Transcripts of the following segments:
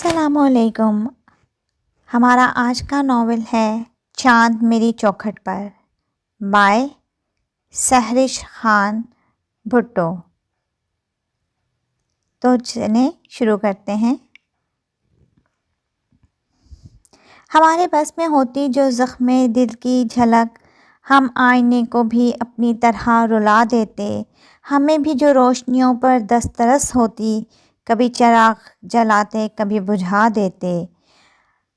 السلام علیکم۔ ہمارا آج کا ناول ہے چاند میری چوکھٹ پر بائے سہرش خان بھٹو۔ تو چلیں شروع کرتے ہیں۔ ہمارے بس میں ہوتی جو زخم دل کی جھلک، ہم آئینے کو بھی اپنی طرح رلا دیتے۔ ہمیں بھی جو روشنیوں پر دسترس ہوتی، کبھی چراغ جلاتے کبھی بجھا دیتے۔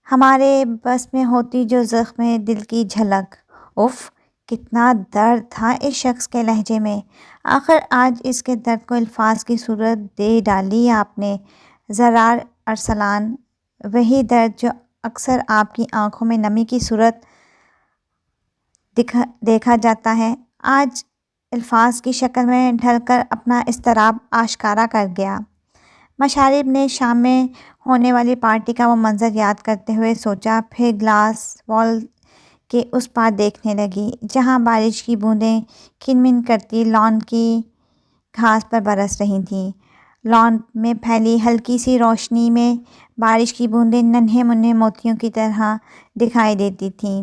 ہمارے بس میں ہوتی جو زخم دل کی جھلک۔ اف، کتنا درد تھا اس شخص کے لہجے میں۔ آخر آج اس کے درد کو الفاظ کی صورت دے ڈالی آپ نے۔ زرار ارسلان، وہی درد جو اکثر آپ کی آنکھوں میں نمی کی صورت دیکھا جاتا ہے، آج الفاظ کی شکل میں ڈھل کر اپنا اضطراب آشکارا کر گیا۔ مشارب نے شام میں ہونے والی پارٹی کا وہ منظر یاد کرتے ہوئے سوچا، پھر گلاس وال کے اس پار دیکھنے لگی جہاں بارش کی بوندیں کھن من کرتی لان کی گھاس پر برس رہی تھیں۔ لان میں پھیلی ہلکی سی روشنی میں بارش کی بوندیں ننھے منھے موتیوں کی طرح دکھائی دیتی تھیں۔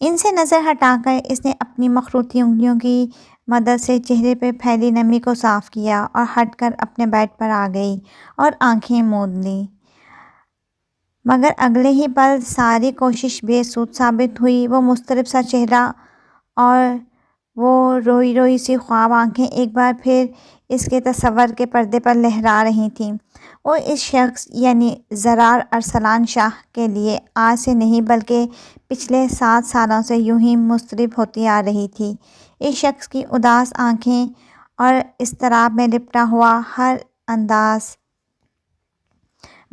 ان سے نظر ہٹا کر اس نے اپنی مخروطی انگلیوں کی مدد سے چہرے پہ پھیلی نمی کو صاف کیا اور ہٹ کر اپنے بیڈ پر آ گئی اور آنکھیں موند لیں۔ مگر اگلے ہی پل ساری کوشش بے سود ثابت ہوئی۔ وہ مضطرب سا چہرہ اور وہ روئی روئی سی خواب آنکھیں ایک بار پھر اس کے تصور کے پردے پر لہرا رہی تھیں۔ وہ اس شخص یعنی زرار ارسلان شاہ کے لیے آج سے نہیں بلکہ پچھلے 7 سالوں سے یوں ہی مضطرب ہوتی آ رہی تھی۔ اس شخص کی اداس آنکھیں اور اضطراب میں لپٹا ہوا ہر انداز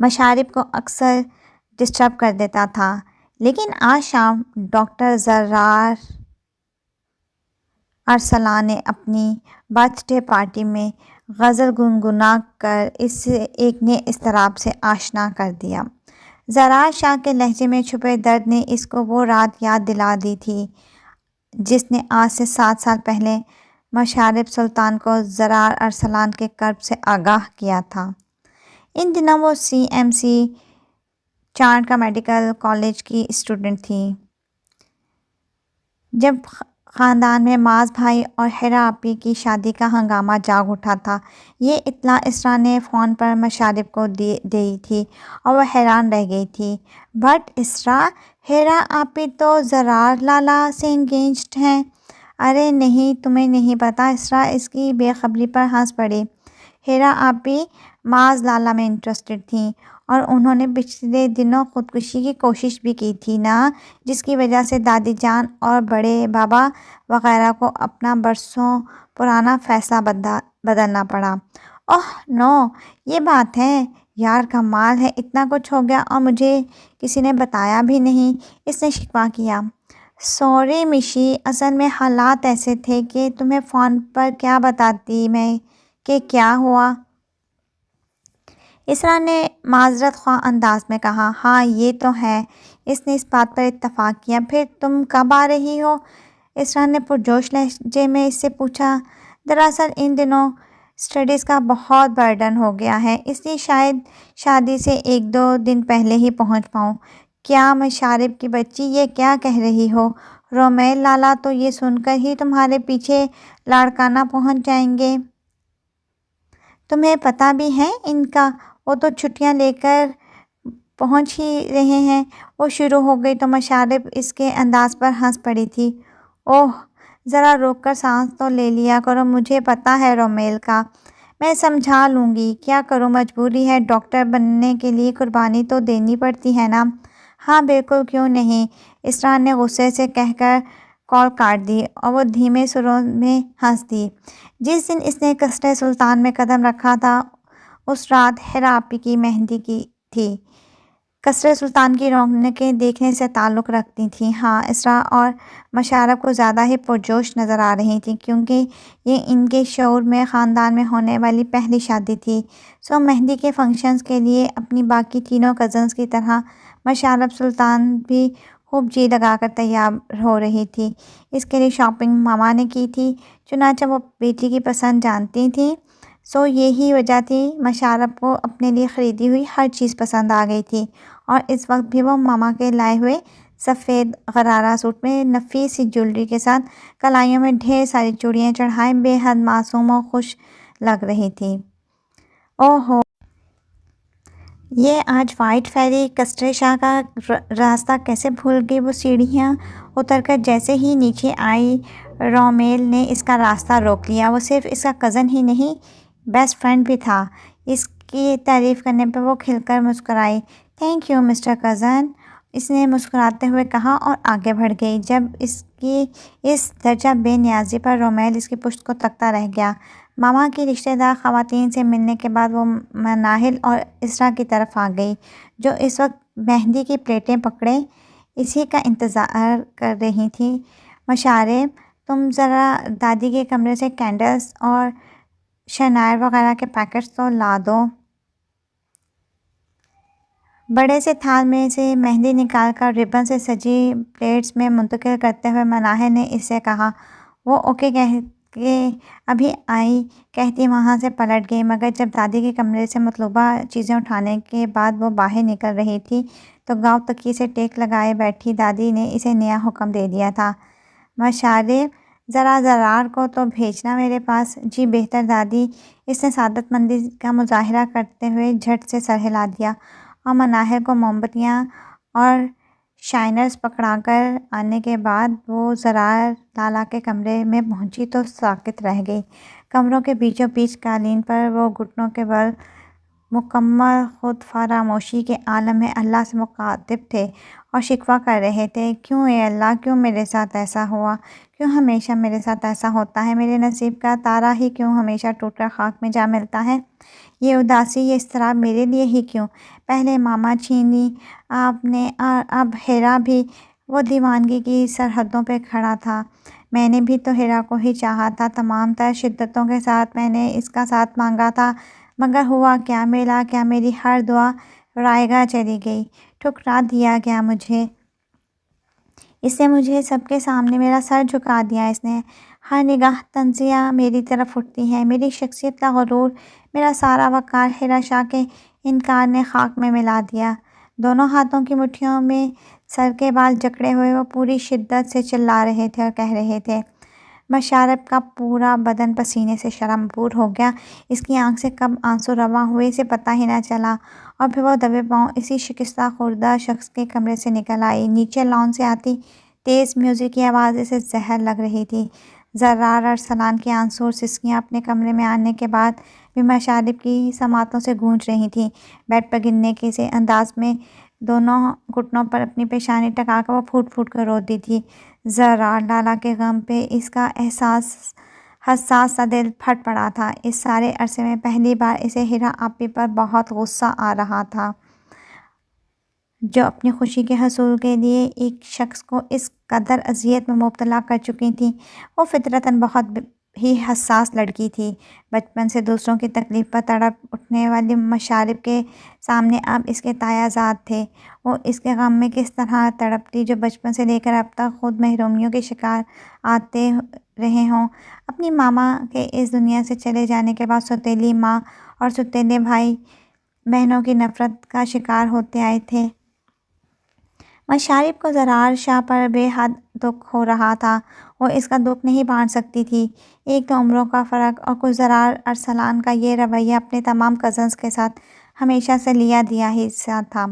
مشارب کو اکثر ڈسٹرب کر دیتا تھا، لیکن آج شام ڈاکٹر زرار ارسلان نے اپنی برتھ ڈے پارٹی میں غزل گنگنا کر اسے ایک نئے اضطراب سے آشنا کر دیا۔ زرار شاہ کے لہجے میں چھپے درد نے اس کو وہ رات یاد دلا دی تھی جس نے آج سے 7 سال پہلے مشارب سلطان کو زرار ارسلان کے کرب سے آگاہ کیا تھا۔ ان دنوں وہ CMC چانڈکا میڈیکل کالج کی اسٹوڈنٹ تھی جب خاندان میں معاذ بھائی اور حرا آپی کی شادی کا ہنگامہ جاگ اٹھا تھا۔ یہ اطلاع اسرا نے فون پر مشارب کو دی تھی اور وہ حیران رہ گئی تھی۔ بٹ اسرا، حرا آپی تو زرار لالا سے انگیجڈ ہیں۔ ارے نہیں، تمہیں نہیں پتہ۔ اسرا اس کی بے خبری پر ہنس پڑی۔ حرا آپی معاذ لالا میں انٹرسٹڈ تھیں اور انہوں نے پچھلے دنوں خودکشی کی کوشش بھی کی تھی نا، جس کی وجہ سے دادی جان اور بڑے بابا وغیرہ کو اپنا برسوں پرانا فیصلہ بدلنا پڑا۔ اوہ نو، یہ بات ہے؟ یار کمال ہے، اتنا کچھ ہو گیا اور مجھے کسی نے بتایا بھی نہیں، اس نے شکوہ کیا۔ سوری مشی، اصل میں حالات ایسے تھے کہ تمہیں فون پر کیا بتاتی میں کہ کیا ہوا۔ اسرا نے معذرت خواہ انداز میں کہا۔ ہاں یہ تو ہے، اس نے اس بات پر اتفاق کیا۔ پھر تم کب آ رہی ہو؟ اسرا نے پرجوش لہجے میں اس سے پوچھا۔ دراصل ان دنوں اسٹڈیز کا بہت برڈن ہو گیا ہے، اس لیے شاید شادی سے 1-2 دن پہلے ہی پہنچ پاؤں۔ کیا مشارب کی بچی، یہ کیا کہہ رہی ہو؟ رومیل لالا تو یہ سن کر ہی تمہارے پیچھے لاڑکانہ پہنچ جائیں گے۔ تمہیں پتہ بھی ہے ان کا، وہ تو چھٹیاں لے کر پہنچ ہی رہے ہیں۔ وہ شروع ہو گئی تو مشارب اس کے انداز پر ہنس پڑی تھی۔ اوہ، ذرا روک کر سانس تو لے لیا کرو، مجھے پتہ ہے رومیل کا، میں سمجھا لوں گی۔ کیا کروں، مجبوری ہے، ڈاکٹر بننے کے لیے قربانی تو دینی پڑتی ہے نا۔ ہاں بالکل، کیوں نہیں، اسرا نے غصے سے کہہ کر کال کاٹ دی اور وہ دھیمے سروں میں ہنس دی۔ جس دن اس نے قصر سلطان میں قدم رکھا تھا اس رات حرا آپی کی مہندی کی تھی۔ قصر سلطان کی رونقیں دیکھنے سے تعلق رکھتی تھیں۔ ہاں، اسرا اور مشارب کو زیادہ ہی پرجوش نظر آ رہی تھیں کیونکہ یہ ان کے شعور میں خاندان میں ہونے والی پہلی شادی تھی۔ سو مہندی کے فنکشنز کے لیے اپنی باقی تینوں کزنز کی طرح مشارب سلطان بھی خوب جی لگا کر تیار ہو رہی تھی۔ اس کے لیے شاپنگ ماما نے کی تھی، چنانچہ وہ بیٹی کی پسند جانتی تھیں یہی وجہ تھی مشارب کو اپنے لیے خریدی ہوئی ہر چیز پسند آ گئی تھی، اور اس وقت بھی وہ ماما کے لائے ہوئے سفید غرارہ سوٹ میں نفیس سی جویلری کے ساتھ کلائیوں میں ڈھیر ساری چوڑیاں چڑھائے بے حد معصوم و خوش لگ رہی تھی۔ اوہ ہو، یہ آج وائٹ فیری کسٹر شاہ کا راستہ کیسے بھول گئی؟ وہ سیڑھیاں اتر کر جیسے ہی نیچے آئی، رومیل نے اس کا راستہ روک لیا۔ وہ صرف اس کا کزن ہی نہیں، بیسٹ فرینڈ بھی تھا۔ اس کی تعریف کرنے پر وہ کھل کر مسکرائی۔ تھینک یو مسٹر کزن، اس نے مسکراتے ہوئے کہا اور آگے بڑھ گئی۔ جب اس کی اس درجہ بے نیازی پر رومیل اس کی پشت کو تکتا رہ گیا۔ ماما کی رشتہ دار خواتین سے ملنے کے بعد وہ مناہل اور اسرا کی طرف آ گئی، جو اس وقت مہندی کی پلیٹیں پکڑے اسی کا انتظار کر رہی تھیں۔ مشارب، تم ذرا دادی کے کمرے سے کینڈلز اور شنائر وغیرہ کے پیکٹس تو لا دو۔ بڑے سے تھال میں سے مہندی نکال کر ربن سے سجی پلیٹس میں منتقل کرتے ہوئے مناہل نے اس سے کہا۔ وہ اوکے کہہ کے ابھی آئی کہتی وہاں سے پلٹ گئی، مگر جب دادی کے کمرے سے مطلوبہ چیزیں اٹھانے کے بعد وہ باہر نکل رہی تھی تو گاؤ تکیے سے ٹیک لگائے بیٹھی دادی نے اسے نیا حکم دے دیا تھا۔ مشارب، ذرا زرار کو تو بھیجنا میرے پاس۔ جی بہتر دادی، اس نے سعادت مندی کا مظاہرہ کرتے ہوئے جھٹ سے سر ہلا دیا، اور مناہل کو موم بتیاں اور شائنرز پکڑا کر آنے کے بعد وہ زرار لالا کے کمرے میں پہنچی تو ساکت رہ گئی۔ کمروں کے بیچوں بیچ قالین پر وہ گھٹنوں کے بل مکمل خود فراموشی کے عالم میں اللہ سے مخاطب تھے اور شکوہ کر رہے تھے، کیوں اے اللہ، کیوں میرے ساتھ ایسا ہوا؟ کیوں ہمیشہ میرے ساتھ ایسا ہوتا ہے؟ میرے نصیب کا تارا ہی کیوں ہمیشہ ٹوٹ کر خاک میں جا ملتا ہے؟ یہ اداسی، یہ اضطراب میرے لیے ہی کیوں؟ پہلے ماما چھین لی آپ نے، اور اب ہیرا بھی۔ وہ دیوانگی کی سرحدوں پہ کھڑا تھا۔ میں نے بھی تو ہیرا کو ہی چاہا تھا، تمام تر شدتوں کے ساتھ میں نے اس کا ساتھ مانگا تھا، مگر ہوا کیا؟ ملا کیا؟ میری ہر دعا رائیگاں چلی گئی، ٹھکرا دیا گیا مجھے۔ اس نے مجھے سب کے سامنے میرا سر جھکا دیا۔ اس نے ہر نگاہ طنزیہ میری طرف اٹھتی ہے۔ میری شخصیت کا غرور، میرا سارا وقار ہیرا شاہ کے انکار نے خاک میں ملا دیا۔ دونوں ہاتھوں کی مٹھیوں میں سر کے بال جکڑے ہوئے وہ پوری شدت سے چلا رہے تھے اور کہہ رہے تھے۔ مشارب کا پورا بدن پسینے سے شرمپور ہو گیا۔ اس کی آنکھ سے کب آنسو رواں ہوئے اسے پتہ ہی نہ چلا، اور پھر وہ دبے پاؤں اسی شکستہ خوردہ شخص کے کمرے سے نکل آئی۔ نیچے لان سے آتی تیز میوزک کی آواز اسے زہر لگ رہی تھی۔ زرار ارسلان کی آنسو اور سسکیاں اپنے کمرے میں آنے کے بعد بھی مشارب کی سماعتوں سے گونج رہی تھیں۔ بیڈ پر گرنے کے سے انداز میں دونوں گھٹنوں پر اپنی پیشانی ٹکا کر وہ پھوٹ پھوٹ کر روتی تھی۔ زرار لالا کے غم پہ اس کا حساس سا دل پھٹ پڑا تھا۔ اس سارے عرصے میں پہلی بار اسے ہیرا آپی پر بہت غصہ آ رہا تھا، جو اپنی خوشی کے حصول کے لیے ایک شخص کو اس قدر اذیت میں مبتلا کر چکی تھی۔ وہ فطرتاً بہت ہی حساس لڑکی تھی۔ بچپن سے دوسروں کی تکلیف پر تڑپ اٹھنے والی مشارب کے سامنے اب اس کے تایا زاد تھے۔ وہ اس کے غم میں کس طرح تڑپتی، جو بچپن سے لے کر اب تک خود محرومیوں کے شکار آتے رہے ہوں۔ اپنی ماما کے اس دنیا سے چلے جانے کے بعد سوتیلی ماں اور سوتیلے بھائی بہنوں کی نفرت کا شکار ہوتے آئے تھے۔ مشارب کو زرار شاہ پر بے حد دکھ ہو رہا تھا۔ وہ اس کا دکھ نہیں بانٹ سکتی تھی۔ ایک تو عمروں کا فرق، اور کچھ زرار ارسلان کا یہ رویہ اپنے تمام کزنز کے ساتھ ہمیشہ سے لیا دیا ہی سا تھا،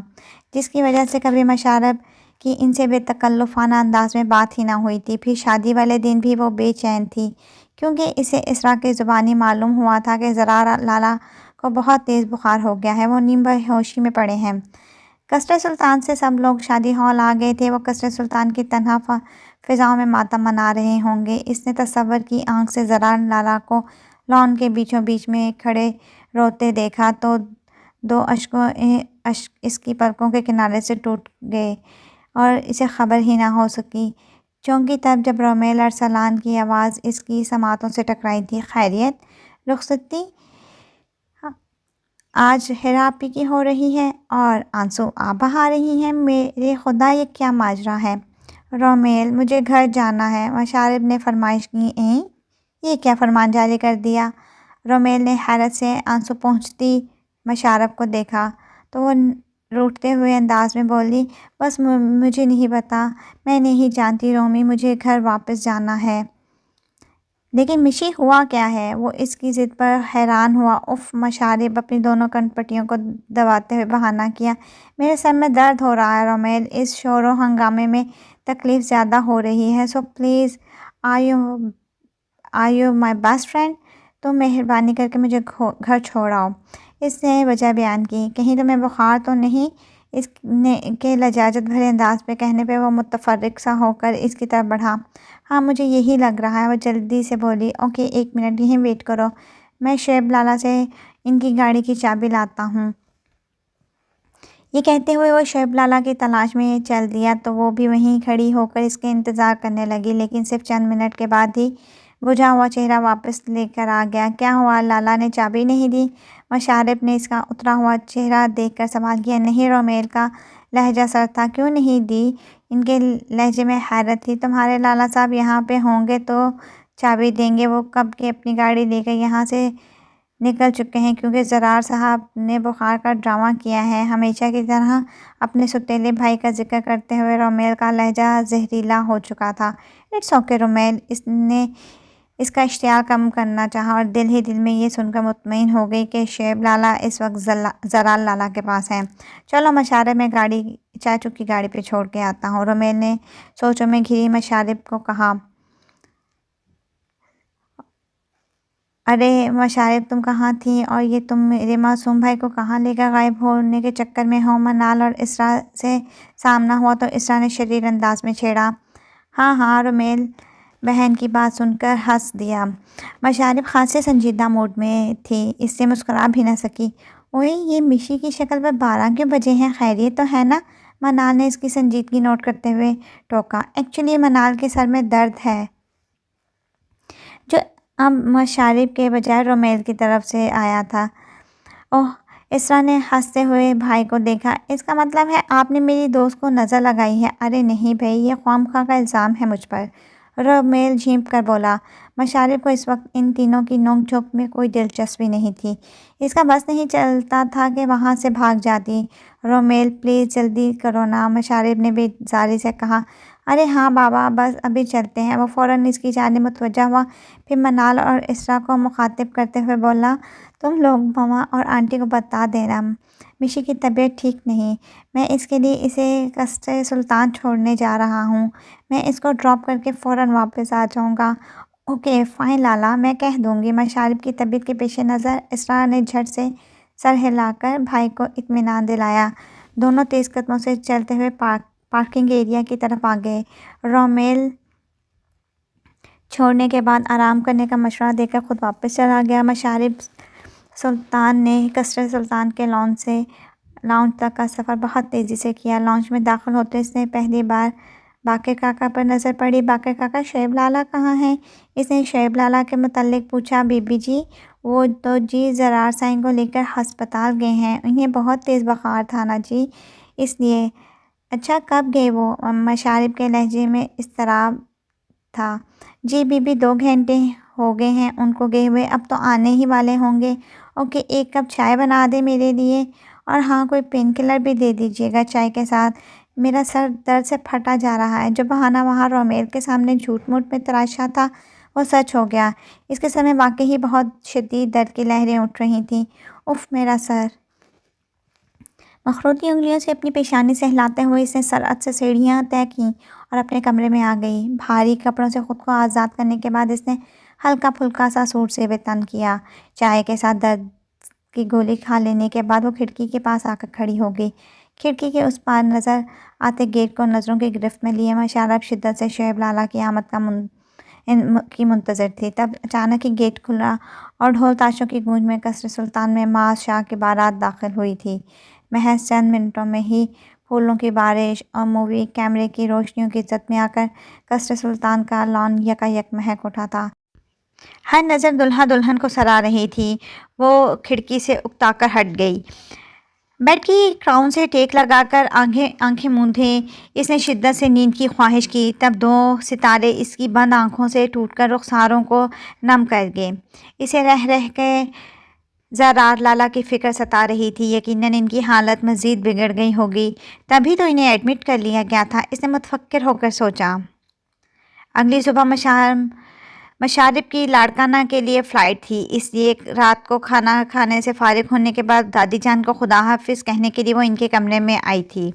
جس کی وجہ سے کبھی مشارب کی ان سے بے تکلفانہ انداز میں بات ہی نہ ہوئی تھی۔ پھر شادی والے دن بھی وہ بے چین تھی، کیونکہ اسے اسرا کی زبانی معلوم ہوا تھا کہ زرار لالا کو بہت تیز بخار ہو گیا ہے، وہ نیم بے ہوشی میں پڑے ہیں۔ قصر سلطان سے سب لوگ شادی ہال آ گئے تھے۔ وہ قصر سلطان کی تنہا فضاؤں میں ماتم منا رہے ہوں گے۔ اس نے تصور کی آنکھ سے زرار لالا کو لان کے بیچوں بیچ میں کھڑے روتے دیکھا تو دو اشک اس کی پلکوں کے کنارے سے ٹوٹ گئے اور اسے خبر ہی نہ ہو سکی۔ چونکہ تب جب رومیل ارسلان کی آواز اس کی سماعتوں سے ٹکرائی تھی، خیریت؟ رخصتی آج ہیرا آپی کی ہو رہی ہے اور آنسو آپ بہا رہی ہیں؟ میرے خدا، یہ کیا ماجرا ہے؟ رومیل، مجھے گھر جانا ہے، مشارب نے فرمائش کی۔ یہ کیا فرمان جاری کر دیا؟ رومیل نے حیرت سے آنسو پوچھتی مشارب کو دیکھا تو وہ روٹھتے ہوئے انداز میں بولی، بس مجھے نہیں پتا، میں نہیں جانتی رومی، مجھے گھر واپس جانا ہے۔ لیکن مشی ہوا کیا ہے؟ وہ اس کی ضد پر حیران ہوا۔ اف، مشارب اپنی دونوں کنپٹیوں کو دباتے ہوئے بہانہ کیا، میرے سر میں درد ہو رہا ہے رومیل، اس شور و ہنگامے میں تکلیف زیادہ ہو رہی ہے، so please are you my best friend, تم مہربانی کر کے مجھے گھر چھوڑ آؤ۔ اس نے وجہ بیان کی۔ کہیں تمہیں بخار تو نہیں؟ اس نے کے لجاجت بھرے انداز پہ کہنے پہ وہ متفرق سا ہو کر اس کی طرف بڑھا۔ ہاں مجھے یہی لگ رہا ہے، وہ جلدی سے بولی۔ اوکے، 1 منٹ یہیں ویٹ کرو، میں شعیب لالا سے ان کی گاڑی کی چابی لاتا ہوں۔ یہ کہتے ہوئے وہ شعیب لالا کی تلاش میں چل دیا تو وہ بھی وہیں کھڑی ہو کر اس کے انتظار کرنے لگی، لیکن صرف چند منٹ کے بعد ہی بجھا ہوا چہرہ واپس لے کر آ گیا۔ کیا ہوا، لالا نے چابی نہیں دی؟ مشارب نے اس کا اترا ہوا چہرہ دیکھ کر سوال کیا۔ نہیں، رومیل کا لہجہ سرد تھا۔ کیوں نہیں دی؟ ان کے لہجے میں حیرت تھی۔ تمہارے لالا صاحب یہاں پہ ہوں گے تو چابی دیں گے، وہ کب کے اپنی گاڑی لے کر یہاں سے نکل چکے ہیں، کیونکہ زرار صاحب نے بخار کا ڈرامہ کیا ہے۔ ہمیشہ کی طرح اپنے سوتیلے بھائی کا ذکر کرتے ہوئے رومیل کا لہجہ زہریلا ہو چکا تھا۔ اٹس اوکے رومیل، اس نے اس کا اشتعال کم کرنا چاہا اور دل ہی دل میں یہ سن کر مطمئن ہو گئی کہ شعیب لالا اس وقت زرار لالا کے پاس ہیں۔ چلو مشارب، میں گاڑی چاچو کی گاڑی پہ چھوڑ کے آتا ہوں، رومیل نے سوچوں میں گھری مشارب کو کہا۔ ارے مشارب، تم کہاں تھی؟ اور یہ تم میرے معصوم بھائی کو کہاں لے کر غائب ہونے کے چکر میں ہو؟ منال اور اسرا سے سامنا ہوا تو اسرا نے شریر انداز میں چھیڑا۔ ہاں، رومیل بہن کی بات سن کر ہنس دیا۔ مشارب خاصے سنجیدہ موڈ میں تھی، اس سے مسکرا بھی نہ سکی۔ اوئے، یہ مشی کی شکل پر 12 کیوں بجے ہیں؟ خیریت تو ہے نا؟ منال نے اس کی سنجیدگی نوٹ کرتے ہوئے ٹوکا۔ ایکچولی منال کے سر میں درد ہے، جو اب مشارب کے بجائے رومیل کی طرف سے آیا تھا۔ اوہ، اسرا نے ہنستے ہوئے بھائی کو دیکھا۔ اس کا مطلب ہے آپ نے میری دوست کو نظر لگائی ہے؟ ارے نہیں بھائی، یہ خواہ کا الزام ہے مجھ پر، رومیل جھینپ کر بولا۔ مشارب کو اس وقت ان تینوں کی نوک جھونک میں کوئی دلچسپی نہیں تھی، اس کا بس نہیں چلتا تھا کہ وہاں سے بھاگ جاتی۔ رومیل پلیز جلدی کرو نا، مشارب نے بیزاری سے کہا۔ ارے ہاں بابا، بس ابھی چلتے ہیں۔ وہ فوراً اس کی جانب متوجہ ہوا، پھر منال اور اسرا کو مخاطب کرتے ہوئے بولا، تم لوگ ماما اور آنٹی کو بتا دینا مشی کی طبیعت ٹھیک نہیں، میں اس کے لیے اسے قصر سلطان چھوڑنے جا رہا ہوں، میں اس کو ڈراپ کر کے فوراً واپس آ جاؤں گا۔ اوکے فائن لالا، میں کہہ دوں گی۔ مشارب کی طبیعت کے پیش نظر اسرا نے جھٹ سے سر ہلا کر بھائی کو اطمینان دلایا۔ دونوں تیز قدموں سے چلتے ہوئے پارکنگ ایریا کی طرف آ گئے۔ رومیل چھوڑنے کے بعد آرام کرنے کا مشورہ دے کر خود واپس چلا گیا۔ مشارب سلطان نے قصر سلطان کے لانچ تک کا سفر بہت تیزی سے کیا۔ لانچ میں داخل ہوتے اس نے پہلی بار باقر کاکا پر نظر پڑی۔ باقر کاکا، شعیب لالا کہاں ہیں؟ اس نے شعیب لالا کے متعلق پوچھا۔ بی بی جی، وہ تو جی زرار سائیں کو لے کر ہسپتال گئے ہیں، انہیں بہت تیز بخار تھا نا جی، اس لیے۔ اچھا، کب گئے وہ؟ مشارب کے لہجے میں اضطراب تھا۔ جی بی بی، 2 گھنٹے ہو گئے ہیں ان کو گئے ہوئے، اب تو آنے ہی والے ہوں گے۔ اوکے، 1 کپ چائے بنا دے میرے لیے، اور ہاں کوئی پین کلر بھی دے دیجیے گا چائے کے ساتھ، میرا سر درد سے پھٹا جا رہا ہے۔ جو بہانہ وہاں رومیل کے سامنے جھوٹ موٹ میں تراشا تھا وہ سچ ہو گیا، اس کے سر میں واقعی بہت شدید درد کی لہریں اٹھ رہی تھیں۔ اف، میرا سر۔ مخروطی انگلیوں سے اپنی پیشانی سہلاتے ہوئے اس نے سرعت سے سیڑھیاں طے کیں اور اپنے کمرے میں آ گئی۔ بھاری کپڑوں سے خود کو آزاد کرنے کے بعد اس نے ہلکا پھلکا سا سوٹ سے تن کیا۔ چائے کے ساتھ درد کی گولی کھا لینے کے بعد وہ کھڑکی کے پاس آ کر کھڑی ہو گئی۔ کھڑکی کے اس پار نظر آتے گیٹ کو نظروں کی گرفت میں لیے مشارب شدت سے شعیب لالا کی آمد کی منتظر تھی۔ تب اچانک ہی گیٹ کھلا اور ڈھول تاشوں کی گونج میں قصر سلطان میں معاذ شاہ کی بارات داخل ہوئی تھی۔ محض چند منٹوں میں ہی پھولوں کی بارش اور مووی کیمرے کی روشنیوں کی زد میں آ کر قصر سلطان کا لان یکایک مہک اٹھا تھا۔ ہر نظر دلہا دلہن کو سرا رہی تھی۔ وہ کھڑکی سے اکتا کر ہٹ گئی۔ بیڈ کی کراؤن سے ٹیک لگا کر آنکھیں موندے اس نے شدت سے نیند کی خواہش کی۔ تب دو ستارے اس کی بند آنکھوں سے ٹوٹ کر رخساروں کو نم کر گئے۔ اسے رہ رہ کے زرار لالا کی فکر ستا رہی تھی۔ یقیناً ان کی حالت مزید بگڑ گئی ہوگی، تبھی تو انہیں ایڈمٹ کر لیا گیا تھا، اس نے متفکر ہو کر سوچا۔ اگلی صبح مشارب کی لاڑکانہ کے لیے فلائٹ تھی، اس لیے رات کو کھانا کھانے سے فارغ ہونے کے بعد دادی جان کو خدا حافظ کہنے کے لیے وہ ان کے کمرے میں آئی تھی۔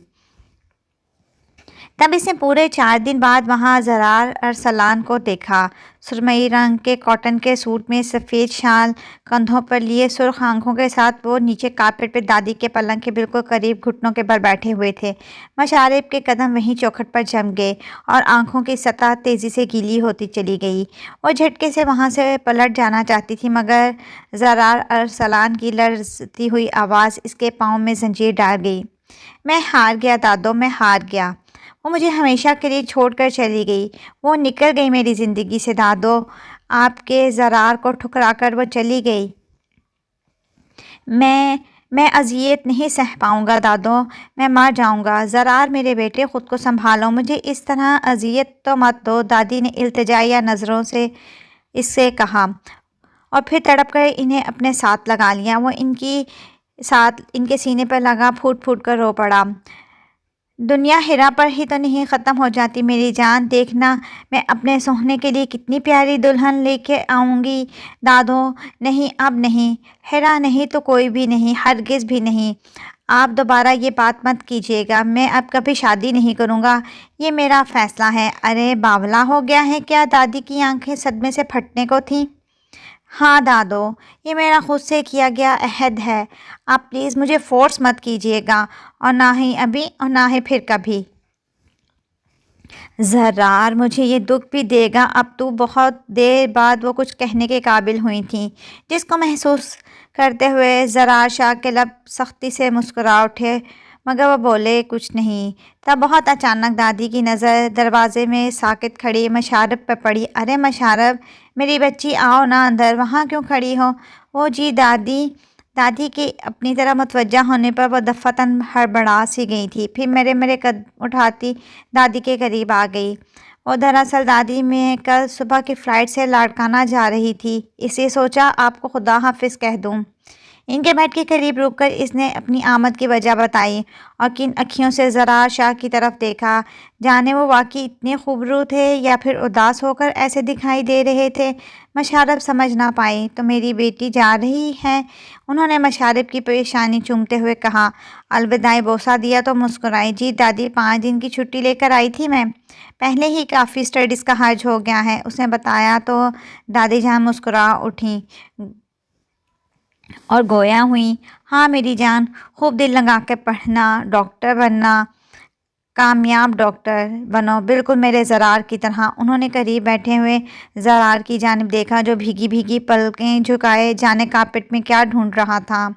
تب اس نے پورے 4 دن بعد وہاں زرار ارسلان کو دیکھا۔ سرمئی رنگ کے کاٹن کے سوٹ میں سفید شال کندھوں پر لیے، سرخ آنکھوں کے ساتھ وہ نیچے کارپیٹ پہ دادی کے پلنگ کے بالکل قریب گھٹنوں کے بل بیٹھے ہوئے تھے۔ مشارب کے قدم وہیں چوکھٹ پر جم گئے اور آنکھوں کی سطح تیزی سے گیلی ہوتی چلی گئی۔ وہ جھٹکے سے وہاں سے پلٹ جانا چاہتی تھی، مگر زرار ارسلان کی لرزتی ہوئی آواز اس کے پاؤں میں زنجیر ڈال گئی۔ میں ہار گیا دادو، میں ہار گیا۔ وہ مجھے ہمیشہ کے لیے چھوڑ کر چلی گئی، وہ نکل گئی میری زندگی سے دادو، آپ کے زرار کو ٹھکرا کر وہ چلی گئی۔ میں اذیت نہیں سہ پاؤں گا دادو، میں مر جاؤں گا۔ زرار میرے بیٹے، خود کو سنبھالو، مجھے اس طرح اذیت تو مت دو، دادی نے التجائیہ نظروں سے اس سے کہا، اور پھر تڑپ کر انہیں اپنے ساتھ لگا لیا۔ وہ ان کے سینے پر لگا پھوٹ پھوٹ کر رو پڑا۔ دنیا ہیرا پر ہی تو نہیں ختم ہو جاتی میری جان، دیکھنا میں اپنے سوہنے کے لیے کتنی پیاری دلہن لے کے آؤں گی دادو۔ نہیں، اب نہیں، ہیرا نہیں تو کوئی بھی نہیں، ہرگز بھی نہیں۔ آپ دوبارہ یہ بات مت کیجیے گا، میں اب کبھی شادی نہیں کروں گا، یہ میرا فیصلہ ہے۔ ارے باولا ہو گیا ہے کیا؟ دادی کی آنکھیں صدمے سے پھٹنے کو تھیں۔ ہاں دادو، یہ میرا خود سے کیا گیا عہد ہے، آپ پلیز مجھے فورس مت کیجیے گا، اور نہ ہی ابھی اور نہ ہی پھر کبھی۔ زرار، مجھے یہ دکھ بھی دے گا۔ اب تو بہت دیر بعد وہ کچھ کہنے کے قابل ہوئی تھیں، جس کو محسوس کرتے ہوئے زرار شاہ کے لب سختی سے مسکرا اٹھے، مگر وہ بولے کچھ نہیں۔ تب بہت اچانک دادی کی نظر دروازے میں ساکت کھڑی مشارب پر پڑی۔ ارے مشارب میری بچی، آؤ نا اندر، وہاں کیوں کھڑی ہو؟ وہ جی دادی کے اپنی طرح متوجہ ہونے پر وہ دفعتاً ہڑبڑا سی گئی تھی، پھر میرے قدم اٹھاتی دادی کے قریب آ گئی۔ وہ دراصل دادی میں کل صبح کی فلائٹ سے لاڑکانہ جا رہی تھی، اس لیے سوچا آپ کو خدا حافظ کہہ دوں۔ ان کے بیڈ کے قریب رک کر اس نے اپنی آمد کی وجہ بتائی اور کن اکھیوں سے زرار شاہ کی طرف دیکھا، جانے وہ واقعی اتنے خوبرو تھے یا پھر اداس ہو کر ایسے دکھائی دے رہے تھے۔ مشارب سمجھ نہ پائی، تو میری بیٹی جا رہی ہے؟ انہوں نے مشارب کی پیشانی چومتے ہوئے کہا۔ الوداعی بوسہ دیا تو مسکرائی۔ جی دادی، 5 دن کی چھٹی لے کر آئی تھی میں، پہلے ہی کافی اسٹڈیز کا حرج ہو گیا ہے، اس نے بتایا تو دادی جان مسکرا اٹھیں اور گویا ہوئیں۔ ہاں میری جان، خوب دل لگا کے پڑھنا، ڈاکٹر بننا، کامیاب ڈاکٹر بنو، بالکل میرے زرار کی طرح۔ انہوں نے قریب بیٹھے ہوئے زرار کی جانب دیکھا، جو بھیگی بھیگی پلکیں جھکائے جانے کارپیٹ میں کیا ڈھونڈ رہا تھا۔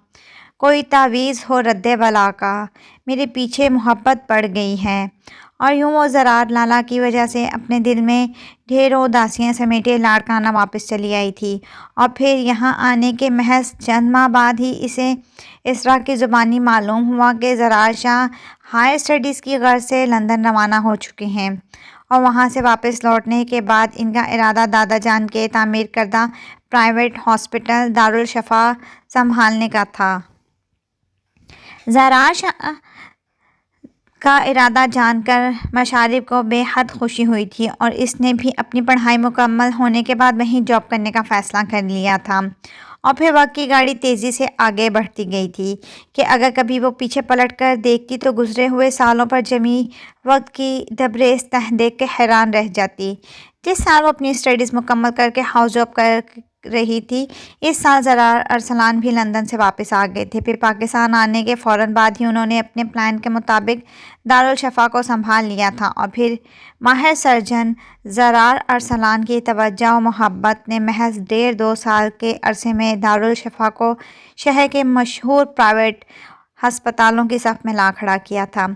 کوئی تعویذ ہو رد بلا کا، میرے پیچھے محبت پڑ گئی ہے۔ اور یوں وہ زرار لالا کی وجہ سے اپنے دل میں ڈھیروں اداسیاں سمیٹے لاڑکانہ واپس چلی آئی تھی، اور پھر یہاں آنے کے محض چند ماہ بعد ہی اسے اسرا کی زبانی معلوم ہوا کہ زرار شاہ ہائر اسٹڈیز کی غرض سے لندن روانہ ہو چکے ہیں، اور وہاں سے واپس لوٹنے کے بعد ان کا ارادہ دادا جان کے تعمیر کردہ پرائیویٹ ہاسپٹل دارالشفا سنبھالنے کا تھا۔ زرار شاہ کا ارادہ جان کر مشارب کو بے حد خوشی ہوئی تھی، اور اس نے بھی اپنی پڑھائی مکمل ہونے کے بعد وہیں جاب کرنے کا فیصلہ کر لیا تھا۔ اور پھر وقت کی گاڑی تیزی سے آگے بڑھتی گئی تھی کہ اگر کبھی وہ پیچھے پلٹ کر دیکھتی تو گزرے ہوئے سالوں پر جمی وقت کی دبریز تہ دیکھ کے حیران رہ جاتی۔ جس سال وہ اپنی اسٹڈیز مکمل کر کے ہاؤس جاب کر رہی تھی، اس سال زرار ارسلان بھی لندن سے واپس آ گئے تھے۔ پھر پاکستان آنے کے فوراً بعد ہی انہوں نے اپنے پلان کے مطابق دارالشفا کو سنبھال لیا تھا، اور پھر ماہر سرجن زرار ارسلان کی توجہ و محبت نے محض 1.5-2 سال کے عرصے میں دارالشفا کو شہر کے مشہور پرائیویٹ ہسپتالوں کی صف میں لا کھڑا کیا تھا۔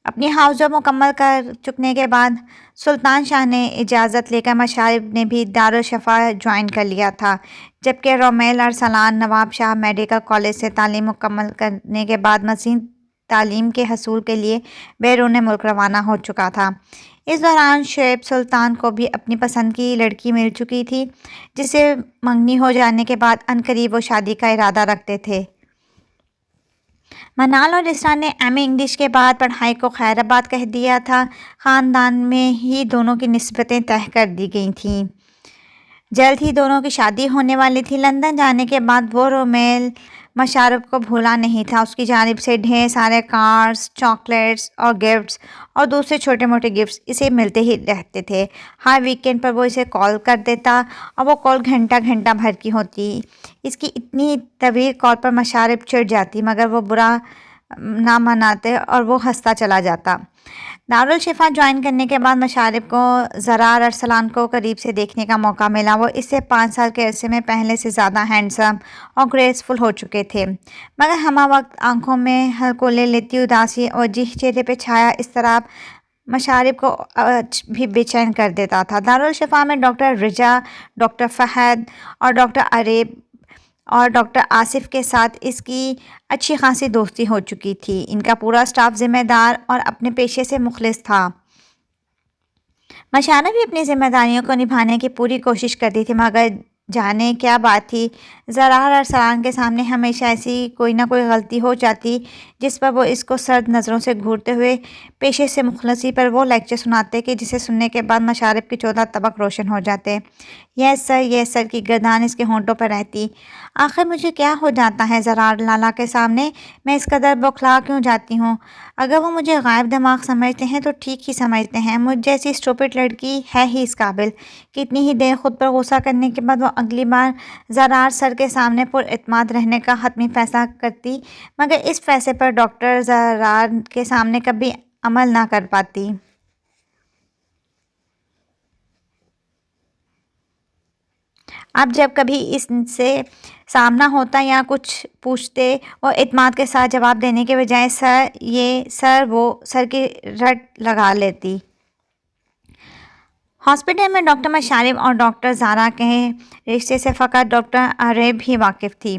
اپنی حوض مکمل کر چکنے کے بعد سلطان شاہ نے اجازت لے کر مشارب نے بھی دارالشفا جوائن کر لیا تھا، جبکہ رومیل ارسلان نواب شاہ میڈیکل کالج سے تعلیم مکمل کرنے کے بعد مزید تعلیم کے حصول کے لیے بیرون ملک روانہ ہو چکا تھا۔ اس دوران شعیب سلطان کو بھی اپنی پسند کی لڑکی مل چکی تھی، جس سے منگنی ہو جانے کے بعد عنقریب وہ شادی کا ارادہ رکھتے تھے۔ منال اور اسرا نے ایم اے انگلش کے بعد پڑھائی کو خیر آباد کہہ دیا تھا۔ خاندان میں ہی دونوں کی نسبتیں طے کر دی گئی تھیں۔ جلد ہی دونوں کی شادی ہونے والی تھی۔ لندن جانے کے بعد وہ رومیل مشارب کو بھولا نہیں تھا۔ اس کی جانب سے ڈھیر سارے کارڈز، چاکلیٹس اور گفٹس اور دوسرے چھوٹے موٹے گفٹس اسے ملتے ہی رہتے تھے۔ ہر ویکینڈ پر وہ اسے کال کر دیتا اور وہ کال گھنٹہ گھنٹہ بھر کی ہوتی۔ اس کی اتنی طویل کال پر مشارب چڑ جاتی، مگر وہ برا نہ مناتے اور وہ ہنستا چلا جاتا۔ دارالشفا جوائن کرنے کے بعد مشارب کو زرار ارسلان کو قریب سے دیکھنے کا موقع ملا۔ وہ اس سے 5 سال کے عرصے میں پہلے سے زیادہ ہینڈسم اور گریسفل ہو چکے تھے، مگر ہمہ وقت آنکھوں میں ہلکولے لیتی اداسی اور چہرے پہ چھایا اضطراب مشارب کو بھی بے چین کر دیتا تھا۔ دارالشفا میں ڈاکٹر رجا، ڈاکٹر فہد اور ڈاکٹر عریب اور ڈاکٹر آصف کے ساتھ اس کی اچھی خاصی دوستی ہو چکی تھی۔ ان کا پورا اسٹاف ذمہ دار اور اپنے پیشے سے مخلص تھا۔ مشارب بھی اپنی ذمہ داریوں کو نبھانے کی پوری کوشش کرتی تھی، مگر جانے کیا بات تھی، زرار ارسلان کے سامنے ہمیشہ ایسی کوئی نہ کوئی غلطی ہو جاتی جس پر وہ اس کو سرد نظروں سے گھورتے ہوئے پیشے سے مخلصی پر وہ لیکچر سناتے کہ جسے سننے کے بعد مشارب کے 14 طبق روشن ہو جاتے۔ یس سر کی گردان اس کے ہونٹوں پر رہتی۔ آخر مجھے کیا ہو جاتا ہے زرار لالا کے سامنے، میں اس قدر بوکھلا کیوں جاتی ہوں؟ اگر وہ مجھے غائب دماغ سمجھتے ہیں تو ٹھیک ہی سمجھتے ہیں، مجھ جیسی اسٹوپڈ لڑکی ہے ہی اس قابل۔ کتنی ہی دیر خود پر غصہ کرنے کے بعد وہ اگلی بار زرار سر کے سامنے پر اعتماد رہنے کا حتمی فیصلہ کرتی، مگر اس فیصلے پر ڈاکٹر زرار کے سامنے کبھی عمل نہ کر پاتی۔ اب جب کبھی اس سے سامنا ہوتا یا کچھ پوچھتے، وہ اعتماد کے ساتھ جواب دینے کے بجائے سر یہ سر وہ سر کی رٹ لگا لیتی۔ ہاسپٹل میں ڈاکٹر مشارب اور ڈاکٹر زارا کے رشتے سے فقط ڈاکٹر عریب ہی واقف تھی۔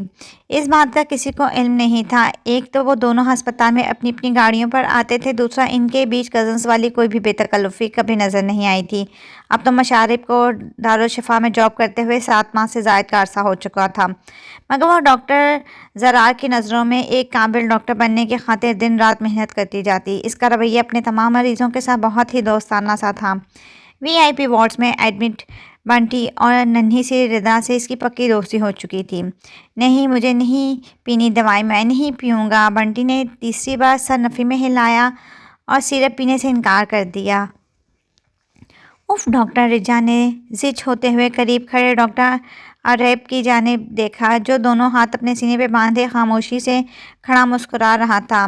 اس بات کا کسی کو علم نہیں تھا۔ ایک تو وہ دونوں ہسپتال میں اپنی اپنی گاڑیوں پر آتے تھے، دوسرا ان کے بیچ کزنز والی کوئی بھی بے تکلفی کبھی نظر نہیں آئی تھی۔ اب تو مشارب کو دارالشفا میں جاب کرتے ہوئے 7 ماہ سے زائد کا عرصہ ہو چکا تھا، مگر وہ ڈاکٹر زرار کی نظروں میں ایک قابل ڈاکٹر بننے کی خاطر دن رات محنت کرتی جاتی۔ اس کا رویہ اپنے تمام مریضوں کے ساتھ بہت ہی دوستانہ سا تھا۔ وی آئی پی وارڈز میں ایڈمٹ بنٹی اور ننھی سی ردا سے اس کی پکی دوستی ہو چکی تھی۔ نہیں مجھے نہیں پینی دوائی، میں نہیں پیوں گا، بنٹی نے تیسری بار سر نفی میں ہلایا اور سیرپ پینے سے انکار کر دیا۔ اف ڈاکٹر رجا نے زچ ہوتے ہوئے قریب کھڑے ڈاکٹر عریب کی جانب دیکھا، جو دونوں ہاتھ اپنے سینے پہ باندھے خاموشی سے کھڑا مسکرا رہا تھا۔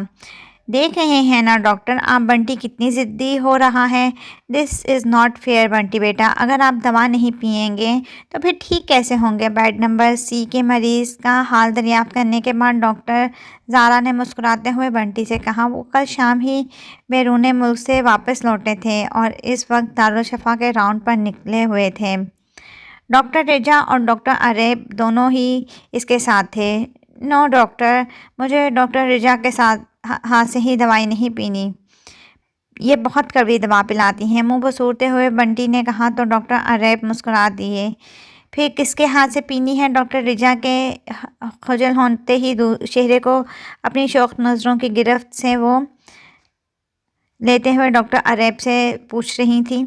دیکھ رہے ہیں نا ڈاکٹر، آپ بنٹی کتنی ضدی ہو رہا ہے۔ دس از ناٹ فیئر بنٹی بیٹا، اگر آپ دوا نہیں پئیں گے تو پھر ٹھیک کیسے ہوں گے؟ بیڈ نمبر سی کے مریض کا حال دریافت کرنے کے بعد ڈاکٹر زارا نے مسکراتے ہوئے بنٹی سے کہا۔ وہ کل شام ہی بیرون ملک سے واپس لوٹے تھے اور اس وقت دارالشفا کے راؤنڈ پر نکلے ہوئے تھے۔ ڈاکٹر رجا اور ڈاکٹر عریب دونوں ہی اس کے ساتھ تھے۔ نو ڈاکٹر، مجھے ڈاکٹر رجا کے ساتھ ہاتھ سے ہی دوائی نہیں پینی، یہ بہت کڑوی دوا پلاتی ہیں، منہ بسورتے ہوئے بنٹی نے کہا تو ڈاکٹر عریب مسکرا دیے۔ پھر کس کے ہاتھ سے پینی ہے؟ ڈاکٹر رجا کے خجل ہوتے ہی چہرے کو اپنی شوق نظروں کی گرفت سے وہ لیتے ہوئے ڈاکٹر عریب سے پوچھ رہی تھی،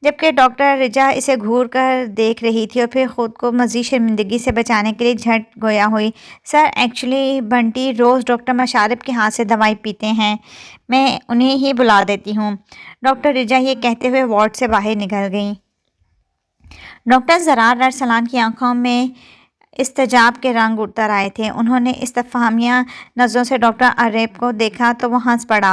جبکہ ڈاکٹر رجا اسے گھور کر دیکھ رہی تھی اور پھر خود کو مزید شرمندگی سے بچانے کے لیے جھٹ گویا ہوئی۔ سر ایکچولی بنٹی روز ڈاکٹر مشارب کے ہاتھ سے دوائی پیتے ہیں، میں انہیں ہی بلا دیتی ہوں۔ ڈاکٹر رجا یہ کہتے ہوئے وارڈ سے باہر نکل گئیں۔ ڈاکٹر زرار ارسلان کی آنکھوں میں استجاب کے رنگ اتر آئے تھے۔ انہوں نے استفہامیہ نظروں سے ڈاکٹر عریب کو دیکھا تو وہ ہنس پڑا۔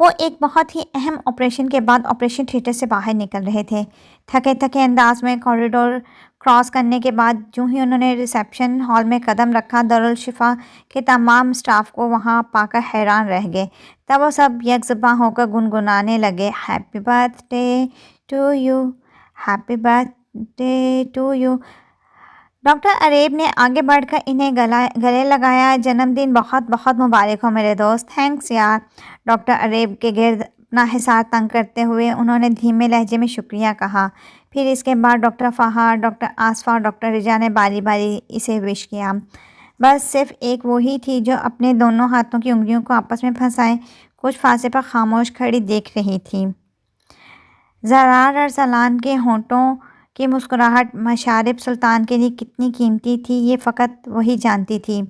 وہ ایک بہت ہی اہم آپریشن کے بعد آپریشن تھیٹر سے باہر نکل رہے تھے۔ تھکے تھکے انداز میں کوریڈور کراس کرنے کے بعد جو ہی انہوں نے ریسیپشن ہال میں قدم رکھا، دارالشفا کے تمام سٹاف کو وہاں پا کر حیران رہ گئے۔ تب وہ سب یک زباں ہو کر گنگنانے لگے، happy birthday to you, happy birthday to you. Doctor Areeb نے آگے بڑھ کر انہیں گلے لگایا۔ جنم دن بہت بہت مبارک ہو میرے دوست۔ تھینکس یار۔ ڈاکٹر عریب کے گرد اپنا حصار تنگ کرتے ہوئے انہوں نے دھیمے لہجے میں شکریہ کہا۔ پھر اس کے بعد ڈاکٹر فہد، ڈاکٹر آصفہ اور ڈاکٹر رجا نے باری باری اسے وش کیا۔ بس صرف ایک وہی تھی جو اپنے دونوں ہاتھوں کی انگلیوں کو آپس میں پھنسائے کچھ فاصلے پر خاموش کھڑی دیکھ رہی تھی۔ زرار ارسلان کے ہونٹوں کی مسکراہٹ مشارب سلطان کے لیے کتنی قیمتی تھی یہ فقط وہی جانتی تھی۔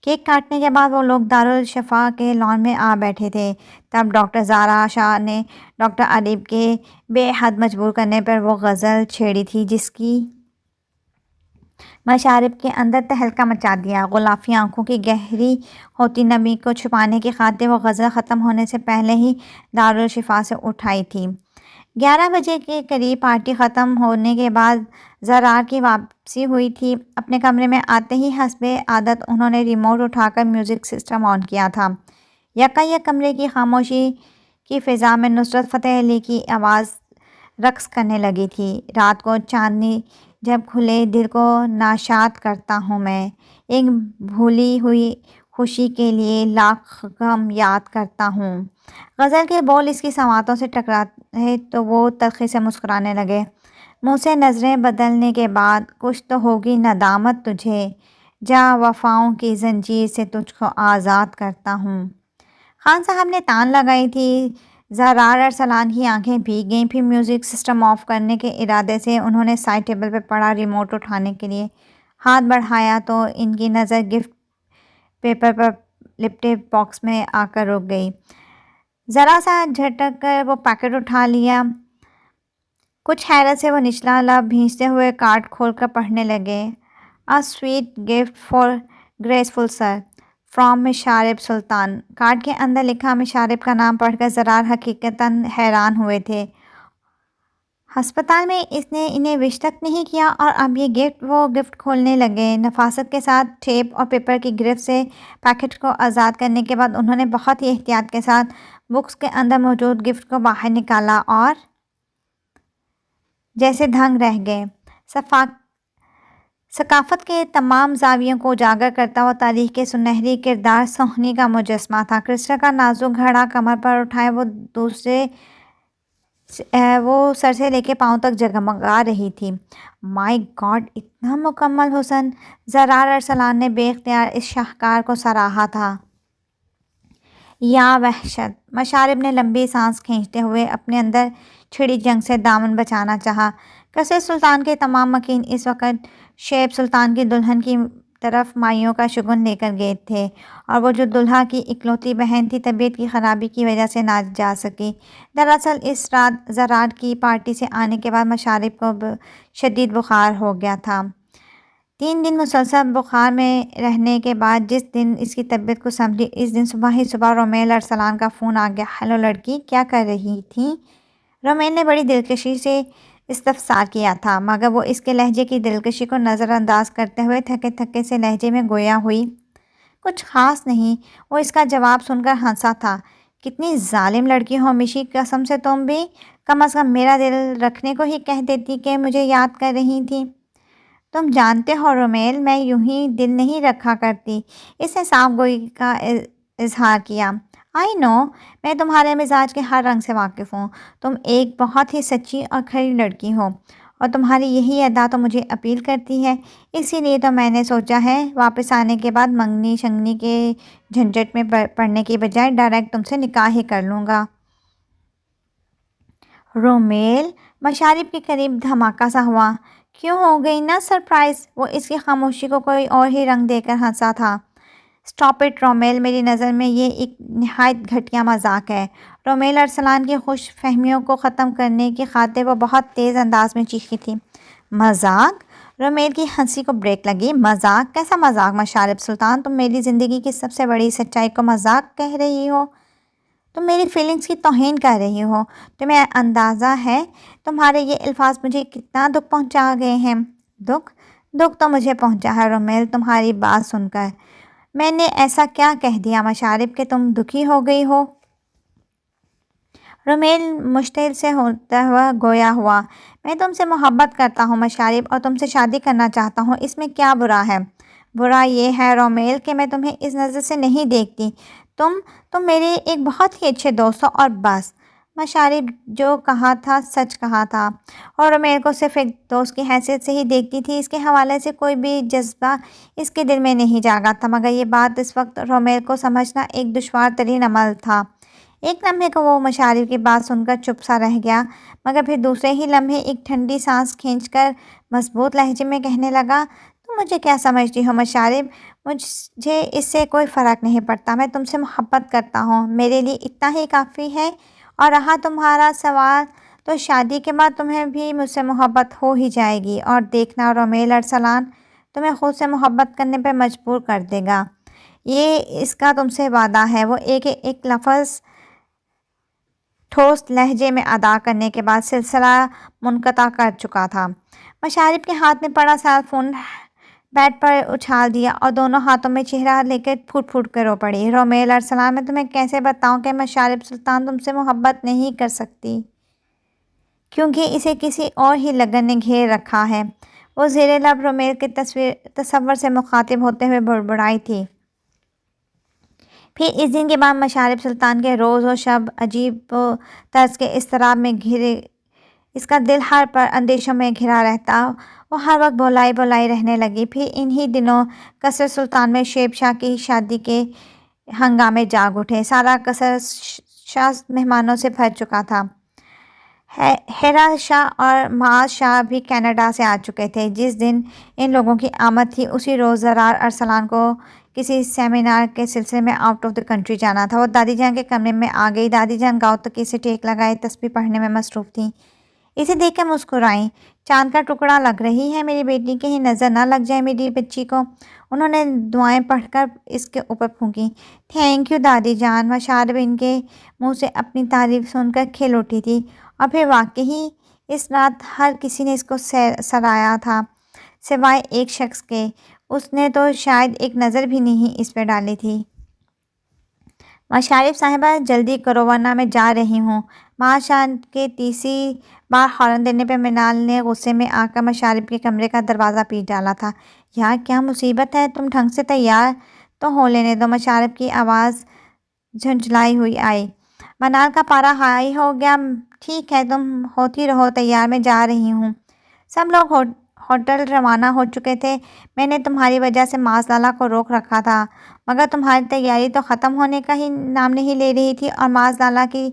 کیک کاٹنے کے بعد وہ لوگ دارالشفا کے لان میں آ بیٹھے تھے۔ تب ڈاکٹر زارا شاہ نے ڈاکٹر عریب کے بے حد مجبور کرنے پر وہ غزل چھیڑی تھی جس کی مشارب کے اندر تہلکہ مچا دیا۔ غلافی آنکھوں کی گہری ہوتی نمی کو چھپانے کی خاطر وہ غزل ختم ہونے سے پہلے ہی دارالشفا سے اٹھ آئی تھی۔ 11 بجے کے قریب پارٹی ختم ہونے کے بعد زرار کی واپسی ہوئی تھی۔ اپنے کمرے میں آتے ہی حسب عادت انہوں نے ریموٹ اٹھا کر میوزک سسٹم آن کیا تھا۔ یکایک کمرے کی خاموشی کی فضا میں نصرت فتح علی کی آواز رقص کرنے لگی تھی۔ رات کو چاندنی جب کھلے دل کو ناشاد کرتا ہوں میں، ایک بھولی ہوئی خوشی کے لیے لاکھ غم یاد کرتا ہوں۔ غزل کے بول اس کی سماعتوں سے ٹکرائے تو وہ تلخی سے مسکرانے لگے۔ منہ سے نظریں بدلنے کے بعد کچھ تو ہوگی ندامت تجھے، جا وفاؤں کی زنجیر سے تجھ کو آزاد کرتا ہوں۔ خان صاحب نے تان لگائی تھی۔ زرار ارسلان کی آنکھیں بھیگ گئیں۔ پھر میوزک سسٹم آف کرنے کے ارادے سے انہوں نے سائڈ ٹیبل پر پڑا ریموٹ اٹھانے کے لیے ہاتھ بڑھایا تو ان کی نظر گفٹ پیپر پر لپٹے باکس میں آ کر رک گئی۔ ذرا سا جھٹک کر وہ پیکٹ اٹھا لیا۔ کچھ حیرت سے وہ نچلا لب بھینچتے ہوئے کارڈ کھول کر پڑھنے لگے۔ A sweet gift for graceful sir from Masharib Sultan. Card کے اندر لکھا مشارب کا نام پڑھ کر زرار حقیقتاً حیران ہوئے تھے۔ ہسپتال میں اس نے انہیں وش تک نہیں کیا اور اب یہ گفٹ وہ گفٹ کھولنے لگے۔ نفاست کے ساتھ ٹیپ اور پیپر کی گرفت سے پیکٹ کو آزاد کرنے کے بعد انہوں نے بہت ہی احتیاط کے ساتھ باکس کے اندر موجود گفٹ کو باہر نکالا اور جیسے دھنگ رہ گئے۔ ثقافت کے تمام زاویوں کو اجاگر کرتا ہوا تاریخ کے سنہری کردار سوہنی کا مجسمہ تھا۔ کرسٹل کا نازک گھڑا کمر پر اٹھائے وہ سر سے لے کے پاؤں تک جگمگا رہی تھی۔ مائی گاڈ، اتنا مکمل حسن! زرار ارسلان نے بے اختیار اس شاہکار کو سراہا تھا۔ یا وحشت! مشارب نے لمبی سانس کھینچتے ہوئے اپنے اندر چھڑی جنگ سے دامن بچانا چاہا۔ قصر سلطان کے تمام مکین اس وقت شیب سلطان کی دلہن کی طرف مائیوں کا شگن لے کر گئے تھے اور وہ جو دلہا کی اکلوتی بہن تھی طبیعت کی خرابی کی وجہ سے نہ جا سکی۔ دراصل اس رات زرار کی پارٹی سے آنے کے بعد مشارب کو شدید بخار ہو گیا تھا۔ 3 دن مسلسل بخار میں رہنے کے بعد جس دن اس کی طبیعت کو سنبھلی اس دن صبح ہی صبح رومیل ارسلان کا فون آ گیا۔ ہیلو لڑکی، کیا کر رہی تھی؟ رومیل نے بڑی دلکشی سے استفسار کیا تھا مگر وہ اس کے لہجے کی دلکشی کو نظر انداز کرتے ہوئے تھکے تھکے سے لہجے میں گویا ہوئی۔ کچھ خاص نہیں، وہ اس کا جواب سن کر ہنسا تھا۔ کتنی ظالم لڑکی ہو مشی، قسم سے تم بھی کم از کم میرا دل رکھنے کو ہی کہہ دیتی کہ مجھے یاد کر رہی تھی۔ تم جانتے ہو رومیل، میں یوں ہی دل نہیں رکھا کرتی۔ اس نے صاف گوئی کا اظہار کیا۔ آئی نو، میں تمہارے مزاج کے ہر رنگ سے واقف ہوں۔ تم ایک بہت ہی سچی اور کھری لڑکی ہو اور تمہاری یہی ادا تو مجھے اپیل کرتی ہے۔ اسی لیے تو میں نے سوچا ہے واپس آنے کے بعد منگنی شنگنی کے جھنجٹ میں پڑنے کی بجائے ڈائریکٹ تم سے نکاح ہی کر لوں گا۔ رومیل! مشارب کے قریب دھماکہ سا ہوا۔ کیوں ہو گئی نا سرپرائز؟ وہ اس کی خاموشی کو کوئی اور ہی رنگ دے کر ہنسا تھا۔ اسٹاپ اٹ رومیل، میری نظر میں یہ ایک نہایت گھٹیا مذاق ہے۔ رومیل ارسلان کی خوش فہمیوں کو ختم کرنے کی خاطر وہ بہت تیز انداز میں چیخی تھی۔ مذاق؟ رومیل کی ہنسی کو بریک لگی۔ مذاق؟ کیسا مذاق مشارب سلطان؟ تم میری زندگی کی سب سے بڑی سچائی کو مذاق کہہ رہی ہو؟ تم میری فیلنگز کی توہین کر رہی ہو۔ تمہیں اندازہ ہے تمہارے یہ الفاظ مجھے کتنا دکھ پہنچا گئے ہیں؟ دکھ تو مجھے پہنچا ہے رومیل تمہاری بات سن کر۔ میں نے ایسا کیا کہہ دیا مشارب کہ تم دکھی ہو گئی ہو؟ رومیل مشتعل سے ہوتا ہوا گویا ہوا۔ میں تم سے محبت کرتا ہوں مشارب، اور تم سے شادی کرنا چاہتا ہوں۔ اس میں کیا برا ہے؟ برا یہ ہے رومیل کہ میں تمہیں اس نظر سے نہیں دیکھتی۔ تم میرے ایک بہت ہی اچھے دوست ہو اور بس۔ مشارب جو کہا تھا سچ کہا تھا، اور رومیل کو صرف ایک دوست کی حیثیت سے ہی دیکھتی تھی۔ اس کے حوالے سے کوئی بھی جذبہ اس کے دل میں نہیں جاگا تھا، مگر یہ بات اس وقت رومیل کو سمجھنا ایک دشوار ترین عمل تھا۔ ایک لمحے کو وہ مشارب کی بات سن کر چپ سا رہ گیا، مگر پھر دوسرے ہی لمحے ایک ٹھنڈی سانس کھینچ کر مضبوط لہجے میں کہنے لگا، تم مجھے کیا سمجھتی ہو مشارب؟ مجھے اس سے کوئی فرق نہیں پڑتا۔ میں تم سے محبت کرتا ہوں، میرے لیے اتنا ہی کافی ہے۔ اور رہا تمہارا سوال، تو شادی کے بعد تمہیں بھی مجھ سے محبت ہو ہی جائے گی، اور دیکھنا رومیل ارسلان تمہیں خود سے محبت کرنے پہ مجبور کر دے گا۔ یہ اس کا تم سے وعدہ ہے۔ وہ ایک لفظ ٹھوس لہجے میں ادا کرنے کے بعد سلسلہ منقطع کر چکا تھا۔ مشارب کے ہاتھ میں پڑا سیل فون بیڈ پر اچھال دیا اور دونوں ہاتھوں میں چہرہ لے کر پھوٹ پھوٹ کر رو پڑی۔ رومیل ارسلان، میں تمہیں کیسے بتاؤں کہ مشارب سلطان تم سے محبت نہیں کر سکتی، کیونکہ اسے کسی اور ہی لگن نے گھیر رکھا ہے۔ وہ زیر لب رومیل کے تصور سے مخاطب ہوتے ہوئے بڑبڑائی تھی۔ پھر اس دن کے بعد مشارب سلطان کے روز و شب عجیب و طرز کے اضطراب میں گھرے، اس کا دل ہر پر اندیشوں میں گھرا رہتا۔ وہ ہر وقت بولائی رہنے لگی۔ پھر انہی دنوں قصر سلطان میں شیب شاہ کی شادی کے ہنگامے جاگ اٹھے۔ سارا قصر شاہ مہمانوں سے بھر چکا تھا۔ ہیرا شاہ اور معاذ شاہ بھی کینیڈا سے آ چکے تھے۔ جس دن ان لوگوں کی آمد تھی، اسی روز زرار ارسلان کو کسی سیمینار کے سلسلے میں آؤٹ آف دی کنٹری جانا تھا۔ وہ دادی جان کے کمرے میں آ گئی۔ دادی جان گاؤں تک سے ٹیک لگائے تسبیح پڑھنے میں مصروف تھیں۔ اسے دیکھ کر مسکرائیں۔ چاند کا ٹکڑا لگ رہی ہے میری بیٹی، کہیں نظر نہ لگ جائے میری بچی کو۔ انہوں نے دعائیں پڑھ کر اس کے اوپر پھونکی۔ تھینک یو دادی جان۔ مشارب ان کے منہ سے اپنی تعریف سن کر کھل اٹھی تھی، اور پھر واقعی اس رات ہر کسی نے اس کو سراہا تھا سوائے ایک شخص کے۔ اس نے تو شاید ایک نظر بھی نہیں اس پہ ڈالی تھی۔ مشارب صاحبہ جلدی کرو ورنہ میں جا رہی ہوں۔ معاذ شاہ کے تیسری بار ہارن دینے پہ منال نے غصے میں آ کر مشارب کے کمرے کا دروازہ پیٹ ڈالا تھا۔ یار کیا مصیبت ہے؟ تم ڈھنگ سے تیار تو ہو لینے دو۔ مشارب کی آواز جھنجھلائی ہوئی آئی۔ منال کا پارا ہائی ہو گیا۔ ٹھیک ہے، تم ہوتی رہو تیار، میں جا رہی ہوں۔ سب لوگ ہوٹل روانہ ہو چکے تھے۔ میں نے تمہاری وجہ سے معاذ لالا کو روک رکھا تھا، مگر تمہاری تیاری تو ختم ہونے کا ہی نام نہیں لے رہی تھی، اور معاذ لالا کی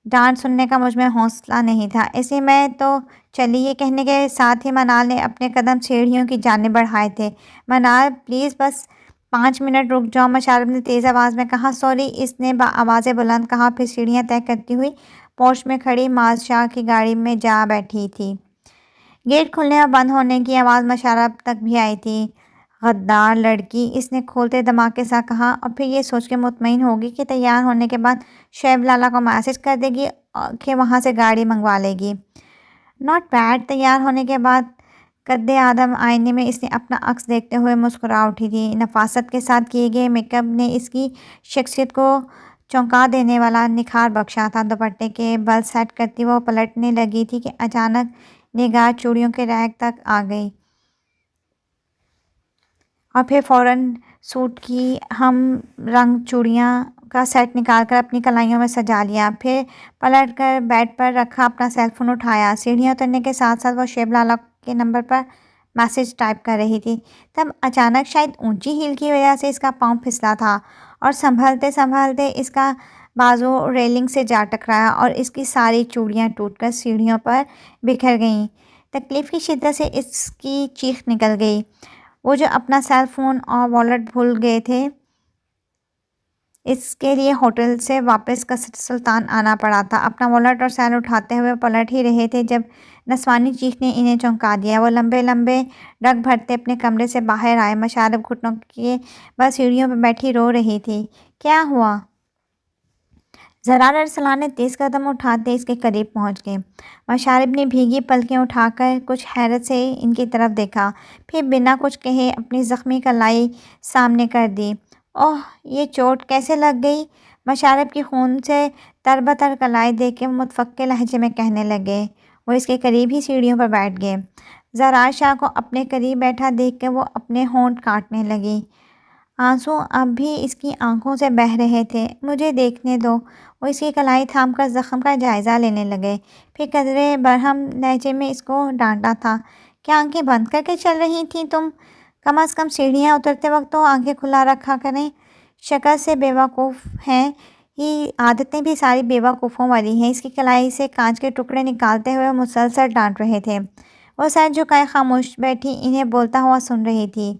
ڈانٹ سننے کا مجھ میں حوصلہ نہیں تھا، اس لیے میں تو چلی۔ یہ کہنے کے ساتھ ہی منال نے اپنے قدم سیڑھیوں کی جانب بڑھائے تھے۔ منال پلیز بس 5 منٹ رک جاؤ، مشارب نے تیز آواز میں کہا۔ سوری، اس نے آواز بلند کہا، پھر سیڑھیاں طے کرتی ہوئی پورچ میں کھڑی معاذ شاہ کی گاڑی میں جا بیٹھی تھی۔ گیٹ کھلنے اور بند ہونے کی آواز مشارب تک بھی آئی تھی۔ غدار لڑکی، اس نے کھولتے دماغ کے ساتھ کہا، اور پھر یہ سوچ کے مطمئن ہوگی کہ تیار ہونے کے بعد شعیب لالا کو میسج کر دے گی کہ وہاں سے گاڑی منگوا لے گی۔ Not bad. تیار ہونے کے بعد قد آدم آئینے میں اس نے اپنا عکس دیکھتے ہوئے مسکرا اٹھی تھی۔ نفاست کے ساتھ کیے گئے میک اپ نے اس کی شخصیت کو چونکا دینے والا نکھار بخشا تھا۔ دوپٹے کے بل سیٹ کرتی وہ پلٹنے لگی تھی کہ اچانک نگاہ چوڑیوں کے ریک تک آ گئی، اور پھر فوراً سوٹ کی ہم رنگ چوڑیاں کا سیٹ نکال کر اپنی کلائیوں میں سجا لیا۔ پھر پلٹ کر بیڈ پر رکھا اپنا سیل فون اٹھایا۔ سیڑھیاں اترنے کے ساتھ ساتھ وہ شعیب لالا کے نمبر پر میسج ٹائپ کر رہی تھی، تب اچانک شاید اونچی ہیل کی وجہ سے اس کا پاؤں پھسلا تھا، اور سنبھلتے اس کا بازو ریلنگ سے جا ٹکرایا، اور اس کی ساری چوڑیاں ٹوٹ کر سیڑھیوں پر بکھر گئیں۔ تکلیف کی شدت سے اس کی چیخ نکل گئی۔ وہ جو اپنا سیل فون اور والیٹ بھول گئے تھے، اس کے لیے ہوٹل سے واپس قصر سلطان آنا پڑا تھا۔ اپنا والیٹ اور سیل اٹھاتے ہوئے پلٹ ہی رہے تھے جب نسوانی چیخ نے انہیں چونکا دیا۔ وہ لمبے لمبے ڈگ بھرتے اپنے کمرے سے باہر آئے۔ مشارب گھٹنوں کے بل سیڑھیوں پہ بیٹھی رو رہی تھی۔ کیا ہوا؟ زرار ارسلان نے تیز قدم اٹھاتے اس کے قریب پہنچ گئے۔ مشارب نے بھیگی پلکیں اٹھا کر کچھ حیرت سے ان کی طرف دیکھا، پھر بنا کچھ کہے اپنی زخمی کلائی سامنے کر دی۔ اوہ، یہ چوٹ کیسے لگ گئی؟ مشارب کی خون سے تربتر کلائی دیکھ کے متفقع لہجے میں کہنے لگے۔ وہ اس کے قریب ہی سیڑھیوں پر بیٹھ گئے۔ زرار شاہ کو اپنے قریب بیٹھا دیکھ کے وہ اپنے ہونٹ کاٹنے لگی۔ آنسو اب بھی اس کی آنکھوں سے بہہ رہے تھے۔ مجھے دیکھنے دو۔ وہ اس کی کلائی تھام کر زخم کا جائزہ لینے لگے، پھر قدرے برہم لہجے میں اس کو ڈانٹا تھا۔ کیا آنکھیں بند کر کے چل رہی تھیں تم؟ کم از کم سیڑھیاں اترتے وقت تو آنکھیں کھلا رکھا کریں۔ شکل سے بیوقوف ہیں ہی، عادتیں بھی ساری بیوقوفوں والی ہیں۔ اس کی کلائی سے کانچ کے ٹکڑے نکالتے ہوئے مسلسل ڈانٹ رہے تھے۔ وہ سر جھکائے خاموش بیٹھی انہیں بولتا ہوا سن رہی تھی۔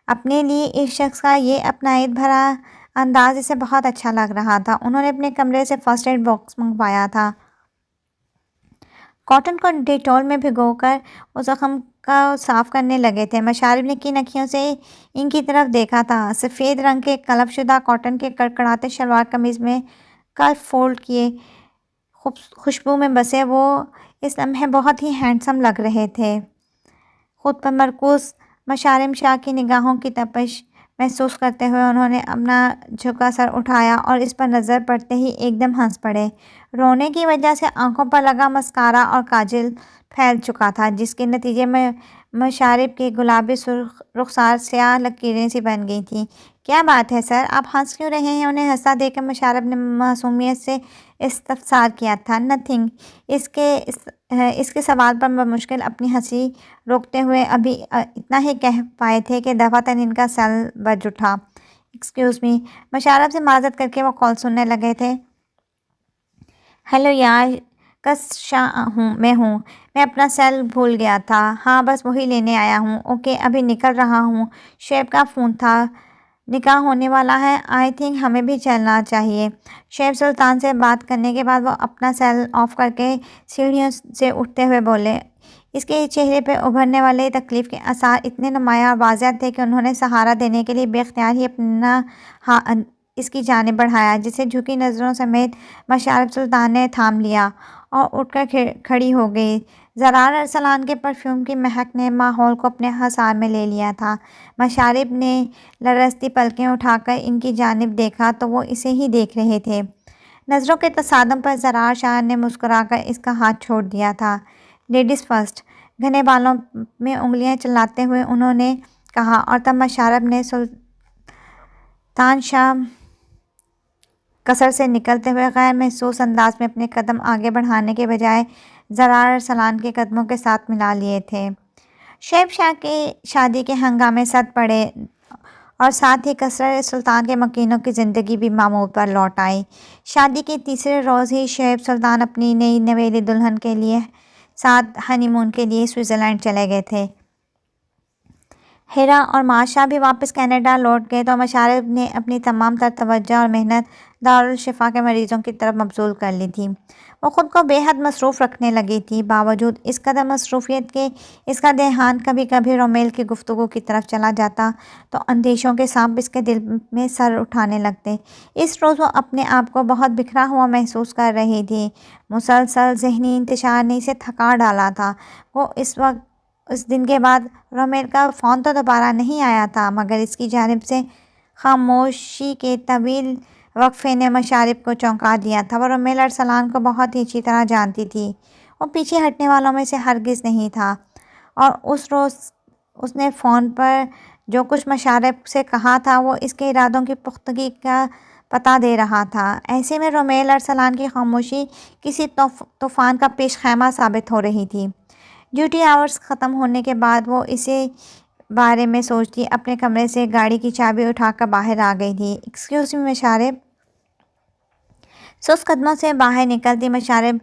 اپنے لیے اس شخص کا یہ اپنائیت بھرا انداز اسے بہت اچھا لگ رہا تھا۔ انہوں نے اپنے کمرے سے فرسٹ ایڈ باکس منگوایا تھا۔ کاٹن کو ڈیٹول میں بھگو کر اس زخم کو صاف کرنے لگے تھے۔ مشارب نے کن اکھیوں سے ان کی طرف دیکھا تھا۔ سفید رنگ کے کلف شدہ کاٹن کے کڑکڑاتے شلوار قمیض میں کلف فولڈ کیے خوشبو میں بسے وہ اس لمحے بہت ہی ہینڈسم لگ رہے تھے۔ خود پر مرکوز مشارم شاہ کی نگاہوں کی تپش محسوس کرتے ہوئے انہوں نے اپنا جھکا سر اٹھایا اور اس پر نظر پڑتے ہی ایک دم ہنس پڑے۔ رونے کی وجہ سے آنکھوں پر لگا مسکارا اور کاجل پھیل چکا تھا، جس کے نتیجے میں مشارب کے گلابی سرخ رخسار سیاہ لکیریں سی بن گئی تھیں۔ کیا بات ہے سر، آپ ہنس کیوں رہے ہیں؟ انہیں ہنستا دیکھ کر مشارب نے معصومیت سے استفسار کیا تھا۔ نتھنگ۔ اس کے سوال پر بمشکل اپنی ہنسی روکتے ہوئے ابھی اتنا ہی کہہ پائے تھے کہ دفعتاً ان کا سیل بج اٹھا۔ Excuse me. مشارب سے معذرت کر کے وہ کال سننے لگے تھے۔ ہیلو یار، کس شاہ میں ہوں۔ میں اپنا سیل بھول گیا تھا۔ ہاں بس وہی لینے آیا ہوں۔ اوکے، ابھی نکل رہا ہوں۔ شعیب کا فون تھا۔ نکاح ہونے والا ہے، آئی تھنک ہمیں بھی چلنا چاہیے۔ شعیب سلطان سے بات کرنے کے بعد وہ اپنا سیل آف کر کے سیڑھیوں سے اٹھتے ہوئے بولے۔ اس کے چہرے پہ ابھرنے والے تکلیف کے آثار اتنے نمایاں اور واضح تھے کہ انہوں نے سہارا دینے کے لیے بے اختیار ہی اپنا اس کی جانب بڑھایا، جسے جھکی نظروں سمیت مشارب سلطان نے تھام لیا اور اٹھ کر کھڑی ہو گئی۔ زرار ارسلان کے پرفیوم کی مہک نے ماحول کو اپنے حصار میں لے لیا تھا۔ مشارب نے لرزتی پلکیں اٹھا کر ان کی جانب دیکھا تو وہ اسے ہی دیکھ رہے تھے۔ نظروں کے تصادم پر زرار شاہ نے مسکرا کر اس کا ہاتھ چھوڑ دیا تھا۔ لیڈیز فرسٹ، گھنے بالوں میں انگلیاں چلاتے ہوئے انہوں نے کہا، اور تب مشارب نے سلطان شاہ قصر سے نکلتے ہوئے غیر محسوس انداز میں اپنے قدم آگے بڑھانے کے بجائے زرار ارسلان کے قدموں کے ساتھ ملا لیے تھے۔ شعیب شاہ کی شادی کے ہنگامے سد پڑے اور ساتھ ہی قصر سلطان کے مکینوں کی زندگی بھی معمول پر لوٹ آئی۔ شادی کے تیسرے روز ہی شعیب سلطان اپنی نئی نویلی دلہن کے لیے ساتھ ہنی مون کے لیے سوئٹزرلینڈ چلے گئے تھے۔ ہیرا اور معاشہ بھی واپس کینیڈا لوٹ گئے تو مشارب نے اپنی تمام تر توجہ اور محنت دارالشفا کے مریضوں کی طرف مبذول کر لی تھی۔ وہ خود کو بے حد مصروف رکھنے لگی تھی۔ باوجود اس قدر مصروفیت کے اس کا دھیان کبھی کبھی رومیل کی گفتگو کی طرف چلا جاتا تو اندیشوں کے سانپ اس کے دل میں سر اٹھانے لگتے۔ اس روز وہ اپنے آپ کو بہت بکھرا ہوا محسوس کر رہی تھی۔ مسلسل ذہنی انتشار نے اسے تھکا ڈالا تھا۔ وہ اس دن کے بعد رومیل کا فون تو دوبارہ نہیں آیا تھا، مگر اس کی جانب سے خاموشی کے طویل وقفے نے مشارب کو چونکا دیا تھا۔ وہ رومیل ارسلان کو بہت ہی اچھی طرح جانتی تھی۔ وہ پیچھے ہٹنے والوں میں سے ہرگز نہیں تھا، اور اس روز اس نے فون پر جو کچھ مشارب سے کہا تھا وہ اس کے ارادوں کی پختگی کا پتہ دے رہا تھا۔ ایسے میں رومیل ارسلان کی خاموشی کسی طوفان کا پیش خیمہ ثابت ہو رہی تھی۔ ڈیوٹی آورز ختم ہونے کے بعد وہ اسی بارے میں سوچتی اپنے کمرے سے گاڑی کی چابی اٹھا کر باہر آ گئی تھی۔ Excuse me Masharib. سست قدموں سے باہر نکلتی مشارب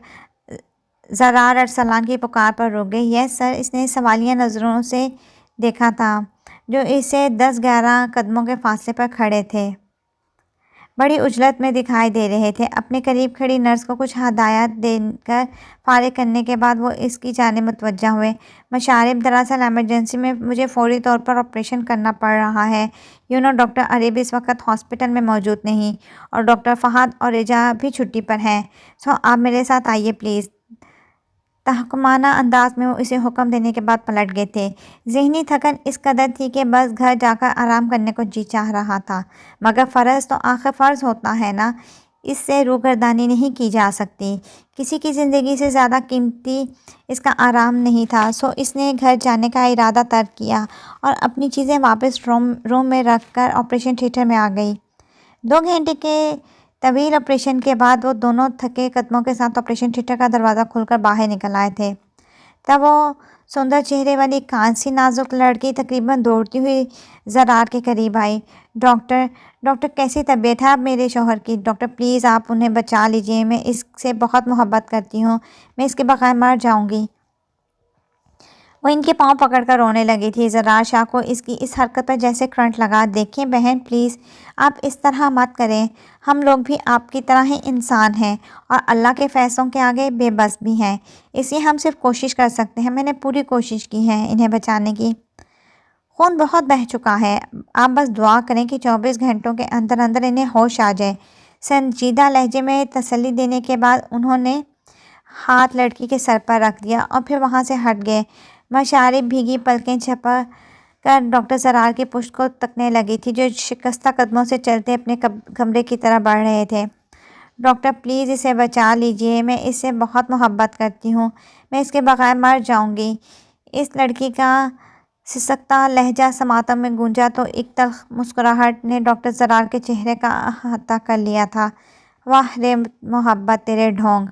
زرار ارسلان کی پکار پر رک گئی۔ یس سر۔ اس نے سوالیہ نظروں سے دیکھا تھا جو اسے 10-11 قدموں کے فاصلے پر کھڑے تھے۔ بڑی عجلت میں دکھائی دے رہے تھے۔ اپنے قریب کھڑی نرس کو کچھ ہدایات دے کر فارغ کرنے کے بعد وہ اس کی جانب متوجہ ہوئے۔ مشارب، دراصل ایمرجنسی میں مجھے فوری طور پر آپریشن کرنا پڑ رہا ہے۔ ڈاکٹر عریب اس وقت ہاسپٹل میں موجود نہیں اور ڈاکٹر فہد اور رجا بھی چھٹی پر ہیں، سو آپ میرے ساتھ آئیے پلیز۔ تحکمانہ انداز میں وہ اسے حکم دینے کے بعد پلٹ گئے تھے۔ ذہنی تھکن اس قدر تھی کہ بس گھر جا کر آرام کرنے کو جی چاہ رہا تھا، مگر فرض تو آخر فرض ہوتا ہے نا، اس سے روگردانی نہیں کی جا سکتی۔ کسی کی زندگی سے زیادہ قیمتی اس کا آرام نہیں تھا، سو اس نے گھر جانے کا ارادہ ترک کیا اور اپنی چیزیں واپس روم میں رکھ کر آپریشن تھیٹر میں آ گئی۔ 2 گھنٹے کے طویل آپریشن کے بعد وہ دونوں تھکے قدموں کے ساتھ آپریشن تھیٹر کا دروازہ کھول کر باہر نکل آئے تھے۔ تب وہ سندر چہرے والی کانسی نازک لڑکی تقریباً دوڑتی ہوئی زرار کے قریب آئی۔ ڈاکٹر کیسی طبیعت ہے اب میرے شوہر کی؟ ڈاکٹر پلیز آپ انہیں بچا لیجئے، میں اس سے بہت محبت کرتی ہوں، میں اس کے بغیر مر جاؤں گی۔ وہ ان کے پاؤں پکڑ کر رونے لگی تھی۔ زرار شاہ کو اس کی اس حرکت پر جیسے کرنٹ لگا۔ دیکھیں بہن، پلیز آپ اس طرح مت کریں، ہم لوگ بھی آپ کی طرح ہی انسان ہیں اور اللہ کے فیصلوں کے آگے بے بس بھی ہیں، اس لیے ہم صرف کوشش کر سکتے ہیں۔ میں نے پوری کوشش کی ہے انہیں بچانے کی، خون بہت بہہ چکا ہے، آپ بس دعا کریں کہ 24 گھنٹوں کے اندر اندر انہیں ہوش آ جائے۔ سنجیدہ لہجے میں تسلی دینے کے بعد انہوں نے ہاتھ لڑکی کے سر پر رکھ دیا اور پھر وہاں سے ہٹ گئے۔ مشارب بھیگی پلکیں جھپا کر ڈاکٹر زرار کی پشت کو تکنے لگی تھی، جو شکستہ قدموں سے چلتے اپنے کمرے کی طرف بڑھ رہے تھے۔ ڈاکٹر پلیز اسے بچا لیجئے، میں اس سے بہت محبت کرتی ہوں، میں اس کے بغیر مر جاؤں گی۔ اس لڑکی کا سسکتا لہجہ سماعتوں میں گونجا تو ایک تلخ مسکراہٹ نے ڈاکٹر زرار کے چہرے کا احاطہ کر لیا تھا۔ واہ رے محبت تیرے ڈھونگ!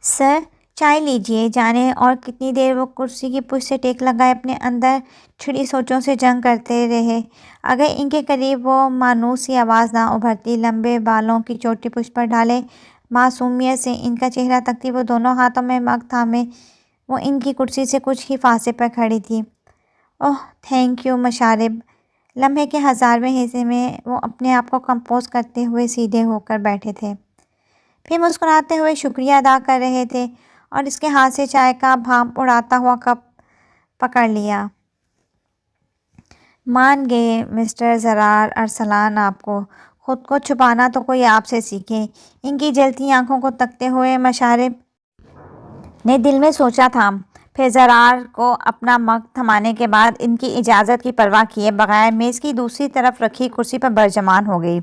سر چائے لیجئے، جانے اور کتنی دیر وہ کرسی کی پشت سے ٹیک لگائے اپنے اندر چھڑی سوچوں سے جنگ کرتے رہے۔ اگر ان کے قریب وہ مانوس سی آواز نہ ابھرتی، لمبے بالوں کی چوٹی پشت پر ڈالے معصومیت سے ان کا چہرہ تکتی، وہ دونوں ہاتھوں میں مگ تھامے وہ ان کی کرسی سے کچھ ہی فاصلے پر کھڑی تھی۔ اوہ تھینک یو مشارب۔ لمحے کے 1000ویں حصے میں وہ اپنے آپ کو کمپوز کرتے ہوئے سیدھے ہو کر بیٹھے تھے، پھر مسکراتے ہوئے شکریہ ادا کر رہے تھے اور اس کے ہاتھ سے چائے کا بھاپ اڑاتا ہوا کپ پکڑ لیا۔ مان گئے مسٹر زرار، ارسلان آپ کو خود کو چھپانا تو کوئی آپ سے سیکھے۔ ان کی جلتی آنکھوں کو تکتے ہوئے مشارب نے دل میں سوچا تھا، پھر زرار کو اپنا مگ تھمانے کے بعد ان کی اجازت کی پرواہ کیے بغیر میز کی دوسری طرف رکھی کرسی پر برجمان ہو گئی،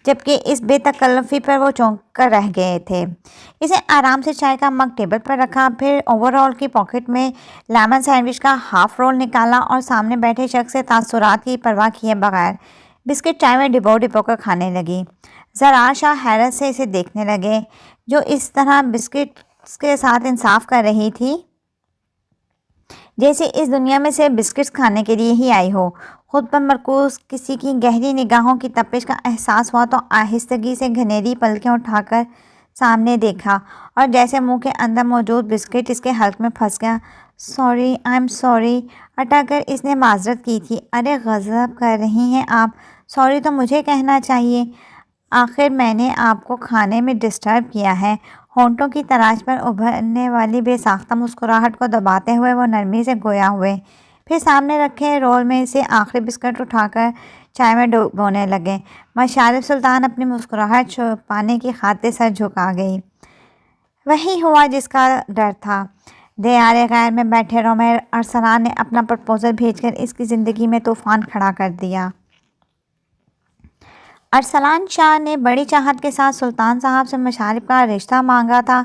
جبکہ اس بے تکلفی پر وہ چونک کر رہ گئے تھے۔ اسے آرام سے چائے کا مگ ٹیبل پر رکھا، پھر اوور آل کی پاکٹ میں لیمن سینڈوچ کا ہاف رول نکالا اور سامنے بیٹھے شخص سے تاثرات کی پرواہ کیے بغیر بسکٹ چائے میں ڈبو ڈبو کر کھانے لگی۔ زرار شاہ حیرت سے اسے دیکھنے لگے، جو اس طرح بسکٹس کے ساتھ انصاف کر رہی تھی جیسے اس دنیا میں سے بسکٹس کھانے کے لیے ہی آئی ہو۔ خود پر مرکوز کسی کی گہری نگاہوں کی تپش کا احساس ہوا تو آہستگی سے گھنیری پلکیں اٹھا کر سامنے دیکھا اور جیسے منہ کے اندر موجود بسکٹ اس کے حلق میں پھنس گیا۔ سوری، آئی ایم سوری، اٹا کر اس نے معذرت کی تھی۔ ارے غضب کر رہی ہیں آپ، سوری تو مجھے کہنا چاہیے، آخر میں نے آپ کو کھانے میں ڈسٹرب کیا ہے۔ ہونٹوں کی تراش پر ابھرنے والی بے ساختہ مسکراہٹ کو دباتے ہوئے وہ نرمی سے گویا ہوئے، پھر سامنے رکھے رول میں سے آخری بسکٹ اٹھا کر چائے میں ڈبونے لگے۔ مشارب سلطان اپنی مسکراہٹ چھپانے کی خاطر سر جھکا گئی۔ وہی ہوا جس کا ڈر تھا۔ دیار غیر میں بیٹھے رومیر ارسلان نے اپنا پرپوزل بھیج کر اس کی زندگی میں طوفان کھڑا کر دیا۔ ارسلان شاہ نے بڑی چاہت کے ساتھ سلطان صاحب سے مشارب کا رشتہ مانگا تھا،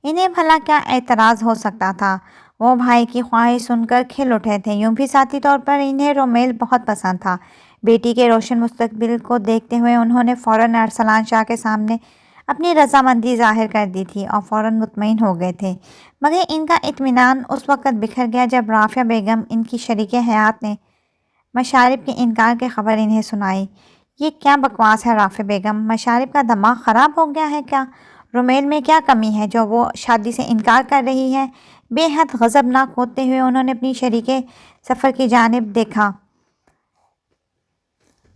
انہیں بھلا کیا اعتراض ہو سکتا تھا؟ وہ بھائی کی خواہش سن کر کھل اٹھے تھے۔ یوں بھی ذاتی طور پر انہیں رومیل بہت پسند تھا۔ بیٹی کے روشن مستقبل کو دیکھتے ہوئے انہوں نے فوراً ارسلان شاہ کے سامنے اپنی رضامندی ظاہر کر دی تھی اور فوراً مطمئن ہو گئے تھے، مگر ان کا اطمینان اس وقت بکھر گیا جب رافعہ بیگم، ان کی شریک حیات، نے مشارب کے انکار کی خبر انہیں سنائی۔ یہ کیا بکواس ہے رافعہ بیگم؟ مشارب کا دماغ خراب ہو گیا ہے کیا؟ رومیل میں کیا کمی ہے جو وہ شادی سے انکار کر رہی ہے؟ بے حد غضبناک ہوتے ہوئے انہوں نے اپنی شریک سفر کی جانب دیکھا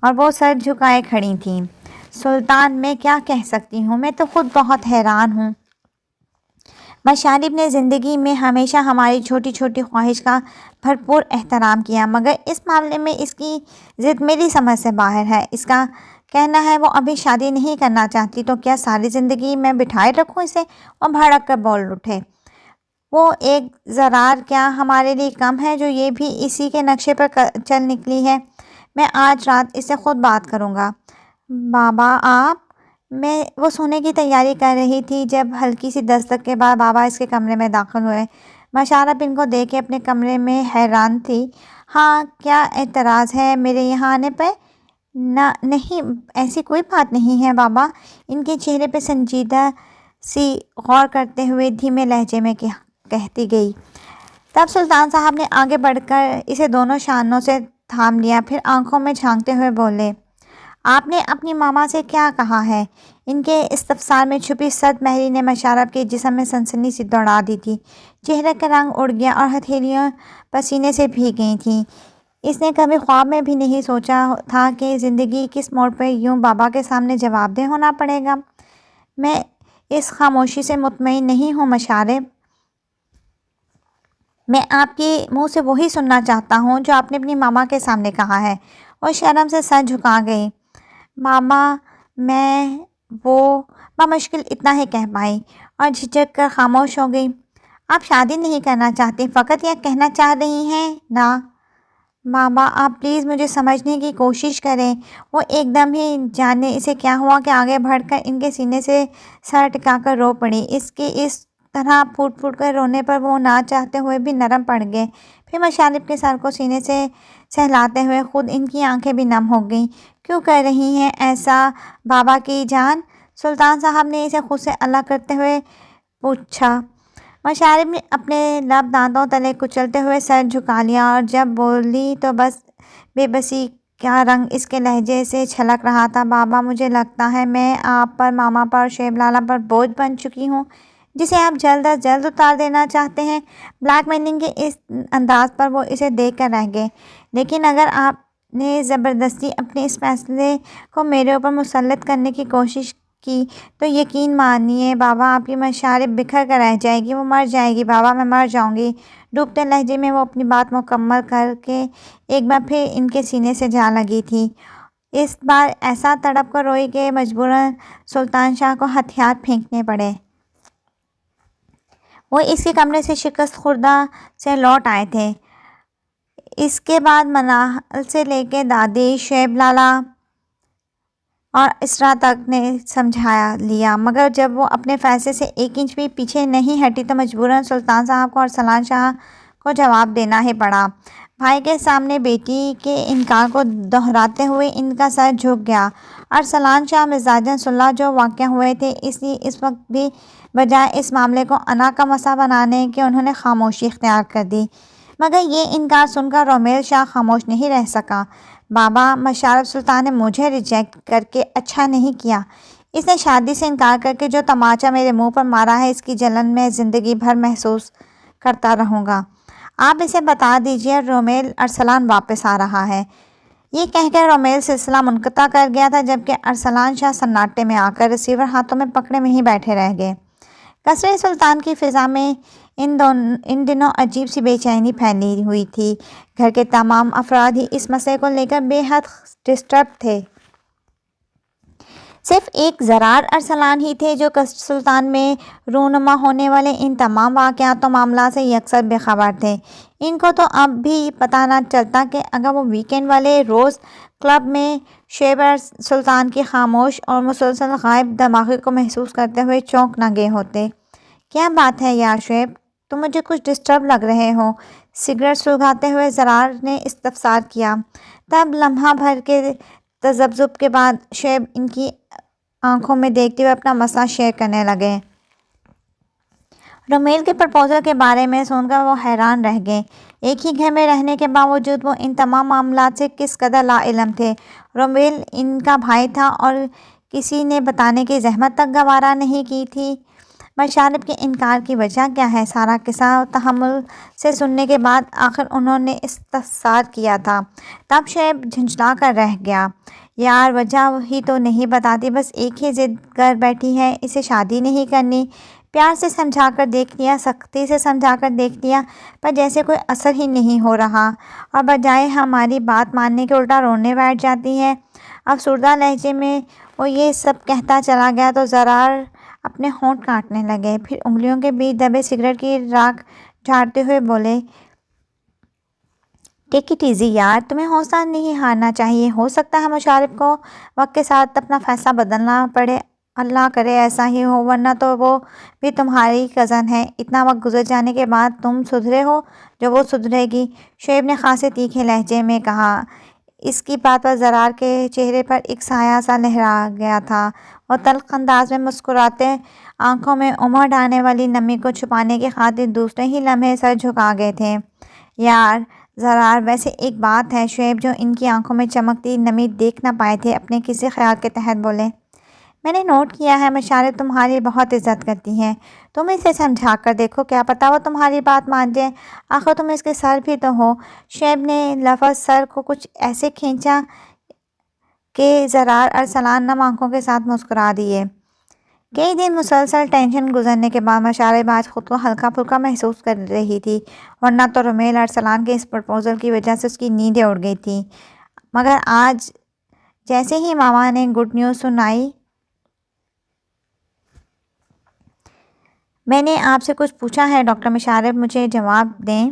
اور وہ سر جھکائے کھڑی تھیں۔ سلطان میں کیا کہہ سکتی ہوں، میں تو خود بہت حیران ہوں۔ مشارب نے زندگی میں ہمیشہ ہماری چھوٹی چھوٹی خواہش کا بھرپور احترام کیا، مگر اس معاملے میں اس کی ضد میری سمجھ سے باہر ہے۔ اس کا کہنا ہے وہ ابھی شادی نہیں کرنا چاہتی، تو کیا ساری زندگی میں بٹھائے رکھوں اسے؟ اور بھڑک کر بول اٹھے، وہ ایک زرار کیا ہمارے لیے کم ہے جو یہ بھی اسی کے نقشے پر چل نکلی ہے؟ میں آج رات اس سے خود بات کروں گا۔ بابا آپ؟ وہ سونے کی تیاری کر رہی تھی جب ہلکی سی دستک کے بعد بابا اس کے کمرے میں داخل ہوئے۔ مشارب ان کو دیکھ کے اپنے کمرے میں حیران تھی۔ ہاں، کیا اعتراض ہے میرے یہاں آنے پہ؟ نہیں، ایسی کوئی بات نہیں ہے بابا، ان کے چہرے پہ سنجیدہ سی غور کرتے ہوئے دھیمے لہجے میں کہتی گئی۔ تب سلطان صاحب نے آگے بڑھ کر اسے دونوں شانوں سے تھام لیا، پھر آنکھوں میں جھانکتے ہوئے بولے، آپ نے اپنی ماما سے کیا کہا ہے؟ ان کے استفسار میں چھپی سرد مہری نے مشارب کے جسم میں سنسنی سی دوڑا دی تھی۔ چہرے کا رنگ اڑ گیا اور ہتھیلیاں پسینے سے بھیگ گئی تھیں۔ اس نے کبھی خواب میں بھی نہیں سوچا تھا کہ زندگی کس موڑ پہ یوں بابا کے سامنے جواب دہ ہونا پڑے گا۔ میں اس خاموشی سے مطمئن نہیں ہوں مشارب، میں آپ کے منہ سے وہی سننا چاہتا ہوں جو آپ نے اپنی ماما کے سامنے کہا ہے۔ وہ شرم سے سر جھکا گئی۔ ماما، میں بمشکل اتنا ہی کہہ پائی اور جھجک کر خاموش ہو گئی۔ آپ شادی نہیں کرنا چاہتی، فقط یہ کہنا چاہ رہی ہیں نا؟ بابا آپ پلیز مجھے سمجھنے کی کوشش کریں۔ وہ ایک دم ہی جانے اسے کیا ہوا کہ آگے بڑھ کر ان کے سینے سے سر ٹکا کر رو پڑی۔ اس کے اس طرح پھوٹ پھوٹ کر رونے پر وہ نہ چاہتے ہوئے بھی نرم پڑ گئے۔ پھر مشارب کے سر کو سینے سے سہلاتے ہوئے خود ان کی آنکھیں بھی نم ہو گئیں۔ کیوں کر رہی ہیں ایسا بابا کی جان؟ سلطان صاحب نے اسے خود سے الگ کرتے ہوئے پوچھا۔ مشارب نے اپنے لب دانتوں تلے کچلتے ہوئے سر جھکا لیا اور جب بولی تو بس بے بسی کا رنگ اس کے لہجے سے چھلک رہا تھا۔ بابا مجھے لگتا ہے میں آپ پر، ماما پر اور شعیب لالا پر بوجھ بن چکی ہوں، جسے آپ جلد از جلد اتار دینا چاہتے ہیں۔ بلیک میلنگ کے اس انداز پر وہ اسے دیکھ کر رہ گئے۔ لیکن اگر آپ نے زبردستی اپنے اس فیصلے کو میرے اوپر مسلط کرنے کی کوشش کی تو یقین مانیے بابا آپ کی مشارب بکھر کر رہ جائے گی، وہ مر جائے گی بابا، میں مر جاؤں گی۔ ڈوبتے لہجے میں وہ اپنی بات مکمل کر کے ایک بار پھر ان کے سینے سے جا لگی تھی۔ اس بار ایسا تڑپ کر روئی کہ مجبوراً سلطان شاہ کو ہتھیار پھینکنے پڑے۔ وہ اس کے کمرے سے شکست خوردہ سے لوٹ آئے تھے۔ اس کے بعد منال سے لے کے دادی، شعیب لالا اور اسرا تک نے سمجھا لیا، مگر جب وہ اپنے فیصلے سے ایک انچ بھی پیچھے نہیں ہٹی تو مجبوراً سلطان صاحب کو اور ارسلان شاہ کو جواب دینا ہی پڑا۔ بھائی کے سامنے بیٹی کے انکار کو دہراتے ہوئے ان کا سر جھک گیا۔ ارسلان شاہ مزاجاً صلح جو واقع ہوئے تھے، اس لیے اس وقت بھی بجائے اس معاملے کو انا کا مسئلہ بنانے کے انہوں نے خاموشی اختیار کر دی، مگر یہ انکار سن کر رومیل شاہ خاموش نہیں رہ سکا۔ بابا، مشارب سلطان نے مجھے ریجیکٹ کر کے اچھا نہیں کیا، اس نے شادی سے انکار کر کے جو تماچا میرے منہ پر مارا ہے، اس کی جلن میں زندگی بھر محسوس کرتا رہوں گا۔ آپ اسے بتا دیجیے رومیل ارسلان واپس آ رہا ہے۔ یہ کہہ کر رومیل سلسلہ منقطع کر گیا تھا، جبکہ ارسلان شاہ سناٹے میں آ کر ریسیور ہاتھوں میں پکڑے وہیں بیٹھے رہ گئے۔ قصرِ سلطان کی فضا میں ان دنوں عجیب سی بے چینی پھیلی ہوئی تھی۔ گھر کے تمام افراد ہی اس مسئلے کو لے کر بے حد ڈسٹرب تھے۔ صرف ایک زرار ارسلان ہی تھے جو قصر سلطان میں رونما ہونے والے ان تمام واقعات و معاملات سے یکسر بے خبر تھے۔ ان کو تو اب بھی پتہ نہ چلتا کہ اگر وہ ویکینڈ والے روز کلب میں شعیب سلطان کی خاموش اور مسلسل غائب دماغی کو محسوس کرتے ہوئے چونک نہ گئے ہوتے۔ کیا بات ہے یار شعیب، تم مجھے کچھ ڈسٹرب لگ رہے ہو؟ سگریٹ سلگاتے ہوئے زرار نے استفسار کیا۔ تب لمحہ بھر کے تذبذب کے بعد شعیب ان کی آنکھوں میں دیکھتے ہوئے اپنا مسئلہ شیئر کرنے لگے۔ رومیل کے پرپوزل کے بارے میں سن کر وہ حیران رہ گئے۔ ایک ہی گھر میں رہنے کے باوجود وہ ان تمام معاملات سے کس قدر لا علم تھے۔ رومیل ان کا بھائی تھا اور کسی نے بتانے کی زحمت تک گوارا نہیں کی تھی۔ مشارب کے انکار کی وجہ کیا ہے؟ سارا قصہ تحمل سے سننے کے بعد آخر انہوں نے استفسار کیا تھا۔ تب شعیب جھنجھلا کر رہ گیا۔ یار وجہ ہی تو نہیں بتاتی، بس ایک ہی ضد کر بیٹھی ہے، اسے شادی نہیں کرنی۔ پیار سے سمجھا کر دیکھ لیا، سختی سے سمجھا کر دیکھ لیا، پر جیسے کوئی اثر ہی نہیں ہو رہا، اور بجائے ہماری بات ماننے کے الٹا رونے بیٹھ جاتی ہے۔ افسردہ لہجے میں وہ یہ سب کہتا چلا گیا تو زرار اپنے ہونٹ کاٹنے لگے، پھر انگلیوں کے بیچ دبے سگریٹ کی راکھ جھاڑتے ہوئے بولے، ٹیک اٹ ایزی یار، تمہیں حوصلہ نہیں ہارنا چاہیے۔ ہو سکتا ہے مشارب کو وقت کے ساتھ اپنا فیصلہ بدلنا پڑے، اللہ کرے ایسا ہی ہو، ورنہ تو وہ بھی تمہاری کزن ہے، اتنا وقت گزر جانے کے بعد تم سدھرے ہو جو وہ سدھرے گی۔ شعیب نے خاصے تیکھے لہجے میں کہا۔ اس کی بات پر زرار کے چہرے پر ایک سایہ سا لہرا گیا تھا۔ وہ تلخ انداز میں مسکراتے، آنکھوں میں امڑ آنے والی نمی کو چھپانے کی خاطر دوسرے ہی لمحے سر جھکا گئے تھے۔ یار زرار، ویسے ایک بات ہے، شعیب جو ان کی آنکھوں میں چمکتی نمی دیکھ نہ پائے تھے، اپنے کسی خیال کے تحت بولے، میں نے نوٹ کیا ہے مشارب تمہاری بہت عزت کرتی ہیں، تم اسے سمجھا کر دیکھو، کیا پتہ وہ تمہاری بات مان جائے، آخر تم اس کے سر بھی تو ہو۔ شعیب نے لفظ سر کو کچھ ایسے کھینچا کہ زرار ارسلان نم آنکھوں کے ساتھ مسکرا دیے۔ کئی دن مسلسل ٹینشن گزرنے کے بعد مشارب آج خود کو ہلکا پھلکا محسوس کر رہی تھی، ورنہ تو رمیل ارسلان کے اس پرپوزل کی وجہ سے اس کی نیندیں اڑ گئی تھیں، مگر آج جیسے ہی ماما نے گڈ نیوز سنائی، میں نے آپ سے کچھ پوچھا ہے ڈاکٹر مشارب، مجھے جواب دیں۔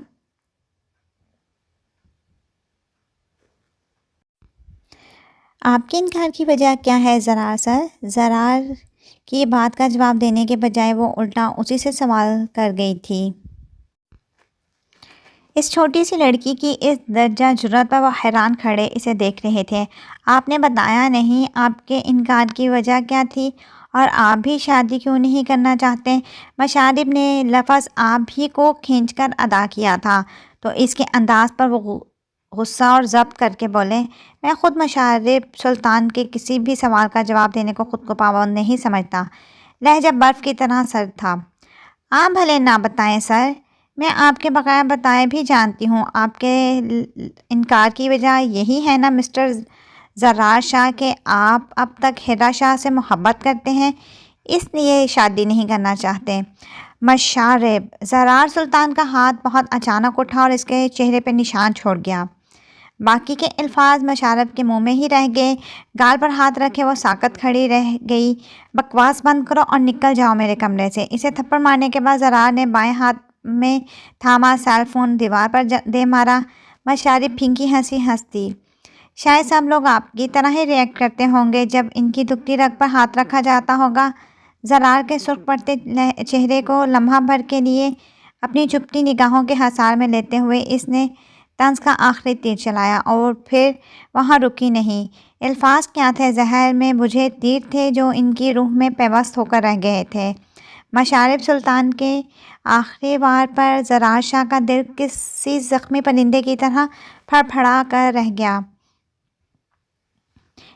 آپ کے انکار کی وجہ کیا ہے زرار سر؟ زرار کی بات کا جواب دینے کے بجائے وہ الٹا اسی سے سوال کر گئی تھی۔ اس چھوٹی سی لڑکی کی اس درجہ جرأت پر وہ حیران کھڑے اسے دیکھ رہے تھے۔ آپ نے بتایا نہیں آپ کے انکار کی وجہ کیا تھی، اور آپ بھی شادی کیوں نہیں کرنا چاہتے؟ مشارب نے لفظ آپ بھی کو کھینچ کر ادا کیا تھا، تو اس کے انداز پر وہ غصہ اور ضبط کر کے بولے، میں خود مشارب سلطان کے کسی بھی سوال کا جواب دینے کو خود کو پابند نہیں سمجھتا۔ لہجہ برف کی طرح سرد تھا۔ آپ بھلے نہ بتائیں سر، میں آپ کے بغیر بتائے بھی جانتی ہوں، آپ کے انکار کی وجہ یہی ہے نا مسٹر زرار شاہ کہ آپ اب تک ہیرا شاہ سے محبت کرتے ہیں، اس لیے شادی نہیں کرنا چاہتے۔ مشارب، زرار سلطان کا ہاتھ بہت اچانک اٹھا اور اس کے چہرے پہ نشان چھوڑ گیا۔ باقی کے الفاظ مشارب کے منہ میں ہی رہ گئے۔ گال پر ہاتھ رکھے وہ ساکت کھڑی رہ گئی۔ بکواس بند کرو اور نکل جاؤ میرے کمرے سے۔ اسے تھپڑ مارنے کے بعد زرار نے بائیں ہاتھ میں تھاما سیل فون دیوار پر دے مارا۔ مشارب پھینکی ہنسی ہنس دی۔ شاید سب لوگ آپ کی طرح ہی ری ایکٹ کرتے ہوں گے جب ان کی دکھتی رگ پر ہاتھ رکھا جاتا ہوگا۔ زرار کے سرخ پڑتے چہرے کو لمحہ بھر کے لیے اپنی چپتی نگاہوں کے حصار میں لیتے ہوئے اس نے طنز کا آخری تیر چلایا اور پھر وہاں رکی نہیں۔ الفاظ کیا تھے، زہر میں بجھے تیر تھے جو ان کی روح میں پیوست ہو کر رہ گئے تھے۔ مشارب سلطان کے آخری وار پر زرار شاہ کا دل کسی زخمی پرندے کی طرح پھڑ پھڑا کر رہ گیا۔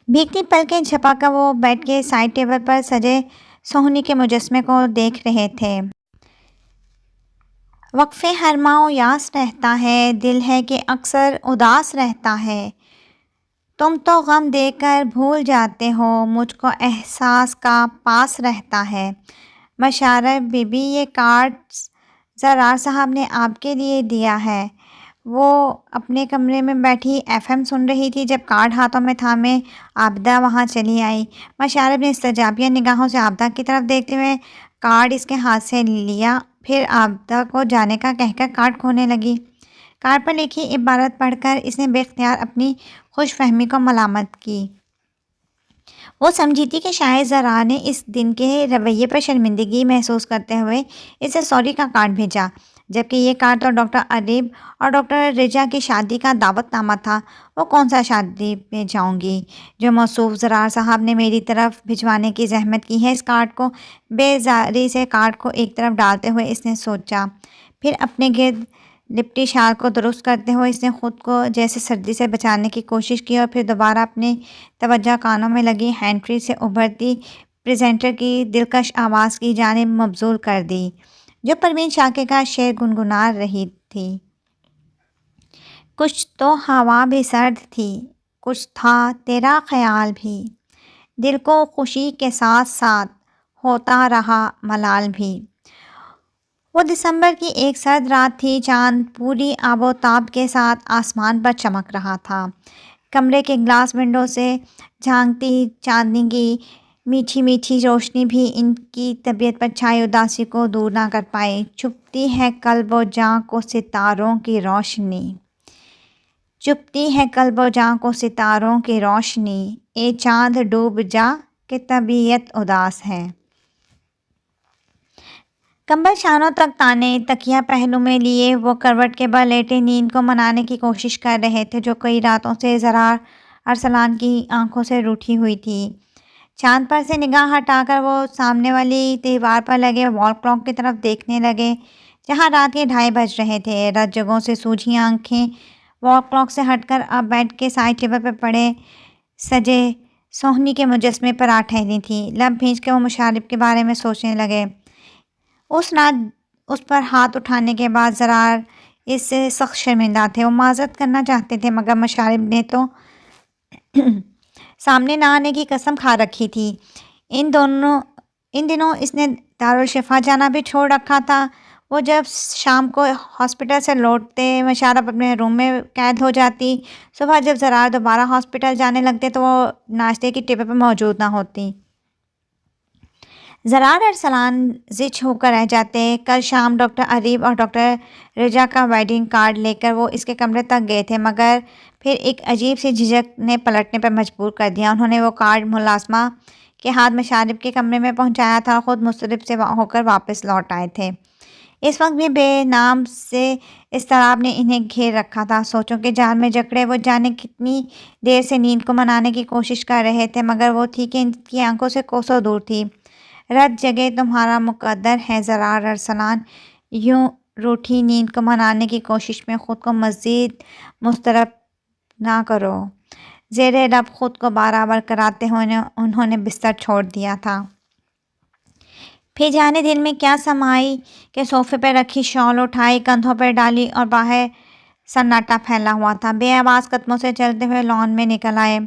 بھیگتی پلکیں جھپا کر وہ بیڈ کے سائڈ ٹیبل پر سجے سوہنی کے مجسمے کو دیکھ رہے تھے۔ وقفے ہرما و یاس رہتا ہے، دل ہے کہ اکثر اداس رہتا ہے، تم تو غم دے کر بھول جاتے ہو، مجھ کو احساس کا پاس رہتا ہے۔ مشارب بی بی، یہ کارڈ زرار صاحب نے آپ کے لیے دیا ہے۔ وہ اپنے کمرے میں بیٹھی ایف ایم سن رہی تھی جب کارڈ ہاتھوں میں تھامے عابدہ وہاں چلی آئی۔ مشارب نے استجابیہ نگاہوں سے عابدہ کی طرف دیکھتے ہوئے کارڈ اس کے ہاتھ سے لیا، پھر عابدہ کو جانے کا کہہ کر کارڈ کھونے لگی۔ کارڈ پر لکھی عبارت پڑھ کر اس نے بے اختیار اپنی خوش فہمی کو ملامت کی۔ وہ سمجھی تھی کہ شاید زرار نے اس دن کے رویے پر شرمندگی محسوس کرتے ہوئے اسے سوری کا کارڈ بھیجا، جبکہ یہ کارڈ تو ڈاکٹر ادیب اور ڈاکٹر رجا کی شادی کا دعوت نامہ تھا۔ وہ کون سا شادی میں جاؤں گی جو موصوف زرار صاحب نے میری طرف بھجوانے کی زحمت کی ہے۔ اس کارڈ کو بیزاری سے کارڈ کو ایک طرف ڈالتے ہوئے اس نے سوچا، پھر اپنے گرد لپٹی شال کو درست کرتے ہوئے اس نے خود کو جیسے سردی سے بچانے کی کوشش کی اور پھر دوبارہ اپنی توجہ کانوں میں لگی ہینڈ فری سے ابھرتی پریزنٹر کی دلکش آواز کی جانب مبذول کر دی جو پروین شاکر کا شعر گنگنا رہی تھی۔ کچھ تو ہوا بھی سرد تھی، کچھ تھا تیرا خیال بھی، دل کو خوشی کے ساتھ ساتھ ہوتا رہا ملال بھی۔ وہ دسمبر کی ایک سرد رات تھی، چاند پوری آب و تاب کے ساتھ آسمان پر چمک رہا تھا۔ کمرے کے گلاس ونڈو سے جھانکتی چاندنی کی میٹھی میٹھی روشنی بھی ان کی طبیعت پر چھائی اداسی کو دور نہ کر پائی۔ چپتی ہے قلب و جاں کو ستاروں کی روشنی، چپتی ہے قلب و جاں کو ستاروں کی روشنی، اے چاند ڈوب جا کہ طبیعت اداس ہے۔ کمبل شانوں تک تانے، تکیہ پہلو میں لیے وہ کروٹ کے بل لیٹے نیند کو منانے کی کوشش کر رہے تھے جو کئی راتوں سے زرار ارسلان کی آنکھوں سے روٹھی ہوئی تھی۔ چاند پر سے نگاہ ہٹا کر وہ سامنے والی دیوار پر لگے وال کلاک کی طرف دیکھنے لگے جہاں رات کے 2:30 بج رہے تھے۔ رت جگہوں سے سوجھی آنکھیں وال کلاک سے ہٹ کر اب بیڈ کے سائڈ ٹیبل پر پڑے سجے سوہنی کے مجسمے پر آ ٹھہری تھیں۔ لب بھینچ کے وہ مشارب کے بارے میں سوچنے لگے۔ اس رات اس پر ہاتھ اٹھانے کے بعد زرار اس سے سخت شرمندہ تھے۔ وہ معذرت کرنا چاہتے تھے مگر مشارب نے تو سامنے نہ آنے کی قسم کھا رکھی تھی۔ ان دنوں اس نے دارالشفا جانا بھی چھوڑ رکھا تھا۔ وہ جب شام کو ہاسپٹل سے لوٹتے مشارب اپنے روم میں قید ہو جاتی۔ صبح جب زرار دوبارہ ہاسپٹل جانے لگتے تو وہ ناشتے کی ٹیبل پر موجود نہ ہوتی۔ زرار ارسلان زچ ہو کر رہ جاتے۔ کل شام ڈاکٹر اریب اور ڈاکٹر رجا کا ویڈنگ کارڈ لے کر وہ اس کے کمرے تک گئے تھے مگر پھر ایک عجیب سی جھجک نے پلٹنے پر مجبور کر دیا۔ انہوں نے وہ کارڈ ملازمہ کے ہاتھ مشارب کے کمرے میں پہنچایا تھا اور خود مضطرب سے ہو کر واپس لوٹ آئے تھے۔ اس وقت بھی بے نام سے اضطراب نے انہیں گھیر رکھا تھا۔ سوچوں کے جال میں جکڑے وہ جانے کتنی دیر سے نیند کو منانے کی کوشش کر رہے تھے مگر وہ تھی کہ ان کی آنکھوں سے کوسوں دور تھی۔ رت جگہ تمہارا مقدر ہے زرار ارسلان، یوں روٹھی نیند کو منانے کی کوشش میں خود کو مزید مضطرب نہ کرو۔ زیر لب خود کو برابر کراتے ہوئے انہوں نے بستر چھوڑ دیا تھا۔ پھر جانے دل میں کیا سمائی کہ صوفے پہ رکھی شال اٹھائی، کندھوں پر ڈالی اور باہر سناٹا پھیلا ہوا تھا۔ بے آواز قدموں سے چلتے ہوئے لان میں نکل آئے۔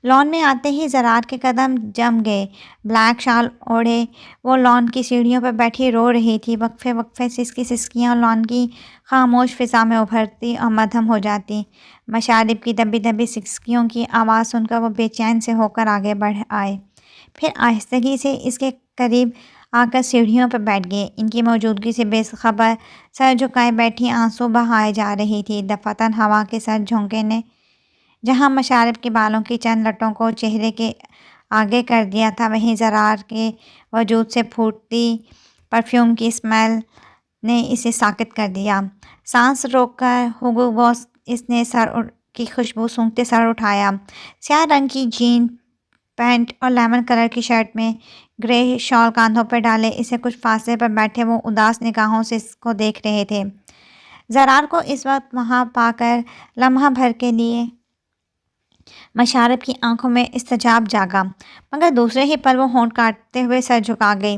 لان میں آتے ہی زرار کے قدم جم گئے۔ بلیک شال اوڑھے وہ لان کی سیڑھیوں پر بیٹھی رو رہی تھی۔ وقفے وقفے سسکی سسکیاں لان کی خاموش فضا میں ابھرتی اور مدھم ہو جاتی۔ مشارب کی دبی دبی سسکیوں کی آواز سن کر وہ بے چین سے ہو کر آگے بڑھ آئے، پھر آہستگی سے اس کے قریب آ کر سیڑھیوں پر بیٹھ گئے۔ ان کی موجودگی سے بے خبر سر جھکائے بیٹھی آنسو بہائے جا رہی تھی۔ دفعتاً ہوا کے سر جھونکے نے جہاں مشارب کے بالوں کی چند لٹوں کو چہرے کے آگے کر دیا تھا وہیں زرار کے وجود سے پھوٹتی پرفیوم کی اسمیل نے اسے ساکت کر دیا۔ سانس روک کر ہوگو باس اس نے سر کی خوشبو سونگھتے سر اٹھایا۔ سیاہ رنگ کی جین پینٹ اور لیمن کلر کی شرٹ میں گرے شال کاندھوں پر ڈالے اسے کچھ فاصلے پر بیٹھے وہ اداس نگاہوں سے اس کو دیکھ رہے تھے۔ زرار کو اس وقت وہاں پا کر لمحہ بھر کے لیے مشارب کی آنکھوں میں اضطجاب جاگا مگر دوسرے ہی پل وہ ہونٹ کاٹتے ہوئے سر جھکا گئی۔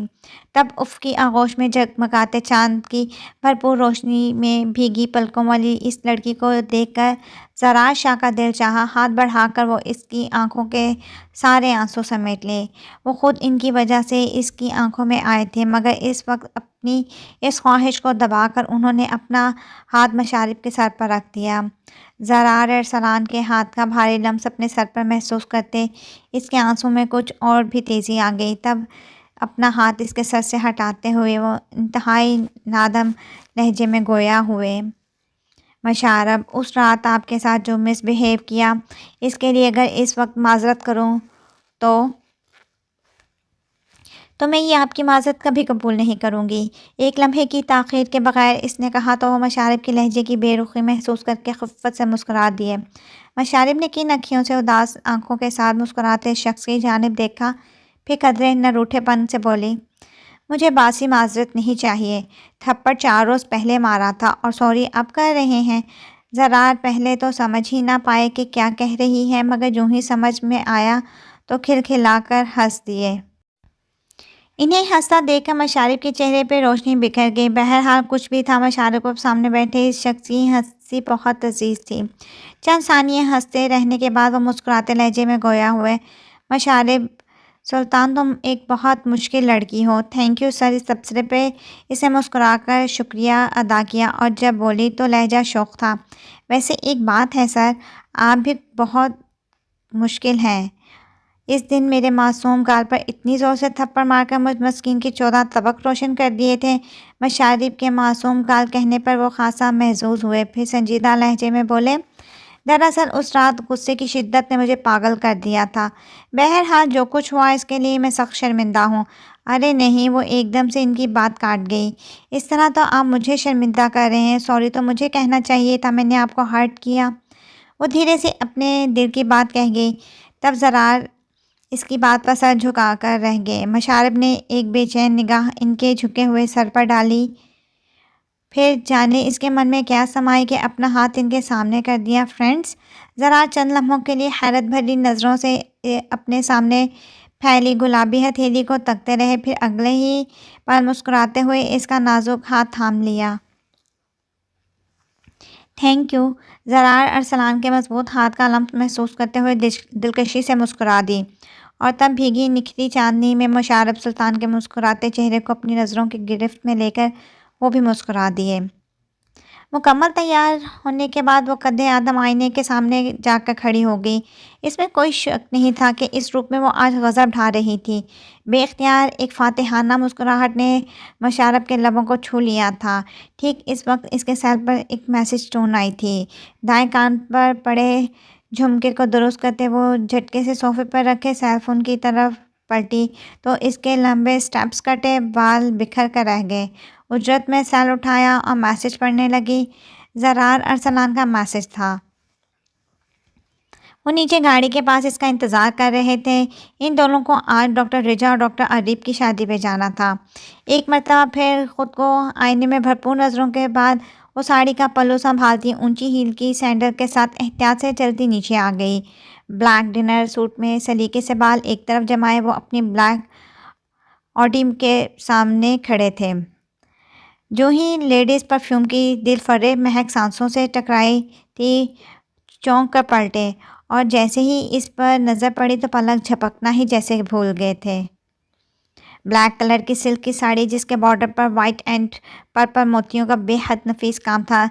تب افق کی آغوش میں جگمگاتے چاند کی بھرپور روشنی میں بھیگی پلکوں والی اس لڑکی کو دیکھ کر زرار شاہ کا دل چاہا ہاتھ بڑھا کر وہ اس کی آنکھوں کے سارے آنسو سمیٹ لے۔ وہ خود ان کی وجہ سے اس کی آنکھوں میں آئے تھے مگر اس وقت اپنی اس خواہش کو دبا کر انہوں نے اپنا ہاتھ مشارب کے سر پر رکھ دیا۔ زرار ارسلان کے ہاتھ کا بھاری لمس اپنے سر پر محسوس کرتے اس کے آنسوں میں کچھ اور بھی تیزی آ گئی۔ تب اپنا ہاتھ اس کے سر سے ہٹاتے ہوئے وہ انتہائی نادم لہجے میں گویا ہوئے، مشارب اس رات آپ کے ساتھ جو مس بہیو کیا اس کے لیے اگر اس وقت معذرت کروں تو میں یہ آپ کی معذرت کبھی قبول نہیں کروں گی۔ ایک لمحے کی تاخیر کے بغیر اس نے کہا تو وہ مشارب کے لہجے کی بے رخی محسوس کر کے خفت سے مسکرا دیے۔ مشارب نے کن اکھیوں سے اداس آنکھوں کے ساتھ مسکراتے شخص کی جانب دیکھا، پھر قدرے نروٹھے پن سے بولی، مجھے باسی معذرت نہیں چاہیے، تھپڑ 4 روز پہلے مارا تھا اور سوری اب کر رہے ہیں۔ زرار پہلے تو سمجھ ہی نہ پائے کہ کیا کہہ رہی ہے مگر جوں ہی سمجھ میں آیا تو کھلکھلا کر ہنس دیے۔ انہیں ہنستا دیکھ کر مشارب کے چہرے پہ روشنی بکھر گئی۔ بہرحال کچھ بھی تھا، مشارب کو سامنے بیٹھے اس شخص کی ہنسی بہت عزیز تھی۔ چند ثانیے ہنستے رہنے کے بعد وہ مسکراتے لہجے میں گویا ہوئے، مشارب سلطان تم ایک بہت مشکل لڑکی ہو۔ Thank you sir. اس تبصرے پہ اسے مسکرا کر شکریہ ادا کیا اور جب بولی تو لہجہ شوق تھا، ویسے ایک بات ہے سر، آپ بھی بہت مشکل ہیں۔ اس دن میرے معصوم گال پر اتنی زور سے تھپڑ مار کر مجھ مسکین کے 14 طبق روشن کر دیے تھے۔ مشارب کے معصوم گال کہنے پر وہ خاصا محظوظ ہوئے، پھر سنجیدہ لہجے میں بولے، دراصل اس رات غصے کی شدت نے مجھے پاگل کر دیا تھا۔ بہرحال جو کچھ ہوا اس کے لیے میں سخت شرمندہ ہوں۔ ارے نہیں، وہ ایک دم سے ان کی بات کاٹ گئی، اس طرح تو آپ مجھے شرمندہ کر رہے ہیں، سوری تو مجھے کہنا چاہیے تھا، میں نے آپ کو ہرٹ کیا۔ وہ دھیرے سے اپنے دل کی بات کہہ گئی۔ تب زرار اس کی بات پر سر جھکا کر رہ گئے۔ مشارب نے ایک بے چین نگاہ ان کے جھکے ہوئے سر پر ڈالی، پھر جانے اس کے من میں کیا سمائی کہ اپنا ہاتھ ان کے سامنے کر دیا۔ فرینڈز، زرار چند لمحوں کے لیے حیرت بھری نظروں سے اپنے سامنے پھیلی گلابی ہتھیلی کو تکتے رہے، پھر اگلے ہی پل مسکراتے ہوئے اس کا نازک ہاتھ تھام لیا۔ Thank you. زرار ارسلان کے مضبوط ہاتھ کا لمس محسوس کرتے ہوئے دلکشی سے مسکرا دی، اور تب بھیگی نکھتی چاندنی میں مشارب سلطان کے مسکراتے چہرے کو اپنی نظروں کی گرفت میں لے کر وہ بھی مسکرا دیے۔ مکمل تیار ہونے کے بعد وہ قد آدم آئینے کے سامنے جا کر کھڑی ہو گئی۔ اس میں کوئی شک نہیں تھا کہ اس روپ میں وہ آج غضب ڈھا رہی تھی۔ بے اختیار ایک فاتحانہ مسکراہٹ نے مشارب کے لبوں کو چھو لیا تھا۔ ٹھیک اس وقت اس کے سیل پر ایک میسج ٹون آئی تھی۔ دائیں کان پر پڑے جھمکے کو درست کرتے وہ جھٹکے سے صوفے پر رکھے سیل فون کی طرف پلٹی تو اس کے لمبے سٹیپس کٹے بال بکھر کر رہ گئے۔ اجرت میں سیل اٹھایا اور میسج پڑھنے لگی۔ زرار ارسلان کا میسج تھا۔ وہ نیچے گاڑی کے پاس اس کا انتظار کر رہے تھے۔ ان دونوں کو آج ڈاکٹر رجا اور ڈاکٹر عریب کی شادی پہ جانا تھا۔ ایک مرتبہ پھر خود کو آئینے میں بھرپور نظروں کے بعد وہ ساڑی کا پلو سنبھالتی اونچی ہیل کی سینڈل کے ساتھ احتیاط سے چلتی نیچے آ گئی۔ بلیک ڈنر سوٹ میں سلیقے سے بال ایک طرف جمائے وہ اپنی بلیک آڈی کے سامنے کھڑے تھے۔ جو ہی لیڈیز پرفیوم کی دل فریب مہک سانسوں سے ٹکرائی تھی، چونک کر پلٹے، اور جیسے ہی اس پر نظر پڑی تو پلک جھپکنا ہی جیسے بھول گئے تھے۔ بلیک کلر کی سلک کی ساڑی جس کے border per white and purple موتیوں کا بے حد نفیس کام تھا،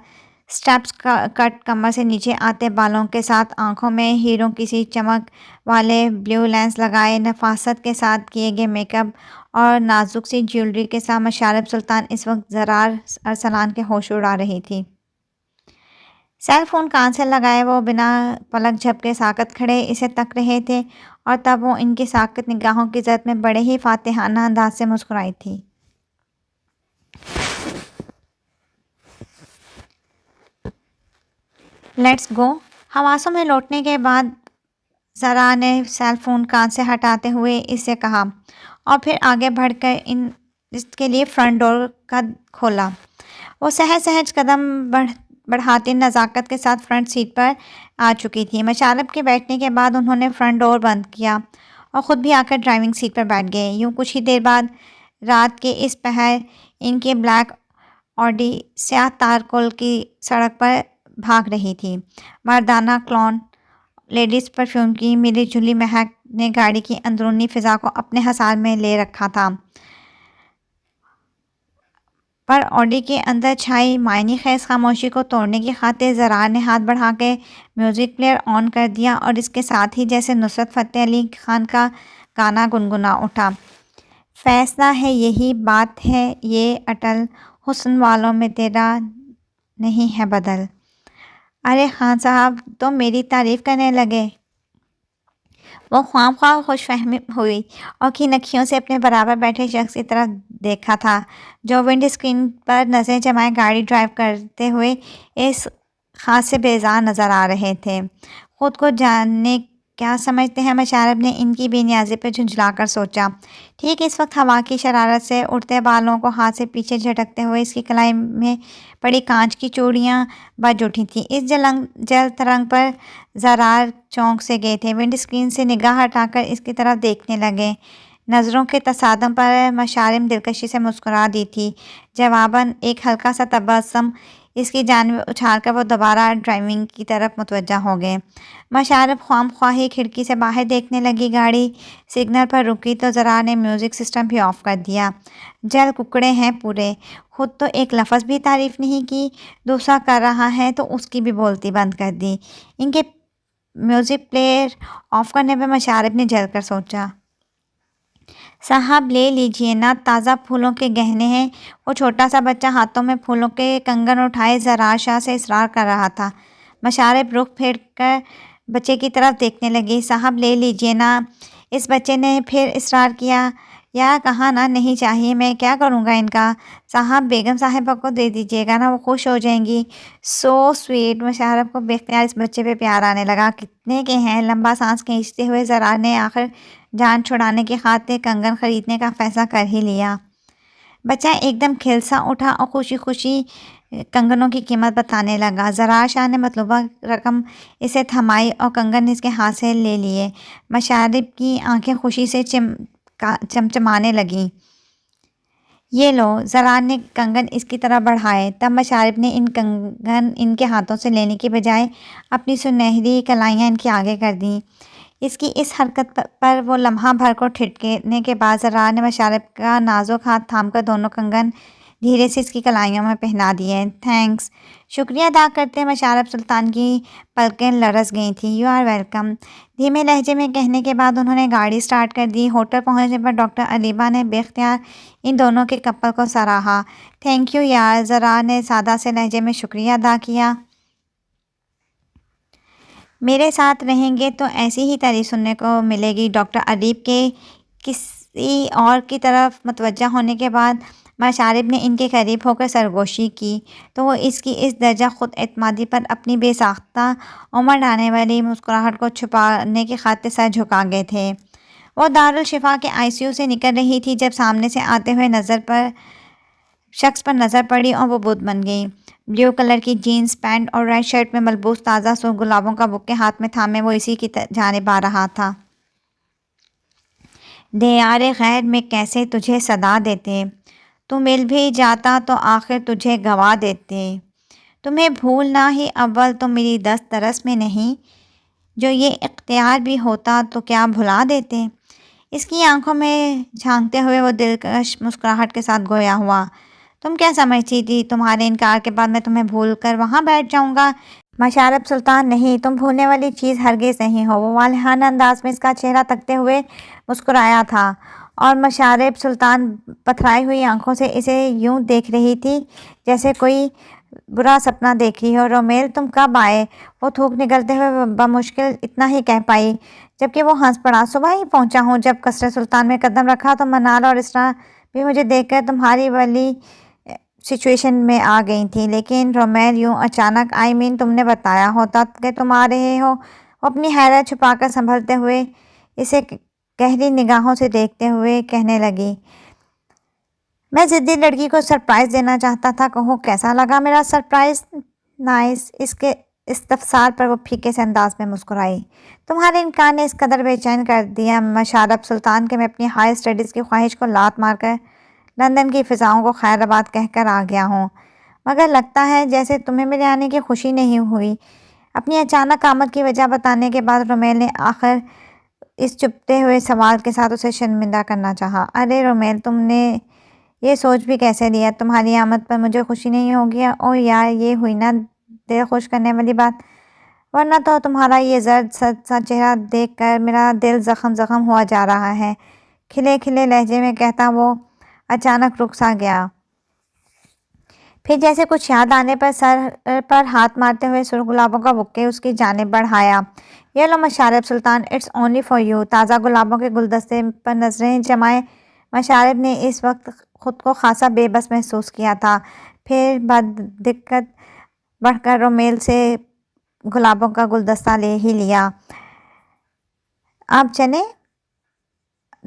سٹیپس کٹ کمر سے نیچے آتے بالوں کے ساتھ، آنکھوں میں ہیروں کی سی چمک والے بلیو لینس لگائے، نفاست کے ساتھ کیے گئے میک اپ اور نازک سی جیولری کے ساتھ مشارب سلطان اس وقت زرار ارسلان کے ہوش اڑا رہی تھی۔ سیل فون کان سے لگائے وہ بنا پلک جھپکے ساکت کھڑے اسے تک رہے تھے، اور تب وہ ان کی ساکت نگاہوں کی زد میں بڑے ہی فاتحانہ انداز سے مسکرائی تھی۔ Let's go. حواسوں میں لوٹنے کے بعد زرار نے سیل فون کان سے ہٹاتے ہوئے اس سے کہا، اور پھر آگے بڑھ کر اس کے لیے فرنٹ ڈور کا کھولا۔ وہ سہج سہج قدم بڑھاتی نزاکت کے ساتھ فرنٹ سیٹ پر آ چکی تھی۔ مشارب کے بیٹھنے کے بعد انہوں نے فرنٹ ڈور بند کیا اور خود بھی آ کر ڈرائیونگ سیٹ پر بیٹھ گئے۔ یوں کچھ ہی دیر بعد رات کے اس پہر ان کی بلیک آڈی سیاہ تارکول کی سڑک پر بھاگ رہی تھی۔ مردانہ کولون، لیڈیز پرفیوم کی ملی جلی مہک نے گاڑی کی اندرونی فضا کو اپنے حصار میں لے رکھا تھا، پر آڈی کے اندر چھائی معنی خیز خاموشی کو توڑنے کی خاطر زرار نے ہاتھ بڑھا کے میوزک پلیئر آن کر دیا، اور اس کے ساتھ ہی جیسے نصرت فتح علی خان کا گانا گنگنا اٹھا، فیصلہ ہے یہی بات ہے یہ اٹل، حسن والوں میں تیرا نہیں ہے بدل۔ ارے خان صاحب تو میری تعریف کرنے لگے۔ وہ خواہ خوش فہمی ہوئی اور کھین اکھیوں سے اپنے برابر بیٹھے شخص کی طرف دیکھا تھا، جو ونڈ اسکرین پر نظریں جمائے گاڑی ڈرائیو کرتے ہوئے اس خاص سے بیزار نظر آ رہے تھے۔ خود کو جانے کیا سمجھتے ہیں، مشارب نے ان کی بے نیازی پہ جھنجھلا کر سوچا۔ ٹھیک اس وقت ہوا کی شرارت سے اڑتے بالوں کو ہاتھ سے پیچھے جھٹکتے ہوئے اس کی کلائی میں پڑی کانچ کی چوڑیاں بج اٹھی تھیں۔ اس جل ترنگ پر زرار چونک سے گئے تھے، ونڈ اسکرین سے نگاہ ہٹا کر اس کی طرف دیکھنے لگے۔ نظروں کے تصادم پر مشارب دلکشی سے مسکرا دی تھی۔ جواباً ایک ہلکا سا تبسم اس کی جانب اچھال کر وہ دوبارہ ڈرائیونگ کی طرف متوجہ ہو گئے۔ مشارب خواہ مخواہ کھڑکی سے باہر دیکھنے لگی۔ گاڑی سگنل پر رکی تو ذرا نے میوزک سسٹم بھی آف کر دیا۔ جل ککڑے ہیں پورے، خود تو ایک لفظ بھی تعریف نہیں کی، دوسرا کر رہا ہے تو اس کی بھی بولتی بند کر دی۔ ان کے میوزک پلیئر آف کرنے پہ مشارب نے جل کر سوچا، صاحب لے لیجئے نا، تازہ پھولوں کے گہنے ہیں۔ وہ چھوٹا سا بچہ ہاتھوں میں پھولوں کے کنگن اٹھائے زرار شاہ سے اصرار کر رہا تھا۔ مشارب رخ پھیر کر بچے کی طرف دیکھنے لگی۔ صاحب لے لیجئے نا۔ اس بچے نے پھر اصرار کیا، یا کہا نا نہیں چاہیے، میں کیا کروں گا ان کا؟ صاحب بیگم صاحبہ کو دے دیجئے گا نا، وہ خوش ہو جائیں گی۔ So sweet. مشارب کو بے اختیار اس بچے پہ پیار آنے لگا۔ کتنے کے ہیں؟ لمبا سانس کھینچتے ہوئے زرار نے آخر جان چھڑانے کی خاطر کنگن خریدنے کا فیصلہ کر ہی لیا۔ بچہ ایک دم کھل سا اٹھا اور خوشی خوشی کنگنوں کی قیمت بتانے لگا۔ زرار شاہ نے مطلوبہ رقم اسے تھمائی اور کنگن اس کے ہاتھ سے لے لیے۔ مشارب کی آنکھیں خوشی سے چمچمانے لگیں۔ یہ لو۔ زرار نے کنگن اس کی طرف بڑھائے۔ تب مشارب نے ان کنگن ان کے ہاتھوں سے لینے کی بجائے اپنی سنہری کلائیاں ان کے آگے کر دیں۔ اس کی اس حرکت پر وہ لمحہ بھر کو ٹھٹکنے کے بعد زرار نے مشارب کا نازک ہاتھ تھام کر دونوں کنگن دھیرے سے اس کی کلائیوں میں پہنا دیے۔ تھینکس۔ شکریہ ادا کرتے مشارب سلطان کی پلکیں لرز گئی تھیں۔ You are welcome. دھیمے لہجے میں کہنے کے بعد انہوں نے گاڑی سٹارٹ کر دی۔ ہوٹل پہنچنے پر ڈاکٹر علیبہ نے بے اختیار ان دونوں کے کپل کو سراہا۔ تھینک یو یار۔ زرار نے سادہ سے لہجے میں شکریہ ادا کیا۔ میرے ساتھ رہیں گے تو ایسی ہی تعریف سننے کو ملے گی۔ ڈاکٹر علیب کے کسی اور کی طرف متوجہ ہونے کے بعد مشارب نے ان کے قریب ہو کر سرگوشی کی تو وہ اس کی اس درجہ خود اعتمادی پر اپنی بے ساختہ عمر ڈالنے والی مسکراہٹ کو چھپانے کی خاطر سر جھکا گئے تھے۔ وہ دارالشفا کے ICU سے نکل رہی تھی جب سامنے سے آتے ہوئے شخص پر نظر پڑی اور وہ بت بن گئی۔ بلیو کلر کی جینز پینٹ اور ریڈ شرٹ میں ملبوس تازہ سرخ گلابوں کا بکے ہاتھ میں تھامے وہ اسی کی جانب آ رہا تھا۔ دیار غیر میں کیسے تجھے صدا دیتے، تو مل بھی جاتا تو آخر تجھے گوا دیتے۔ تمہیں بھولنا ہی اول تو میری دست رس میں نہیں، جو یہ اختیار بھی ہوتا تو کیا بھلا دیتے۔ اس کی آنکھوں میں جھانکتے ہوئے وہ دلکش مسکراہٹ کے ساتھ گویا ہوا، تم کیا سمجھتی تھی تمہارے انکار کے بعد میں تمہیں بھول کر وہاں بیٹھ جاؤں گا؟ مشارب سلطان نہیں، تم بھولنے والی چیز ہرگز نہیں ہو۔ وہ والہانہ انداز میں اس کا چہرہ تکتے ہوئے مسکرایا تھا اور مشارب سلطان پتھرائی ہوئی آنکھوں سے اسے یوں دیکھ رہی تھی جیسے کوئی برا سپنا دیکھ رہی ہو۔ رومیل تم کب آئے؟ وہ تھوک نگلتے ہوئے بمشکل اتنا ہی کہہ پائی، جبکہ وہ ہنس پڑا۔ صبح ہی پہنچا ہوں۔ جب قصر سلطان میں قدم رکھا تو منال اور اسرا بھی مجھے دیکھ کر تمہاری والی سچویشن میں آ گئی تھی، لیکن رومیل یوں اچانک تم نے بتایا ہوتا کہ تم آ رہے ہو۔ وہ اپنی حیرت چھپا کر سنبھلتے ہوئے اسے گہری نگاہوں سے دیکھتے ہوئے کہنے لگی، میں ضدی لڑکی کو سرپرائز دینا چاہتا تھا، کہو کیسا لگا میرا سرپرائز؟ نائس۔ اس کے استفسار پر وہ پھیکے سے انداز میں مسکرائی۔ تمہارے انکار نے اس قدر بے چین کر دیا مشارب سلطان کہ میں اپنی ہائی اسٹڈیز کی خواہش کو لات مار کر لندن کی فضاؤں کو خیر آباد کہہ کر آ گیا ہوں، مگر لگتا ہے جیسے تمہیں میرے آنے کی خوشی نہیں ہوئی۔ اپنی اچانک آمد کی وجہ بتانے کے بعد رومیل نے آخر اس چپتے ہوئے سوال کے ساتھ اسے شرمندہ کرنا چاہا۔ ارے رومیل، تم نے یہ سوچ بھی کیسے لیا تمہاری آمد پر مجھے خوشی نہیں ہوگی؟ اوہ یار، یہ ہوئی نا دل خوش کرنے والی بات، ورنہ تو تمہارا یہ زرد سا چہرہ دیکھ کر میرا دل زخم ہوا جا رہا ہے۔ کھلے کھلے لہجے میں کہتا وہ اچانک رک سا گیا، پھر جیسے کچھ یاد آنے پر سر پر ہاتھ مارتے ہوئے سرخ گلابوں کا بکے اس کی جانب بڑھایا۔ یہ لو مشارب سلطان، اٹس اونلی فار یو۔ تازہ گلابوں کے گلدستے پر نظریں جمائے مشارب نے اس وقت خود کو خاصا بے بس محسوس کیا تھا۔ پھر بدقت بڑھ کر رومیل سے گلابوں کا گلدستہ لے ہی لیا۔ آپ چلیں،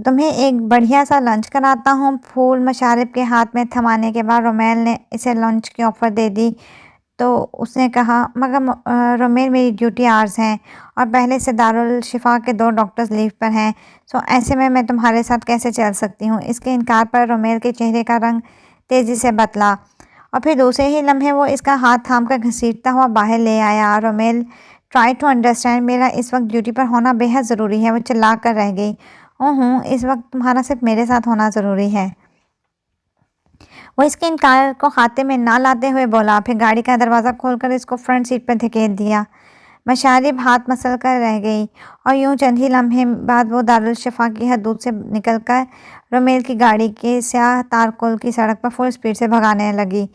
تمہیں ایک بڑھیا سا لنچ کراتا ہوں۔ پھول مشارب کے ہاتھ میں تھمانے کے بعد رومیل نے اسے لنچ کی آفر دے دی تو اس نے کہا مگر رومیل میری ڈیوٹی آرز ہیں اور پہلے سے دارالشفا کے 2 ڈاکٹرز لیو پر ہیں، سو ایسے میں تمہارے ساتھ کیسے چل سکتی ہوں؟ اس کے انکار پر رومیل کے چہرے کا رنگ تیزی سے بدلا اور پھر دوسرے ہی لمحے وہ اس کا ہاتھ تھام کر گھسیٹتا ہوا باہر لے آیا۔ رومیل ٹرائی ٹو انڈرسٹینڈ، میرا اس وقت ڈیوٹی پر ہونا بے حد ضروری ہے، وہ چلا کر رہ گئی۔ اس وقت تمہارا صرف میرے ساتھ ہونا ضروری ہے۔ وہ اس کے انکار کو خاتے میں نہ لاتے ہوئے بولا، پھر گاڑی کا دروازہ کھول کر اس کو فرنٹ سیٹ پر دھکیل دیا۔ مشارب ہاتھ مسل کر رہ گئی اور یوں چند ہی لمحے بعد وہ دارالشفا کی حدود سے نکل کر رومیل کی گاڑی کے سیاہ تارکول کی سڑک پر فل سپیڈ سے بھگانے لگی۔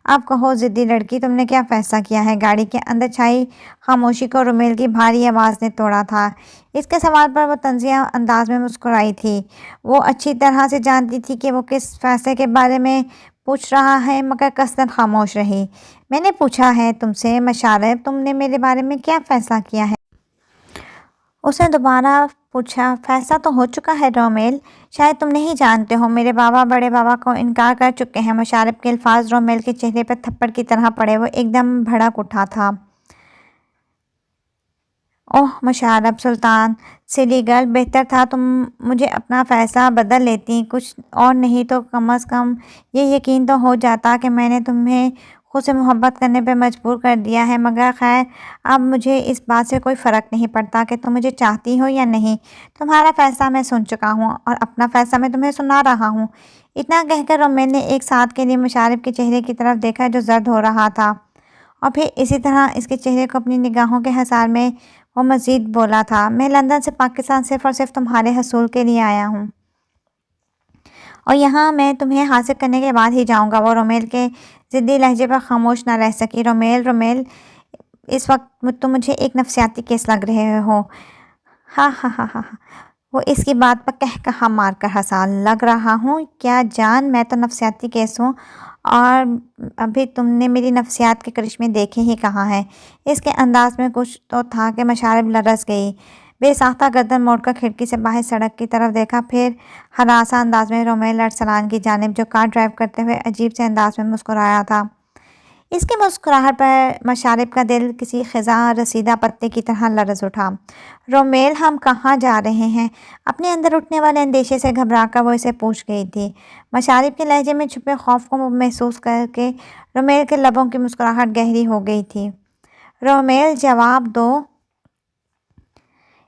اب کہو ضدی لڑکی، تم نے کیا فیصلہ کیا ہے؟ گاڑی کے اندر چھائی خاموشی کو رومیل کی بھاری آواز نے توڑا تھا۔ اس کے سوال پر وہ طنزیہ انداز میں مسکرائی تھی۔ وہ اچھی طرح سے جانتی تھی کہ وہ کس فیصلے کے بارے میں پوچھ رہا ہے، مگر قصداً خاموش رہی۔ میں نے پوچھا ہے تم سے مشارب، تم نے میرے بارے میں کیا فیصلہ کیا ہے؟ اس نے دوبارہ پوچھا۔ فیصلہ تو ہو چکا ہے رومیل، شاید تم نہیں جانتے ہو، میرے بابا بڑے بابا کو انکار کر چکے ہیں۔ مشارب کے الفاظ رومیل کے چہرے پر تھپڑ کی طرح پڑے، وہ ایک دم بھڑک اٹھا تھا۔ اوہ مشارب سلطان، سلی گرل، بہتر تھا تم مجھے اپنا فیصلہ بدل لیتی، کچھ اور نہیں تو کم از کم یہ یقین تو ہو جاتا کہ میں نے تمہیں خود سے محبت کرنے پہ مجبور کر دیا ہے۔ مگر خیر، اب مجھے اس بات سے کوئی فرق نہیں پڑتا کہ تم مجھے چاہتی ہو یا نہیں۔ تمہارا فیصلہ میں سن چکا ہوں اور اپنا فیصلہ میں تمہیں سنا رہا ہوں۔ اتنا کہہ کر رومیل نے ایک ساتھ کے لیے مشارب کے چہرے کی طرف دیکھا جو زرد ہو رہا تھا، اور پھر اسی طرح اس کے چہرے کو اپنی نگاہوں کے حصار میں وہ مزید بولا تھا، میں لندن سے پاکستان صرف اور صرف تمہارے حصول کے لیے آیا ہوں اور یہاں میں تمہیں حاصل کرنے کے بعد ہی جاؤں گا۔ وہ رومیل کے ضدی لہجے پر خاموش نہ رہ سکی۔ رومیل، اس وقت تم مجھے ایک نفسیاتی کیس لگ رہے ہو۔ ہاں ہاں ہاں ہاں، وہ اس کی بات پر کہا مار کر ہنسا۔ لگ رہا ہوں کیا جان، میں تو نفسیاتی کیس ہوں اور ابھی تم نے میری نفسیات کے کرشمے دیکھے ہی کہاں ہیں۔ اس کے انداز میں کچھ تو تھا کہ مشارب لرز گئی۔ بے ساختہ گردن موڑ کر کھڑکی سے باہر سڑک کی طرف دیکھا، پھر ہراسہ انداز میں رومیل ارسلان کی جانب جو کار ڈرائیو کرتے ہوئے عجیب سے انداز میں مسکرایا تھا۔ اس کی مسکراہٹ پر مشارب کا دل کسی خزاں رسیدہ پتے کی طرح لرز اٹھا۔ رومیل، ہم کہاں جا رہے ہیں؟ اپنے اندر اٹھنے والے اندیشے سے گھبرا کر وہ اسے پوچھ گئی تھی، مشارب کے لہجے میں چھپے خوف کو محسوس کر کے رومیل کے لبوں کی مسکراہٹ گہری ہو گئی تھی۔ رومیل، جواب دو۔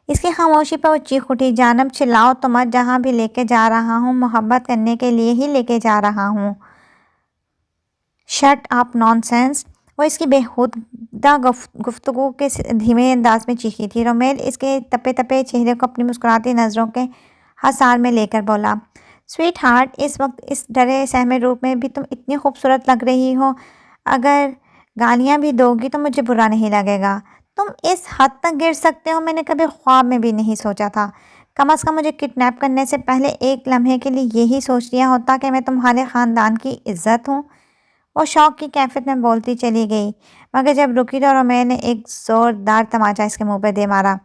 اس کی خاموشی پر وہ چیخ اٹھی، جانب چلاؤ تو مت، جہاں بھی لے کے جا رہا ہوں محبت کرنے کے لیے ہی لے کے جا رہا ہوں۔ شٹ اپ نان سینس، وہ اس کی بیہودہ گفتگو کے دھیمے انداز میں چیخی تھی۔ رومیل اس کے تپے تپے چہرے کو اپنی مسکراتی نظروں کے حصار میں لے کر بولا، سویٹ ہارٹ، اس وقت اس ڈرے سہمے روپ میں بھی تم اتنی خوبصورت لگ رہی ہو، اگر گالیاں بھی دو گی تو مجھے برا نہیں لگے گا۔ تم اس حد تک گر سکتے ہو، میں نے کبھی خواب میں بھی نہیں سوچا تھا۔ کم از کم مجھے کڈنیپ کرنے سے پہلے ایک لمحے کے لیے یہی سوچ لیا ہوتا کہ میں تمہارے خاندان کی عزت ہوں۔ وہ شوق کی کیفیت میں بولتی چلی گئی، مگر جب رکی تو رومیل نے ایک زوردار تماچا اس کے منہ پہ دے مارا،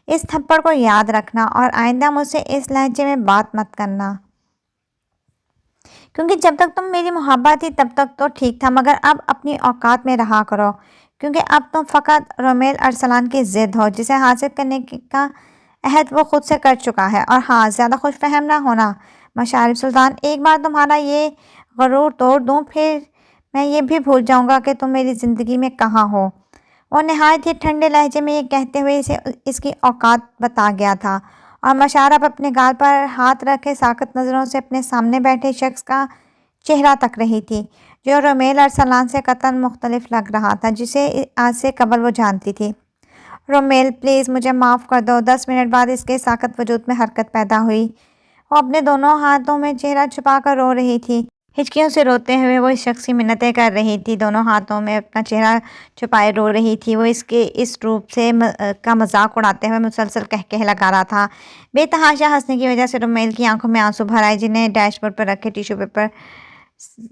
اس تھپڑ کو یاد رکھنا اور آئندہ مجھ سے اس لہجے میں بات مت کرنا، کیونکہ جب تک تم میری محبت تھی تب تک تو ٹھیک تھا، مگر اب اپنی اوقات میں رہا کرو، کیونکہ اب تم فقط رومیل ارسلان کی ضد ہو جسے حاصل کرنے کا عہد وہ خود سے کر چکا ہے۔ اور ہاں، زیادہ خوش فہم نہ ہونا مشارب سلطان، ایک بار تمہارا یہ غرور توڑ دوں پھر میں یہ بھی بھول جاؤں گا کہ تم میری زندگی میں کہاں ہو۔ وہ نہایت ہی ٹھنڈے لہجے میں یہ کہتے ہوئے اسے اس کی اوقات بتا گیا تھا، اور مشارب اپنے گال پر ہاتھ رکھے ساکت نظروں سے اپنے سامنے بیٹھے شخص کا چہرہ تک رہی تھی، جو رومیل ارسلان سے قطعاً مختلف لگ رہا تھا، جسے آج سے قبل وہ جانتی تھی۔ رومیل پلیز مجھے معاف کر دو۔ 10 منٹ بعد اس کے ساکت وجود میں حرکت پیدا ہوئی۔ وہ اپنے دونوں ہاتھوں میں چہرہ چھپا کر رو رہی تھی، ہچکیوں سے روتے ہوئے وہ اس شخص کی منتیں کر رہی تھی، دونوں ہاتھوں میں اپنا چہرہ چھپائے رو رہی تھی۔ وہ اس کے اس روپ سے کا مذاق اڑاتے ہوئے مسلسل کہکہے لگا رہا تھا۔ بے تحاشا ہنسنے کی وجہ سے رومیل کی آنکھوں میں آنسو بھر آئے، جنہیں ڈیش بورڈ پر رکھے ٹیشو پیپر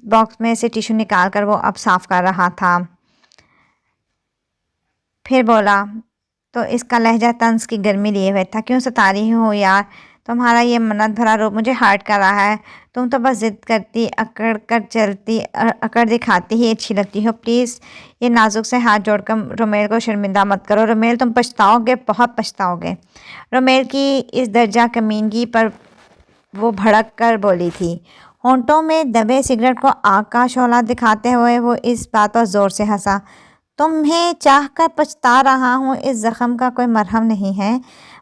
باکس میں سے ٹیشو نکال کر وہ اب صاف کر رہا تھا۔ پھر بولا تو اس کا لہجہ طنز کی گرمی لیے ہوئے تھا، کیوں ستا رہی ہو یار، تمہارا یہ منت بھرا روپ مجھے ہارٹ کر رہا ہے۔ تم تو بس ضد کرتی، اکڑ دکھاتی ہی اچھی لگتی ہو۔ پلیز یہ نازک سے ہاتھ جوڑ کر رومیل کو شرمندہ مت کرو۔ رومیل تم پچھتاؤ گے، بہت پچھتاؤ گے۔ رومیل کی اس درجہ کمینگی پر وہ بھڑک کر بولی تھی۔ ہونٹوں میں دبے سگریٹ کو آگ کا شعلہ دکھاتے ہوئے وہ اس بات پر زور سے ہنسا۔ تمہیں چاہ کر پچھتا رہا ہوں، اس زخم کا کوئی مرہم نہیں ہے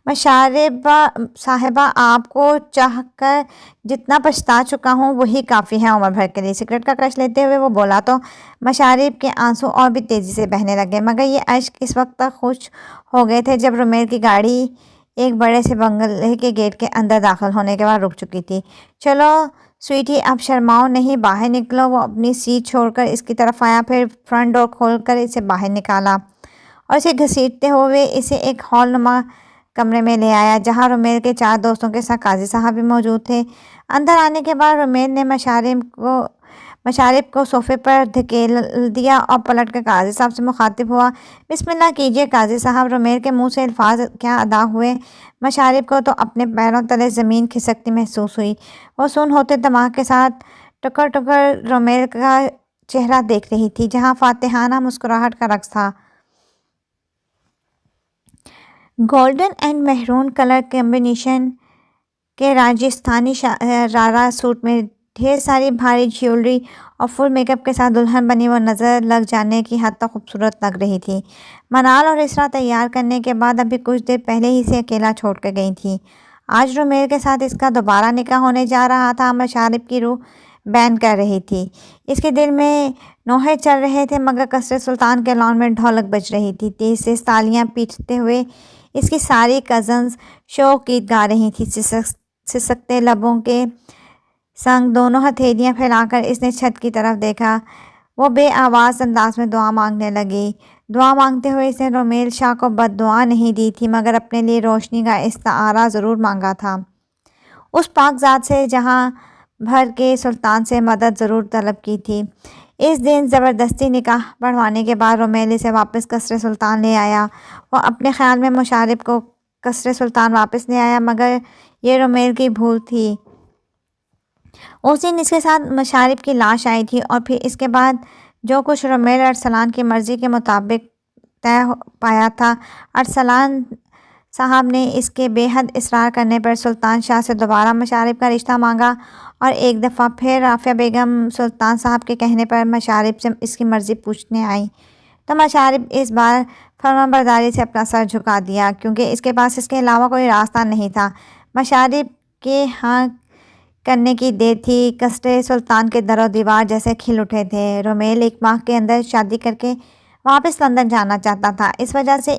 مشاربہ صاحبہ، آپ کو چاہ کر جتنا پچھتا چکا ہوں وہی کافی ہے عمر بھر کے لیے۔ سگریٹ کا کش لیتے ہوئے وہ بولا تو مشارب کے آنسو اور بھی تیزی سے بہنے لگے، مگر یہ اشک اس وقت تک خشک ہو گئے تھے جب رومیل کی گاڑی ایک بڑے سے بنگلے کے گیٹ کے اندر داخل ہونے کے بعد رک چکی تھی۔ چلو سویٹی، اب شرماؤ نہیں، باہر نکلو۔ وہ اپنی سیٹ چھوڑ کر اس کی طرف آیا، پھر فرنٹ ڈور کھول کر اسے باہر نکالا اور اسے گھسیٹتے ہوئے اسے ایک ہال نما کمرے میں لے آیا جہاں رومیل کے 4 دوستوں کے ساتھ قاضی صاحب بھی موجود تھے۔ اندر آنے کے بعد رومیل نے مشارب کو صوفے پر دھکیل دیا اور پلٹ کر قاضی صاحب سے مخاطب ہوا۔ بسم اللہ کیجئے قاضی صاحب۔ رومیل کے منہ سے الفاظ کیا ادا ہوئے، مشارب کو تو اپنے پیروں تلے زمین کھسکتی محسوس ہوئی۔ وہ سن ہوتے دماغ کے ساتھ ٹکر ٹکر رومیل کا چہرہ دیکھ رہی تھی جہاں فاتحانہ مسکراہٹ کا رقص تھا۔ Golden and maroon colour combination کے راجستھانی شرارہ سوٹ میں ڈھیر ساری بھاری جیولری اور فل میک اپ کے ساتھ دلہن بنی وہ نظر لگ جانے کی حد تک خوبصورت لگ رہی تھی۔ منال اور اسرا تیار کرنے کے بعد ابھی کچھ دیر پہلے ہی سے اکیلا چھوڑ کر گئی تھی۔ آج رومیل کے ساتھ اس کا دوبارہ نکاح ہونے جا رہا تھا۔ مشارب کی روح بین کر رہی تھی، اس کے دل میں نوحے چل رہے تھے، مگر قصر سلطان کے لان میں ڈھولک بج رہی تھی۔ تیز تیز تالیاں پیٹتے ہوئے اس کی ساری کزنز شوق گیت گا رہی تھی۔ سسکتے لبوں کے سنگ دونوں ہتھیلیاں پھیلا کر اس نے چھت کی طرف دیکھا۔ وہ بے آواز انداز میں دعا مانگنے لگی۔ دعا مانگتے ہوئے اس نے رومیل شاہ کو بد دعا نہیں دی تھی، مگر اپنے لیے روشنی کا استعارہ ضرور مانگا تھا، اس پاک ذات سے جہاں بھر کے سلطان سے مدد ضرور طلب کی تھی۔ اس دن زبردستی نکاح پڑھوانے کے بعد رومیل اسے واپس قصر سلطان لے آیا۔ وہ اپنے خیال میں مشارب کو قصر سلطان واپس لے آیا، مگر یہ رومیل کی بھول تھی۔ اس دن اس کے ساتھ مشارب کی لاش آئی تھی اور پھر اس کے بعد جو کچھ رومیل ارسلان کی مرضی کے مطابق طے پایا تھا، ارسلان صاحب نے اس کے بے حد اصرار کرنے پر سلطان شاہ سے دوبارہ مشارب کا رشتہ مانگا اور ایک دفعہ پھر رافعہ بیگم سلطان صاحب کے کہنے پر مشارب سے اس کی مرضی پوچھنے آئی تو مشارب اس بار فرمانبرداری سے اپنا سر جھکا دیا، کیونکہ اس کے پاس اس کے علاوہ کوئی راستہ نہیں تھا۔ مشارب کے ہاں کرنے کی دیر تھی، قصر سلطان کے در و دیوار جیسے کھل اٹھے تھے۔ رومیل 1 ماہ کے اندر شادی کر کے واپس لندن جانا چاہتا تھا، اس وجہ سے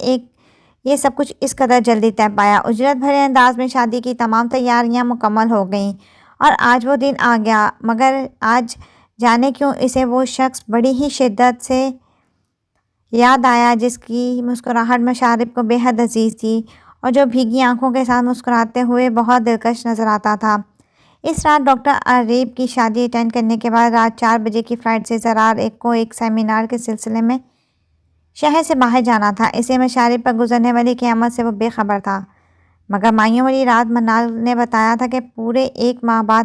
یہ سب کچھ اس قدر جلدی طے پایا۔ اجرت بھرے انداز میں شادی کی تمام تیاریاں مکمل ہو گئیں اور آج وہ دن آ گیا، مگر آج جانے کیوں اسے وہ شخص بڑی ہی شدت سے یاد آیا جس کی مسکراہٹ مشارب کو بے حد عزیز تھی اور جو بھیگی آنکھوں کے ساتھ مسکراتے ہوئے بہت دلکش نظر آتا تھا۔ اس رات ڈاکٹر عریب کی شادی اٹینڈ کرنے کے بعد رات 4 بجے کی فلائٹ سے زرار کو ایک سیمینار کے سلسلے میں شہر سے باہر جانا تھا، اسے مشارب پر گزرنے والی قیامت سے وہ بے خبر تھا، مگر مائیوں والی رات منال نے بتایا تھا کہ پورے 1 ماہ بعد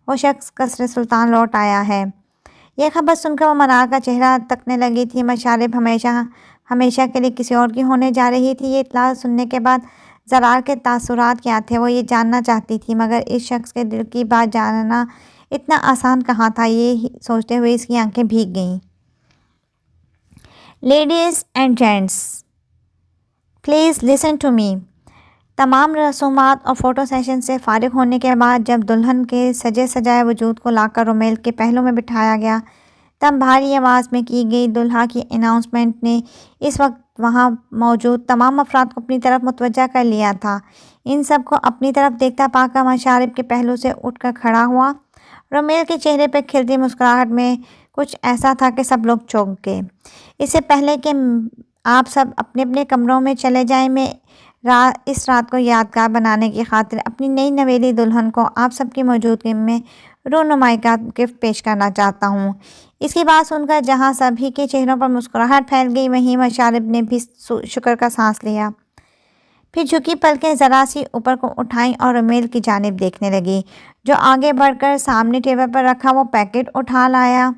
وہ شخص قصر سلطان لوٹ آیا ہے۔ یہ خبر سن کر وہ منال کا چہرہ تکنے لگی تھی۔ مشارب ہمیشہ کے لیے کسی اور کی ہونے جا رہی تھی۔ یہ اطلاع سننے کے بعد زرار کے تاثرات کیا تھے وہ یہ جاننا چاہتی تھی، مگر اس شخص کے دل کی بات جاننا اتنا آسان کہاں تھا، یہ سوچتے ہوئے اس کی آنکھیں بھیگ گئیں۔ Ladies and gents, please listen to me. تمام رسومات اور فوٹو سیشن سے فارغ ہونے کے بعد جب دلہن کے سجے سجائے وجود کو لا کر رومیل کے پہلو میں بٹھایا گیا تب بھاری آواز میں کی گئی دلہا کی اناؤنسمنٹ نے اس وقت وہاں موجود تمام افراد کو اپنی طرف متوجہ کر لیا تھا۔ ان سب کو اپنی طرف دیکھتا پا کر مشارب کے پہلو سے اٹھ کر کھڑا ہوا۔ رومیل کے چہرے پہ کھلتی مسکراہٹ میں کچھ ایسا تھا کہ سب لوگ چونک گئے۔ اس سے پہلے کہ آپ سب اپنے اپنے کمروں میں چلے جائیں، میں اس رات کو یادگار بنانے کی خاطر اپنی نئی نویلی دلہن کو آپ سب کی موجودگی میں رونمائی کا گفٹ پیش کرنا چاہتا ہوں۔ اس کی بات سن کر جہاں سبھی کے چہروں پر مسکراہٹ پھیل گئی، وہیں مشارب نے بھی شکر کا سانس لیا۔ پھر جھکی پلکیں ذرا سی اوپر کو اٹھائیں اور رومیل کی جانب دیکھنے لگی، جو آگے بڑھ کر سامنے ٹیبل پر رکھا وہ پیکٹ اٹھا لایا،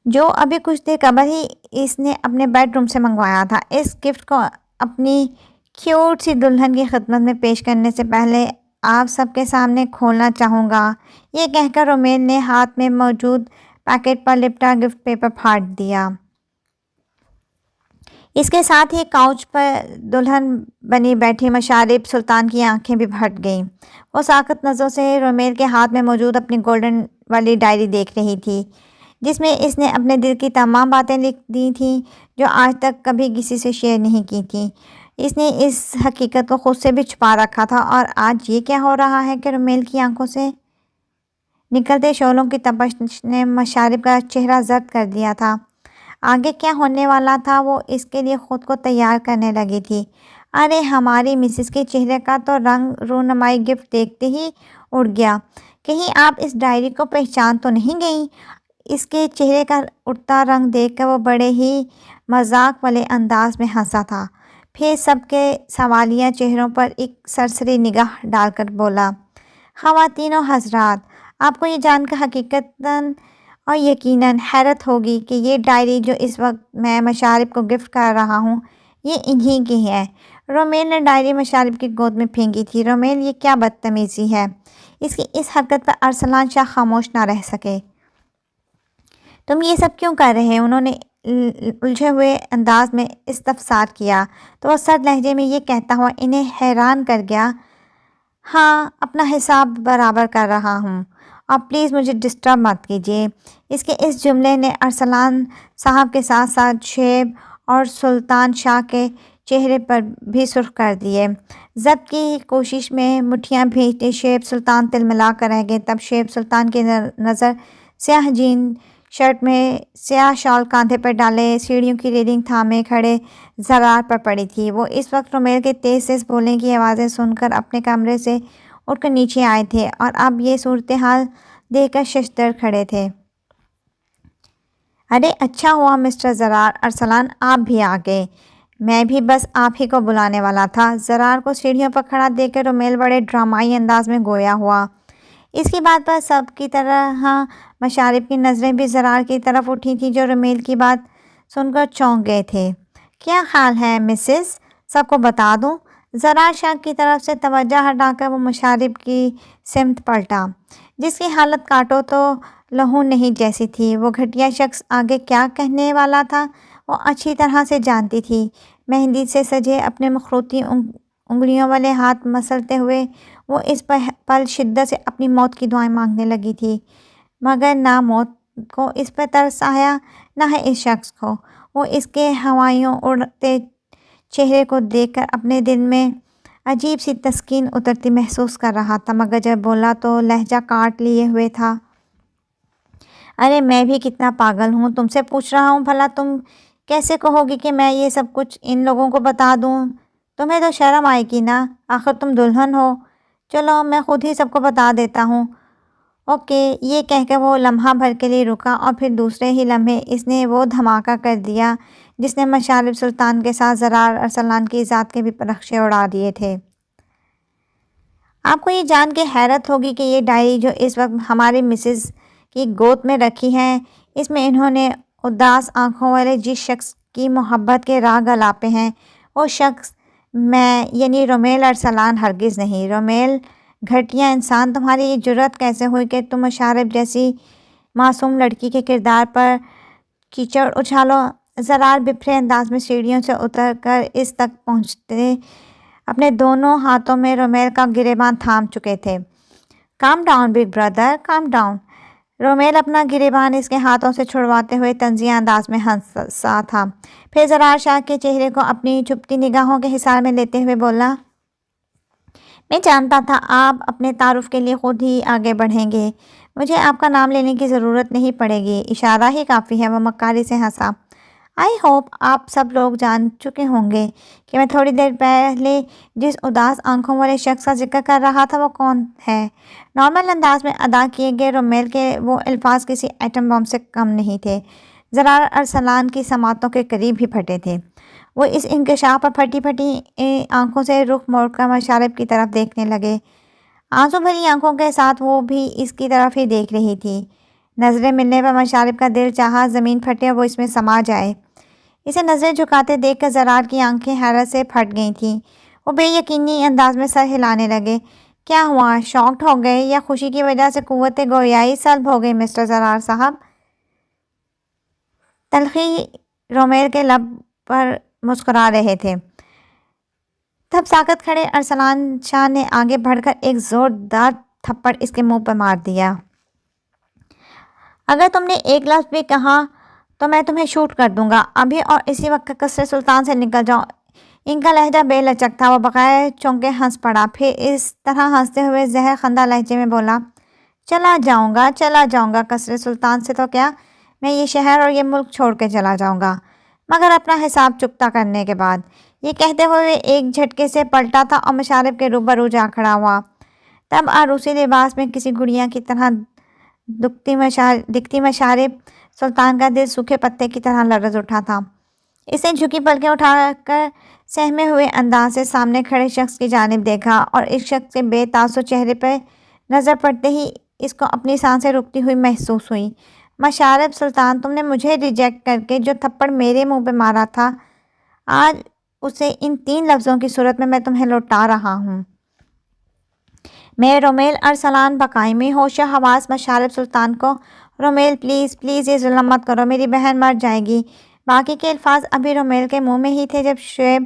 جو ابھی کچھ دیر قبل ہی اس نے اپنے بیڈ روم سے منگوایا تھا۔ اس گفٹ کو اپنی کیوٹ سی دلہن کی خدمت میں پیش کرنے سے پہلے آپ سب کے سامنے کھولنا چاہوں گا، یہ کہہ کر رومیل نے ہاتھ میں موجود پیکٹ پر لپٹا گفٹ پیپر پھاڑ دیا۔ اس کے ساتھ ہی کاؤچ پر دلہن بنی بیٹھی مشارب سلطان کی آنکھیں بھی پھٹ گئیں۔ وہ ساکت نظروں سے رومیل کے ہاتھ میں موجود اپنی گولڈن والی ڈائری دیکھ رہی تھی، جس میں اس نے اپنے دل کی تمام باتیں لکھ دی تھیں جو آج تک کبھی کسی سے شیئر نہیں کی تھیں۔ اس نے اس حقیقت کو خود سے بھی چھپا رکھا تھا، اور آج یہ کیا ہو رہا ہے کہ رومیل کی آنکھوں سے نکلتے شعلوں کی تپش نے مشارب کا چہرہ زرد کر دیا تھا۔ آگے کیا ہونے والا تھا وہ اس کے لیے خود کو تیار کرنے لگی تھی۔ ارے ہماری مسز کے چہرے کا تو رنگ رونمائی گفٹ دیکھتے ہی اڑ گیا۔ کہیں آپ اس ڈائری کو پہچان تو نہیں گئیں؟ اس کے چہرے کا اڑتا رنگ دیکھ کر وہ بڑے ہی مذاق والے انداز میں ہنسا تھا، پھر سب کے سوالیہ چہروں پر ایک سرسری نگاہ ڈال کر بولا، خواتین و حضرات، آپ کو یہ جان کر حقیقتاً اور یقیناً حیرت ہوگی کہ یہ ڈائری جو اس وقت میں مشارب کو گفٹ کر رہا ہوں یہ انہی کی ہے۔ رومیل نے ڈائری مشارب کی گود میں پھینکی تھی۔ رومیل، یہ کیا بدتمیزی ہے! اس کی اس حرکت پر ارسلان شاہ خاموش نہ رہ سکے۔ تم یہ سب کیوں کر رہے؟ انہوں نے الجھے ہوئے انداز میں استفسار کیا تو وہ سرد لہجے میں یہ کہتا ہوا انہیں حیران کر گیا، ہاں، اپنا حساب برابر کر رہا ہوں، اور پلیز مجھے ڈسٹرب مت کیجیے۔ اس کے اس جملے نے ارسلان صاحب کے ساتھ ساتھ شعیب اور سلطان شاہ کے چہرے پر بھی سرخ کر دیے۔ ضبط کی کوشش میں مٹھیاں بھیجتے شعیب سلطان تلملا کر رہ گئے۔ تب شعیب سلطان کی نظر سیاہ جین شرٹ میں سیاہ شال کاندھے پر ڈالے سیڑھیوں کی ریلنگ تھامے کھڑے زرار پر پڑی تھی۔ وہ اس وقت رومیل کے تیز تیز بولنے کی آوازیں سن کر اپنے کمرے سے اٹھ کر نیچے آئے تھے، اور اب یہ صورتحال دیکھ کر ششدر کھڑے تھے۔ ارے اچھا ہوا مسٹر زرار، ارسلان آپ بھی آ گئے، میں بھی بس آپ ہی کو بلانے والا تھا۔ زرار کو سیڑھیوں پر کھڑا دیکھ کر رومیل بڑے ڈرامائی انداز میں گویا ہوا۔ اس کی بات پر سب کی طرح مشارب کی نظریں بھی زرار کی طرف اٹھی تھیں، جو رومیل کی بات سن کر چونک گئے تھے۔ کیا حال ہے مسز؟ سب کو بتا دوں؟ زرار شاہ کی طرف سے توجہ ہٹا کر وہ مشارب کی سمت پلٹا، جس کی حالت کاٹو تو لہو نہیں جیسی تھی۔ وہ گھٹیا شخص آگے کیا کہنے والا تھا وہ اچھی طرح سے جانتی تھی۔ مہندی سے سجے اپنے مخروطی انگلیوں والے ہاتھ مسلتے ہوئے وہ اس پل شدت سے اپنی موت کی دعائیں مانگنے لگی تھی، مگر نہ موت کو اس پر ترس آیا نہ ہے اس شخص کو۔ وہ اس کے ہوائیوں اڑتے چہرے کو دیکھ کر اپنے دل میں عجیب سی تسکین اترتی محسوس کر رہا تھا، مگر جب بولا تو لہجہ کاٹ لیے ہوئے تھا، ارے میں بھی کتنا پاگل ہوں، تم سے پوچھ رہا ہوں، بھلا تم کیسے کہو گی کہ میں یہ سب کچھ ان لوگوں کو بتا دوں؟ تمہیں تو شرم آئے گی نا، آخر تم دلہن ہو۔ چلو میں خود ہی سب کو بتا دیتا ہوں۔ اوکے، یہ کہہ کر وہ لمحہ بھر کے لیے رکا، اور پھر دوسرے ہی لمحے اس نے وہ دھماکہ کر دیا جس نے مشارب سلطان کے ساتھ زرار ارسلان کی ذات کے بھی نقشے اڑا دیے تھے۔ آپ کو یہ جان کے حیرت ہوگی کہ یہ ڈائری جو اس وقت ہماری مسز کی گود میں رکھی ہے، اس میں انہوں نے اداس آنکھوں والے جس شخص کی محبت کے راگ الاپے ہیں، وہ شخص میں یعنی رومیل ارسلان ہرگز نہیں۔ رومیل گھٹیا انسان، تمہاری یہ جرأت کیسے ہوئی کہ تم مشارب جیسی معصوم لڑکی کے کردار پر کیچڑ اچھالو؟ زرار بپھرے انداز میں سیڑھیوں سے اتر کر اس تک پہنچتے اپنے دونوں ہاتھوں میں رومیل کا گریباں تھام چکے تھے۔ Calm down big brother, calm down. Romail اپنا گریبان اس کے ہاتھوں سے چھڑواتے ہوئے طنزیہ انداز میں ہنسا تھا، پھر زرار شاہ کے چہرے کو اپنی چھپتی نگاہوں کے حصار میں لیتے ہوئے بولا، میں جانتا تھا آپ اپنے تعارف کے لیے خود ہی آگے بڑھیں گے، مجھے آپ کا نام لینے کی ضرورت نہیں پڑے گی، اشارہ ہی کافی ہے۔ وہ مکاری سے ہنسا۔ آئی ہوپ آپ سب لوگ جان چکے ہوں گے کہ میں تھوڑی دیر پہلے جس اداس آنکھوں والے شخص کا ذکر کر رہا تھا وہ کون ہے۔ نارمل انداز میں ادا کیے گئے رومیل کے وہ الفاظ کسی ایٹم بم سے کم نہیں تھے۔ زرار ارسلان کی سماعتوں کے قریب ہی پھٹے تھے۔ وہ اس انکشاف پر پھٹی پھٹی آنکھوں سے رخ موڑ کر مشارب کی طرف دیکھنے لگے۔ آنسو بھری آنکھوں کے ساتھ وہ بھی اس کی طرف ہی دیکھ رہی تھی۔ نظریں ملنے پر مشارب کا دل چاہا زمین پھٹے اور وہ اس میں سما جائے۔ اسے نظریں جھکاتے دیکھ کر زرار کی آنکھیں حیرت سے پھٹ گئی تھیں۔ وہ بے یقینی انداز میں سر ہلانے لگے۔ کیا ہوا؟ شاکڈ ہو گئے یا خوشی کی وجہ سے قوت گویائی سلب ہو گئی مسٹر زرار صاحب؟ تلخی رومیل کے لب پر مسکرا رہے تھے۔ تب ساکت کھڑے ارسلان شاہ نے آگے بڑھ کر ایک زوردار تھپڑ اس کے منہ پر مار دیا۔ اگر تم نے ایک لفظ بھی کہا تو میں تمہیں شوٹ کر دوں گا، ابھی اور اسی وقت قصر سلطان سے نکل جاؤ۔ ان کا لہجہ بے لچک تھا۔ وہ بغیر چونکے ہنس پڑا، پھر اس طرح ہنستے ہوئے زہر خندہ لہجے میں بولا، چلا جاؤں گا قصر سلطان سے تو کیا، میں یہ شہر اور یہ ملک چھوڑ کے چلا جاؤں گا، مگر اپنا حساب چکتا کرنے کے بعد۔ یہ کہتے ہوئے ایک جھٹکے سے پلٹا تھا اور مشارب کے روبرو جا کھڑا ہوا۔ تب عروسی لباس میں کسی گڑیا کی طرح دکھتی مشارب سلطان کا دل سوکھے پتے کی طرح لرز اٹھا تھا۔ اس نے جھکی پلکیں اٹھا کر سہمے ہوئے انداز سے سامنے کھڑے شخص کی جانب دیکھا اور اس شخص کے بے تاثر چہرے پہ نظر پڑتے ہی اس کو اپنی سانسیں رکتی ہوئی محسوس ہوئی۔ مشارب سلطان، تم نے مجھے ریجیکٹ کر کے جو تھپڑ میرے منہ پہ مارا تھا، آج اسے ان 3 لفظوں کی صورت میں تمہیں لوٹا رہا ہوں۔ میں رومیل ارسلان بقائمی ہوش و حواس مشارب سلطان کو، رومیل پلیز یہ ظلم مت کرو، میری بہن مر جائے گی۔ باقی کے الفاظ ابھی رومیل کے منہ میں ہی تھے جب شعیب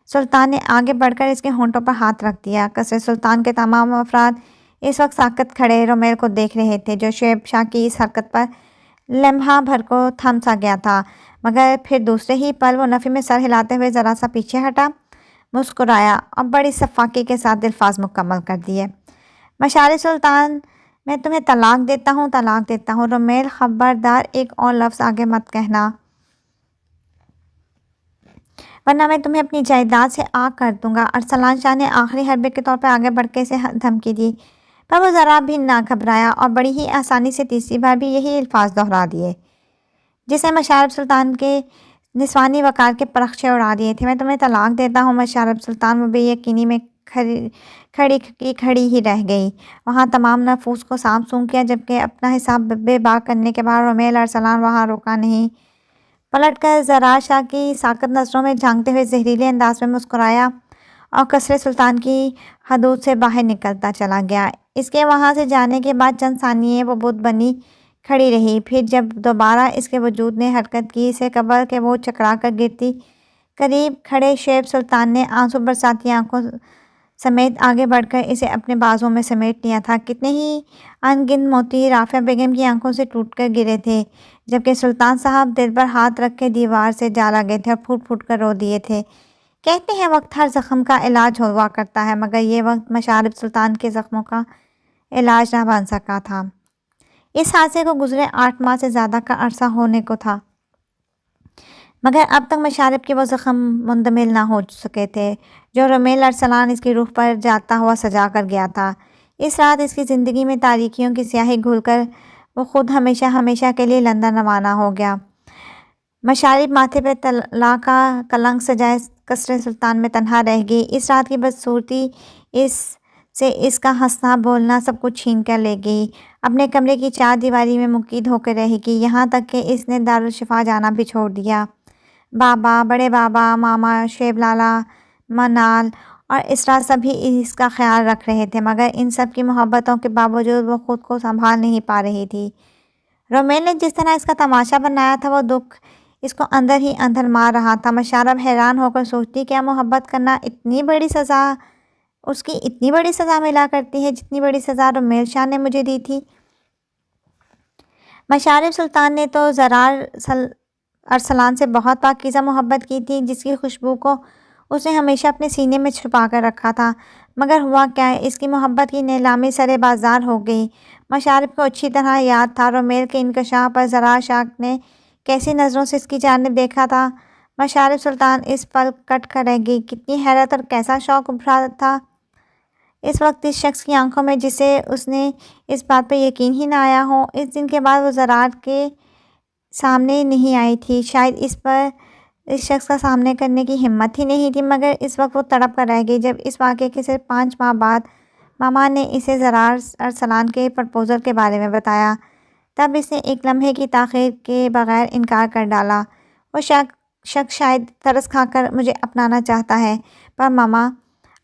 سلطان نے آگے بڑھ کر اس کے ہونٹوں پر ہاتھ رکھ دیا۔ قصر سلطان کے تمام افراد اس وقت ساکت کھڑے رومیل کو دیکھ رہے تھے، جو شعیب شاہ کی اس حرکت پر لمحہ بھر کو تھم سا گیا تھا، مگر پھر دوسرے ہی پل وہ نفی میں سر ہلاتے ہوئے ذرا سا پیچھے ہٹا، مسکرایا اور بڑی صفاقی کے ساتھ الفاظ مکمل کر دیے۔ مشارب سلطان، میں تمہیں طلاق دیتا ہوں۔ رومیل، خبردار ایک اور لفظ آگے مت کہنا، ورنہ میں تمہیں اپنی جائیداد سے آگ کر دوں گا۔ ارسلان شاہ نے آخری حربے کے طور پر آگے بڑھ کے اسے دھمکی دی، پر وہ ذرا بھی نہ گھبرایا اور بڑی ہی آسانی سے تیسری بار بھی یہی الفاظ دہرا دیے، جسے مشارب سلطان کے نسوانی وقار کے پرخچے اڑا دیے تھے۔ میں تمہیں طلاق دیتا ہوں مشارب سلطان۔ وہ بے یقینی میں کھڑی ہی رہ گئی، وہاں تمام نفوس کو سام سونگ کیا، جبکہ اپنا حساب بے باک کرنے کے بعد رومیل ارسلان وہاں رکا نہیں، پلٹ کر زرار شاہ کی ساکت نظروں میں جھانکتے ہوئے زہریلے انداز میں مسکرایا اور قصر سلطان کی حدود سے باہر نکلتا چلا گیا۔ اس کے وہاں سے جانے کے بعد چند ثانیے وہ بت بنی کھڑی رہی، پھر جب دوبارہ اس کے وجود نے حرکت کی، اسے قبل کہ وہ چکرا کر گرتی، قریب کھڑے شعیب سلطان نے آنسو برساتی آنکھوں سمیت آگے بڑھ کر اسے اپنے بازوں میں سمیٹ لیا تھا۔ کتنے ہی ان گنت موتی رافعہ بیگم کی آنکھوں سے ٹوٹ کر گرے تھے، جبکہ سلطان صاحب دل پر ہاتھ رکھ کے دیوار سے جا لگے تھے اور پھوٹ پھوٹ کر رو دیے تھے۔ کہتے ہیں وقت ہر زخم کا علاج ہوا کرتا ہے، مگر یہ وقت مشارب سلطان کے زخموں کا علاج نہ بن سکا تھا۔ اس حادثے کو گزرے 8 ماہ سے زیادہ کا عرصہ ہونے کو تھا، مگر اب تک مشارب کے وہ زخم مندمل نہ ہو سکے تھے جو رومیل ارسلان اس کی روح پر جاتا ہوا سجا کر گیا تھا۔ اس رات اس کی زندگی میں تاریکیوں کی سیاہی گھل کر وہ خود ہمیشہ کے لیے لندن روانہ ہو گیا۔ مشارب ماتھے پہ طلاء کا کلنک سجائے قصر سلطان میں تنہا رہ گئی۔ اس رات کی بدصورتی اس کا ہنسنا بولنا سب کچھ چھین کر لے گئی۔ اپنے کمرے کی 4 دیواری میں مقید ہو کر رہے گی، یہاں تک کہ اس نے دارالشفا جانا بھی چھوڑ دیا۔ بابا، بڑے بابا، ماما، شعیب لالا، منال اور اسرا سبھی اس کا خیال رکھ رہے تھے، مگر ان سب کی محبتوں کے باوجود وہ خود کو سنبھال نہیں پا رہی تھی۔ رومیل نے جس طرح اس کا تماشا بنایا تھا، وہ دکھ اس کو اندر ہی اندر مار رہا تھا۔ مشارب حیران ہو کر سوچتی، کیا محبت کرنا اس کی اتنی بڑی سزا ملا کرتی ہے جتنی بڑی سزا رومیل شاہ نے مجھے دی تھی؟ مشارب سلطان نے تو زرار ارسلان سے بہت پاکیزہ محبت کی تھی، جس کی خوشبو کو اس نے ہمیشہ اپنے سینے میں چھپا کر رکھا تھا، مگر ہوا کیا، اس کی محبت کی نیلامی سرے بازار ہو گئی۔ مشارب کو اچھی طرح یاد تھا رومیل کے انکشاف پر زرار شاہ نے کیسی نظروں سے اس کی جانب دیکھا تھا۔ مشارب سلطان اس پل کٹ کر رہ گئی، کتنی حیرت اور کیسا شوق ابھرا تھا اس وقت اس شخص کی آنکھوں میں جسے اس نے اس بات پر یقین ہی نہ آیا ہو، اس دن کے بعد وہ زرار کے سامنے نہیں آئی تھی، شاید اس شخص کا سامنے کرنے کی ہمت ہی نہیں تھی، مگر اس وقت وہ تڑپ کر رہ گئی جب اس واقعے کے صرف 5 ماہ بعد ماما نے اسے زرار ارسلان کے پرپوزل کے بارے میں بتایا۔ تب اس نے ایک لمحے کی تاخیر کے بغیر انکار کر ڈالا۔ وہ شخص شاید ترس کھا کر مجھے اپنانا چاہتا ہے، پر ماما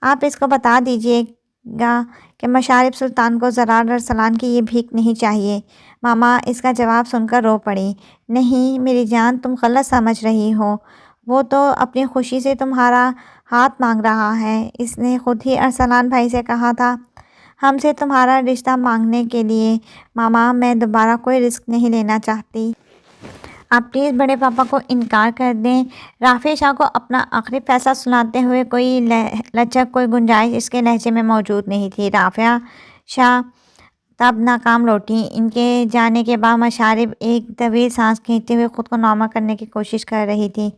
آپ اس کو بتا دیجئے گا کہ مشارف سلطان کو زرار ارسلان کی یہ بھیک نہیں چاہیے۔ ماما اس کا جواب سن کر رو پڑی۔ نہیں میری جان، تم غلط سمجھ رہی ہو، وہ تو اپنی خوشی سے تمہارا ہاتھ مانگ رہا ہے۔ اس نے خود ہی ارسلان بھائی سے کہا تھا ہم سے تمہارا رشتہ مانگنے کے لیے۔ ماما میں دوبارہ کوئی رسک نہیں لینا چاہتی، آپ پلیز بڑے پاپا کو انکار کر دیں۔ رافع شاہ کو اپنا آخری فیصلہ سناتے ہوئے کوئی لچک، کوئی گنجائش اس کے لہجے میں موجود نہیں تھی۔ رافع شاہ تب ناکام لوٹی۔ ان کے جانے کے بعد مشارف ایک طویل سانس کھینچتے ہوئے خود کو نارمل کرنے کی کوشش کر رہی تھی،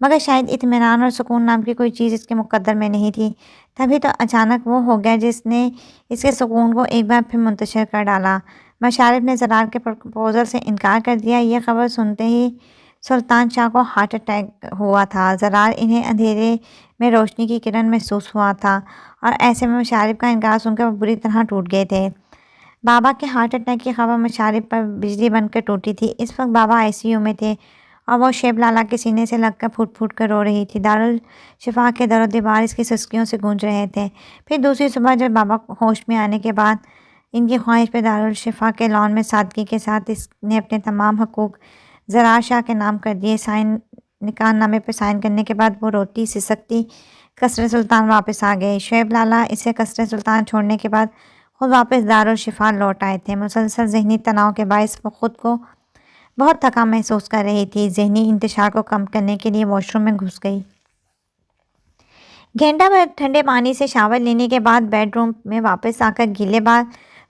مگر شاید اطمینان اور سکون نام کی کوئی چیز اس کے مقدر میں نہیں تھی۔ تبھی تو اچانک وہ ہو گیا جس نے اس کے سکون کو ایک بار پھر منتشر کر ڈالا۔ مشارف نے زرار کے پرپوزل سے انکار کر دیا۔ یہ خبر سنتے ہی سلطان شاہ کو ہارٹ اٹیک ہوا تھا۔ زرار انہیں اندھیرے میں روشنی کی کرن محسوس ہوا تھا، اور ایسے میں مشارف کا انکار سن کر وہ بری طرح ٹوٹ گئے تھے۔ بابا کے ہارٹ اٹیک کی خبر مشارف پر بجلی بن کر ٹوٹی تھی۔ اس وقت بابا ICU میں تھے اور وہ شیب لالا کے سینے سے لگ کر پھوٹ پھوٹ کر رو رہی تھی۔ دارالشفا کے در و دیوار اس کی سسکیوں سے گونج رہے تھے۔ پھر دوسری صبح جب بابا ہوش میں آنے کے بعد ان کی خواہش پہ دارالشفا کے لان میں سادگی کے ساتھ اس نے اپنے تمام حقوق زرار شاہ کے نام کر دیے۔ نکاح نامے پہ سائن کرنے کے بعد وہ روتی سسکتی قصر سلطان واپس آ گئی۔ شعیب لالا اسے قصر سلطان چھوڑنے کے بعد خود واپس دارالشفا لوٹ آئے تھے۔ مسلسل ذہنی تناؤ کے باعث وہ خود کو بہت تھکا محسوس کر رہی تھی۔ ذہنی انتشار کو کم کرنے کے لیے واش روم میں گھس گئی۔ گھنٹہ بھر ٹھنڈے پانی سے شاور لینے کے بعد بیڈ روم میں واپس آ کر گیلے بال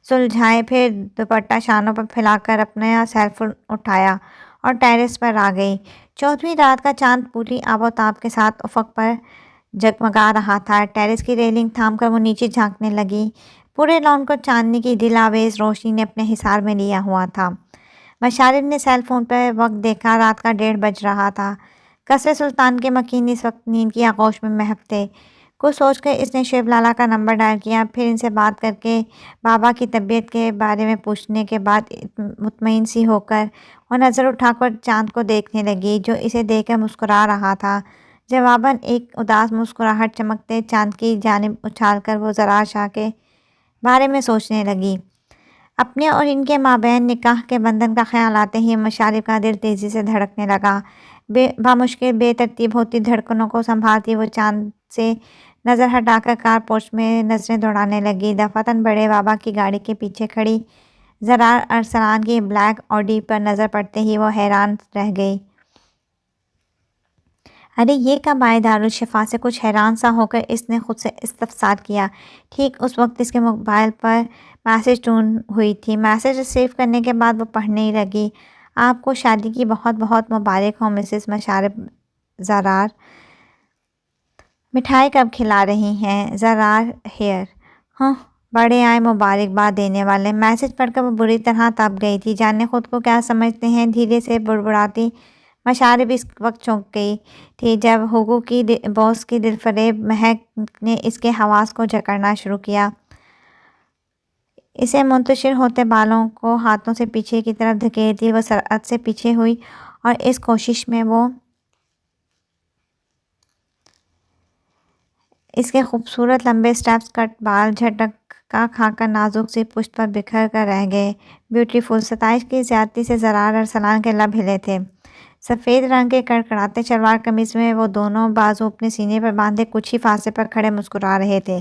سلجھائے، پھر دوپٹہ شانوں پر پھیلا کر اپنا سیل فون اٹھایا اور ٹیرس پر آ گئی۔ 14ویں رات کا چاند پوری آب و تاب کے ساتھ افق پر جگمگا رہا تھا۔ ٹیرس کی ریلنگ تھام کر وہ نیچے جھانکنے لگی۔ پورے لان کو چاندنی کی دل آویز روشنی نے اپنے حصار میں لیا ہوا تھا۔ مشارف نے سیل فون پر وقت دیکھا، رات کا 1:30 بج رہا تھا۔ قصر سلطان کے مکین اس وقت نیند کی آغوش میں محو تھے۔ کچھ سوچ کر اس نے شعیب لالا کا نمبر ڈائل کیا، پھر ان سے بات کر کے بابا کی طبیعت کے بارے میں پوچھنے کے بعد مطمئن سی ہو کر وہ نظر اٹھا کر چاند کو دیکھنے لگی جو اسے دیکھ کر مسکرا رہا تھا۔ جواباً ایک اداس مسکراہٹ چمکتے چاند کی جانب اچھال کر وہ زرار شاہ کے بارے میں سوچنے لگی۔ اپنے اور ان کے مابین نکاح کے بندھن کا خیال آتے ہی مشارف کا دل تیزی سے دھڑکنے لگا۔ بامشکل بے ترتیب ہوتی دھڑکنوں کو سنبھالتی وہ چاند سے نظر ہٹا کر کار پورچ میں نظریں دوڑانے لگی۔ دفعتاً بڑے بابا کی گاڑی کے پیچھے کھڑی زرار ارسلان کی بلیک آڈی پر نظر پڑتے ہی وہ حیران رہ گئی۔ ارے یہ کب آئے؟ دارالشفا سے کچھ حیران سا ہو کر اس نے خود سے استفسار کیا۔ ٹھیک اس وقت اس کے موبائل پر میسج ٹون ہوئی تھی۔ میسج ریسیو کرنے کے بعد وہ پڑھنے لگی۔ آپ کو شادی کی بہت بہت مبارک ہو مسز مشارف زرار۔ مٹھائی کب کھلا رہی ہیں؟ زرار ہیئر۔ بڑے آئے مبارکباد دینے والے۔ میسج پڑھ کر وہ بری طرح تپ گئی تھی۔ جانے خود کو کیا سمجھتے ہیں، دھیرے سے بڑبڑاتی مشارف اس وقت چونک گئی تھی جب ہوگو کی باس کی دلفریب مہک نے اس کے حواس کو جکڑنا شروع کیا۔ اسے منتشر ہوتے بالوں کو ہاتھوں سے پیچھے کی طرف دھکیلتی وہ سرعت سے پیچھے ہوئی اور اس کوشش میں وہ اس کے خوبصورت لمبے اسٹیپس کٹ بال جھٹکا کھا کر نازک سی پشت پر بکھر کر رہ گئے۔ بیوٹیفل۔ ستائش کی زیادتی سے زرار ارسلان کے لب ہلے تھے۔ سفید رنگ کے کڑکڑاتے شلوار قمیض میں وہ دونوں بازو اپنے سینے پر باندھے کچھ ہی فاصلے پر کھڑے مسکرا رہے تھے۔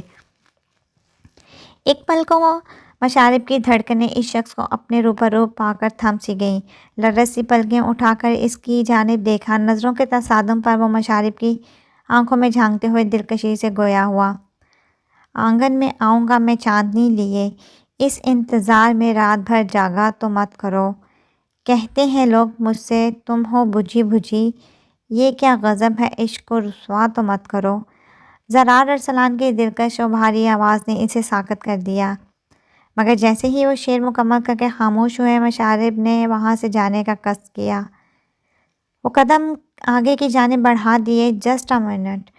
ایک پل کو وہ مشارف کی دھڑکنیں اس شخص کو اپنے روبرو پا کر تھم سی گئیں۔ لرز سی پلکیں اٹھا کر اس کی جانب دیکھا۔ نظروں کے تصادم پر وہ مشارف کی آنکھوں میں جھانکتے ہوئے دلکشی سے گویا ہوا۔ آنگن میں آؤں گا میں چاندنی لیے، اس انتظار میں رات بھر جاگا تو مت کرو۔ کہتے ہیں لوگ مجھ سے تم ہو بجھی بجھی، یہ کیا غضب ہے عشق کو رسوا تو مت کرو۔ زرار ارسلان کی دلکش و بھاری آواز نے اسے ساکت کر دیا، مگر جیسے ہی وہ شعر مکمل کر کے خاموش ہوئے مشارف نے وہاں سے جانے کا قصد کیا۔ وہ قدم آگے کی جانب بڑھا دیے۔ جسٹ اے منٹ،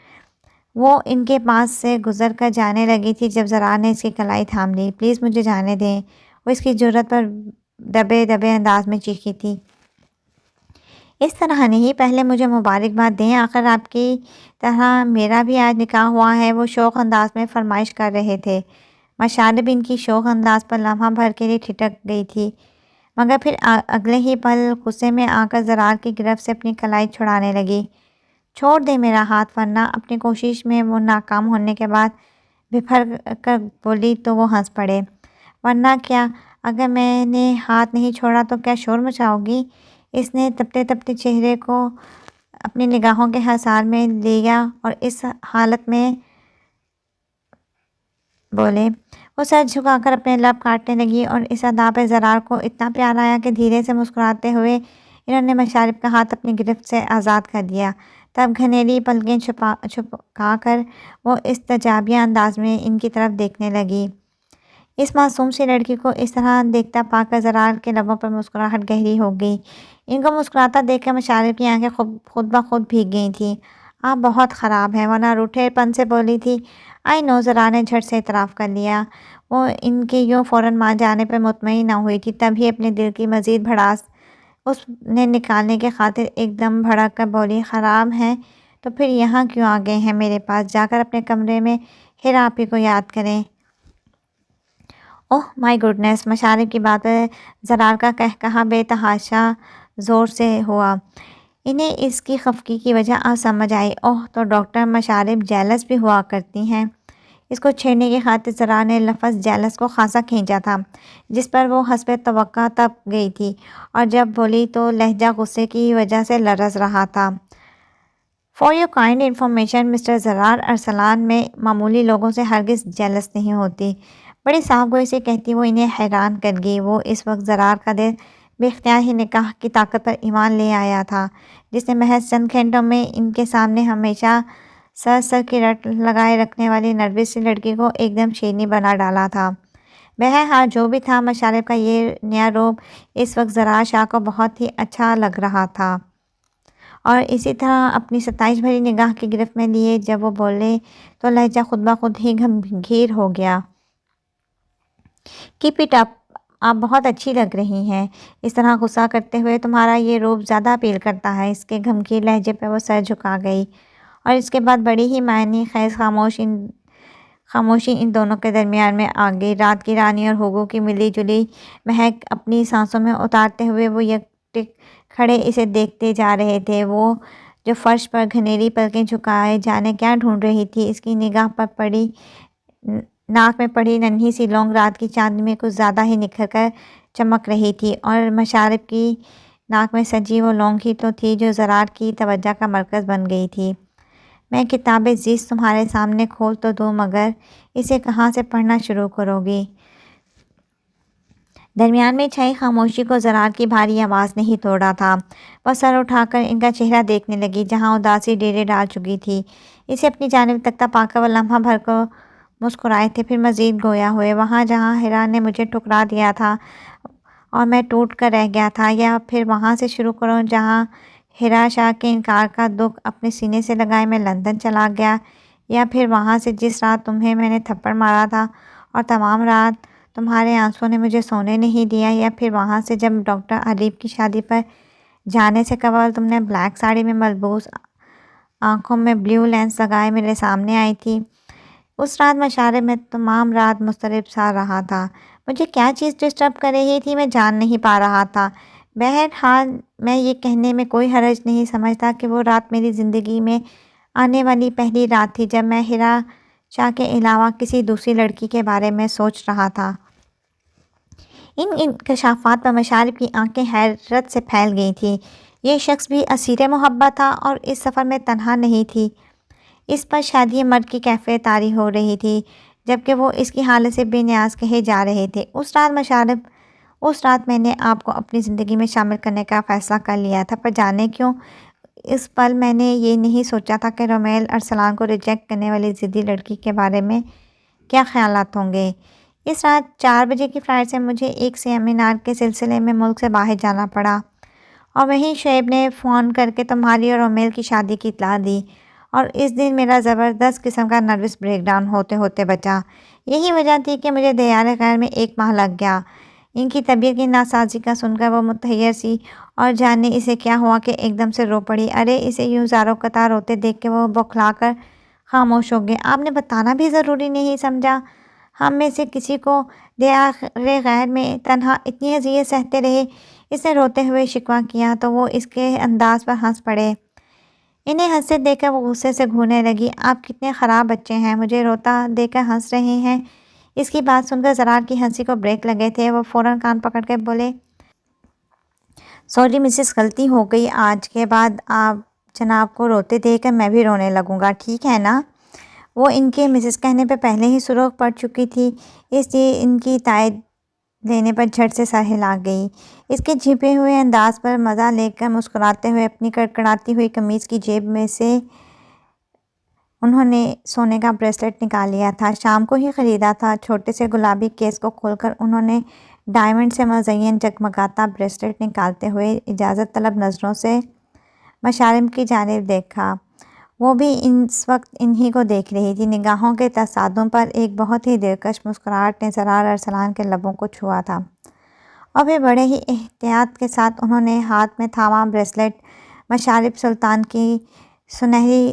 وہ ان کے پاس سے گزر کر جانے لگی تھی جب زرار نے اس کی کلائی تھام لی۔ پلیز مجھے جانے دیں، وہ اس کی جرأت پر دبے دبے انداز میں چیخی تھی۔ اس طرح نہیں، پہلے مجھے مبارکباد دیں، آخر آپ کی طرح میرا بھی آج نکاح ہوا ہے، وہ شوق انداز میں فرمائش کر رہے تھے۔ مشارب ان کی شوق انداز پر لمحہ بھر کے لیے ٹھٹک گئی تھی، مگر پھر اگلے ہی پل غصے میں آ کر زرار کی گرفت سے اپنی کلائی چھڑانے لگی۔ چھوڑ دے میرا ہاتھ، ورنہ اپنی کوشش میں وہ ناکام ہونے کے بعد بپھر کر بولی تو وہ ہنس پڑے۔ ورنہ کیا، اگر میں نے ہاتھ نہیں چھوڑا تو کیا شور مچاؤ گی؟ اس نے تپتے تپتے چہرے کو اپنی نگاہوں کے حصار میں لیا اور اس حالت میں بولے۔ وہ سر جھکا کر اپنے لب کاٹنے لگی اور اس ادا پہ زرار کو اتنا پیار آیا کہ دھیرے سے مسکراتے ہوئے انہوں نے مشارب کا ہاتھ اپنی گرفت سے آزاد کر دیا۔ تب گھنیلی پلکیں چھپا کر وہ استجابیہ انداز میں ان کی طرف دیکھنے لگی۔ اس معصوم سی لڑکی کو اس طرح دیکھتا پا کر زرار کے لبوں پر مسکراہٹ گہری ہو گئی۔ ان کو مسکراتا دیکھ کر مشارب کی آنکھیں خود بخود بھیگ گئی تھیں۔ آپ بہت خراب ہیں، ورنہ روٹھے پن سے بولی تھی۔ آئی نو، زرار نے جھٹ سے اعتراف کر لیا۔ وہ ان کے یوں فوراً مان جانے پر مطمئن نہ ہوئی تھی، تبھی اپنے دل کی مزید بھڑاس اس نے نکالنے کی خاطر ایک دم بھڑک کر بولی، خراب ہیں تو پھر یہاں کیوں آ گئے ہیں میرے پاس؟ جا کر اپنے کمرے میں ہیرا آپی کو یاد کریں۔ اوہ مائی گوڈنس، مشارب کی بات پر زرار کا قہقہا بے تحاشا زور سے ہوا۔ انہیں اس کی خفگی کی وجہ اب سمجھ آئی۔ اوہ، تو ڈاکٹر مشارب جیلس بھی ہوا کرتی ہیں؟ اس کو چھیڑنے کی خاطر زرار نے لفظ جیلس کو خاصا کھینچا تھا، جس پر وہ حسب توقع تپ گئی تھی، اور جب بولی تو لہجہ غصے کی وجہ سے لرز رہا تھا۔ For your kind information mister Zarar Arsalan, میں معمولی لوگوں سے ہرگز جیلس نہیں ہوتی۔ بڑی صاف گوئی سے کہتی وہ انہیں حیران کر گئی۔ وہ اس وقت زرار کا دل بے اختیار ہی نکاح کی طاقت پر ایمان لے آیا تھا، جس نے محض چند گھنٹوں میں ان کے سامنے ہمیشہ سر کی رٹ لگائے رکھنے والی نروس سی لڑکی کو ایک دم شیرنی بنا ڈالا تھا۔ بہرحال جو بھی تھا، مشارب کا یہ نیا روپ اس وقت زرار شاہ کو بہت ہی اچھا لگ رہا تھا، اور اسی طرح اپنی ستائش بھری نگاہ کی گرفت میں لیے جب وہ بولے تو لہجہ خود بخود ہی گھمگیر ہو گیا۔ کیپ اٹ اپ، آپ بہت اچھی لگ رہی ہیں۔ اس طرح غصہ کرتے ہوئے تمہارا یہ روپ زیادہ اپیل کرتا ہے۔ اس کے گھمگیر لہجے پہ وہ سر جھکا گئی، اور اس کے بعد بڑی ہی معنی خیز خاموشی ان دونوں کے درمیان میں آ گئی۔ رات کی رانی اور ہوگو کی ملی جلی مہک اپنی سانسوں میں اتارتے ہوئے وہ یکٹک کھڑے اسے دیکھتے جا رہے تھے۔ وہ جو فرش پر گھنیلی پلکیں جھکائے جانے کیا ڈھونڈ رہی تھی، اس کی نگاہ پر پڑی ناک میں پڑی ننھی سی لونگ رات کی چاندنی میں کچھ زیادہ ہی نکھر کر چمک رہی تھی، اور مشارب کی ناک میں سجی وہ لونگ ہی تو تھی جو زرار کی توجہ کا مرکز بن گئی تھی۔ میں کتاب زیست تمہارے سامنے کھول تو دوں، مگر اسے کہاں سے پڑھنا شروع کرو گی؟ درمیان میں چھائی خاموشی کو زرار کی بھاری آواز نہیں توڑا تھا۔ وہ سر اٹھا کر ان کا چہرہ دیکھنے لگی، جہاں اداسی ڈیرے ڈال چکی تھی۔ اسے اپنی جانب تکتا پا کر وہ لمحہ بھر کو مسکرائے تھے، پھر مزید گویا ہوئے، وہاں جہاں ہیرا نے مجھے ٹھکرا دیا تھا اور میں ٹوٹ کر رہ گیا تھا، یا پھر وہاں سے شروع کروں جہاں ہیرا شاہ کے انکار کا دکھ اپنے سینے سے لگائے میں لندن چلا گیا، یا پھر وہاں سے جس رات تمہیں میں نے تھپڑ مارا تھا اور تمام رات تمہارے آنسوں نے مجھے سونے نہیں دیا، یا پھر وہاں سے جب ڈاکٹر علیف کی شادی پر جانے سے قبل تم نے بلیک ساڑی میں ملبوس، آنکھوں میں بلیو لینس لگائے میرے سامنے آئی تھی۔ اس رات مشارب میں تمام رات مضطرب سا رہا تھا۔ مجھے کیا چیز ڈسٹرب کر رہی تھی میں جان نہیں پا رہا تھا۔ بہرحال میں یہ کہنے میں کوئی حرج نہیں سمجھتا کہ وہ رات میری زندگی میں آنے والی پہلی رات تھی جب میں ہیرا شاہ کے علاوہ کسی دوسری لڑکی کے بارے میں سوچ رہا تھا۔ ان انکشافات پر مشارب کی آنکھیں حیرت سے پھیل گئی تھیں۔ یہ شخص بھی اسیر محبت تھا اور اس سفر میں تنہا نہیں تھی۔ اس پر شادی مرد کی کیفیت طاری ہو رہی تھی، جبکہ وہ اس کی حالت سے بے نیاز کہے جا رہے تھے۔ اس رات میں نے آپ کو اپنی زندگی میں شامل کرنے کا فیصلہ کر لیا تھا، پر جانے کیوں اس پل میں نے یہ نہیں سوچا تھا کہ رومیل ارسلان کو ریجیکٹ کرنے والی ضدی لڑکی کے بارے میں کیا خیالات ہوں گے۔ اس رات 4 بجے کی فلائٹ سے مجھے ایک سیمینار کے سلسلے میں ملک سے باہر جانا پڑا، اور وہیں شعیب نے فون کر کے تمہاری اور عمیل کی شادی کی اطلاع دی، اور اس دن میرا زبردست قسم کا نروس بریک ڈاؤن ہوتے ہوتے بچا۔ یہی وجہ تھی کہ مجھے دیار غیر میں 1 ماہ لگ گیا۔ ان کی طبیعت کی ناسازی کا سن کر وہ متحیر سی، اور جانے اسے کیا ہوا کہ ایک دم سے رو پڑی۔ ارے اسے یوں زاروں قطار روتے دیکھ کے وہ بوکھلا کر خاموش ہو گئے۔ آپ نے بتانا بھی ضروری نہیں سمجھا؟ ہم میں سے کسی کو دیار غیر میں تنہا اتنی اذیت سہتے رہے؟ اس نے روتے ہوئے شکوہ کیا تو وہ اس کے انداز پر ہنس پڑے۔ انہیں ہنستے دیکھ کر وہ غصے سے گھورنے لگی۔ آپ کتنے خراب بچے ہیں، مجھے روتا دیکھ کر ہنس رہے ہیں۔ اس کی بات سن کر زرار کی ہنسی کو بریک لگے تھے۔ وہ فوراً کان پکڑ کے بولے، سوری مسز، غلطی ہو گئی، آج کے بعد آپ جناب کو روتے دیکھ کر میں بھی رونے لگوں گا، ٹھیک ہے نا؟ وہ ان کے مسز کہنے پہ پہلے ہی سرخ پڑ چکی تھی، اس لیے ان کی تائید لینے پر جھٹ سے سر ہلا گئی۔ اس کے جھپے ہوئے انداز پر مزہ لے کر مسکراتے ہوئے اپنی کڑکڑاتی ہوئی قمیض کی جیب میں سے انہوں نے سونے کا بریسلٹ نکال لیا تھا، شام کو ہی خریدا تھا۔ چھوٹے سے گلابی کیس کو کھول کر انہوں نے ڈائمنڈ سے مزین جگمگاتا بریسلٹ نکالتے ہوئے اجازت طلب نظروں سے مشارم کی جانب دیکھا۔ وہ بھی اس وقت انہی کو دیکھ رہی تھی۔ نگاہوں کے تصادم پر ایک بہت ہی دلکش مسکراہٹ نے زرار ارسلان کے لبوں کو چھوا تھا، اور پھر بڑے ہی احتیاط کے ساتھ انہوں نے ہاتھ میں تھاما بریسلٹ مشارب سلطان کی سنہری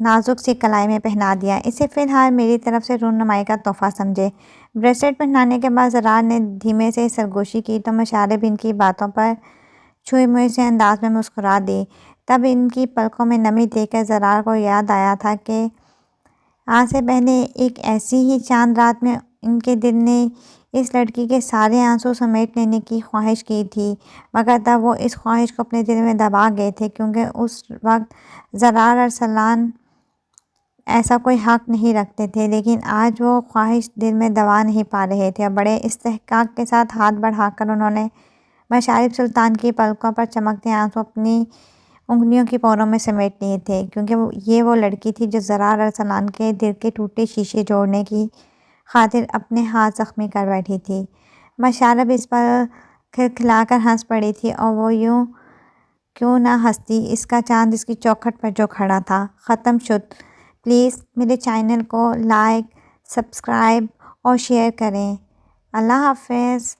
نازک سی کلائی میں پہنا دیا۔ اسے فی الحال میری طرف سے رونمائی کا تحفہ سمجھے۔ بریسلٹ پہنانے کے بعد زرار نے دھیمے سے سرگوشی کی تو مشارب ان کی باتوں پر چھوئی موئی سے انداز میں مسکرا دی۔ تب ان کی پلکوں میں نمی دیکھ کر زرار کو یاد آیا تھا کہ آج سے پہلے ایک ایسی ہی چاند رات میں ان کے دل نے اس لڑکی کے سارے آنسو سمیٹ لینے کی خواہش کی تھی، مگر تب وہ اس خواہش کو اپنے دل میں دبا گئے تھے، کیونکہ اس وقت زرار ارسلان ایسا کوئی حق نہیں رکھتے تھے۔ لیکن آج وہ خواہش دل میں دبا نہیں پا رہے تھے، اور بڑے استحقاق کے ساتھ ہاتھ بڑھا کر انہوں نے مشارب سلطان کی پلکوں پر چمکتے آنسو اپنی انگلیوں کی پوروں میں سمیٹ لیے تھے، کیونکہ یہ وہ لڑکی تھی جو زرار ارسلان کے دل کے ٹوٹے شیشے جوڑنے کی خاطر اپنے ہاتھ زخمی کر بیٹھی تھی۔ مشارب اس پر کھلکھلا کر ہنس پڑی تھی، اور وہ یوں کیوں نہ ہنستی، اس کا چاند اس کی چوکھٹ پر جو کھڑا تھا۔ ختم شد۔ پلیز میرے چینل کو لائک، سبسکرائب اور شیئر کریں۔ اللہ حافظ۔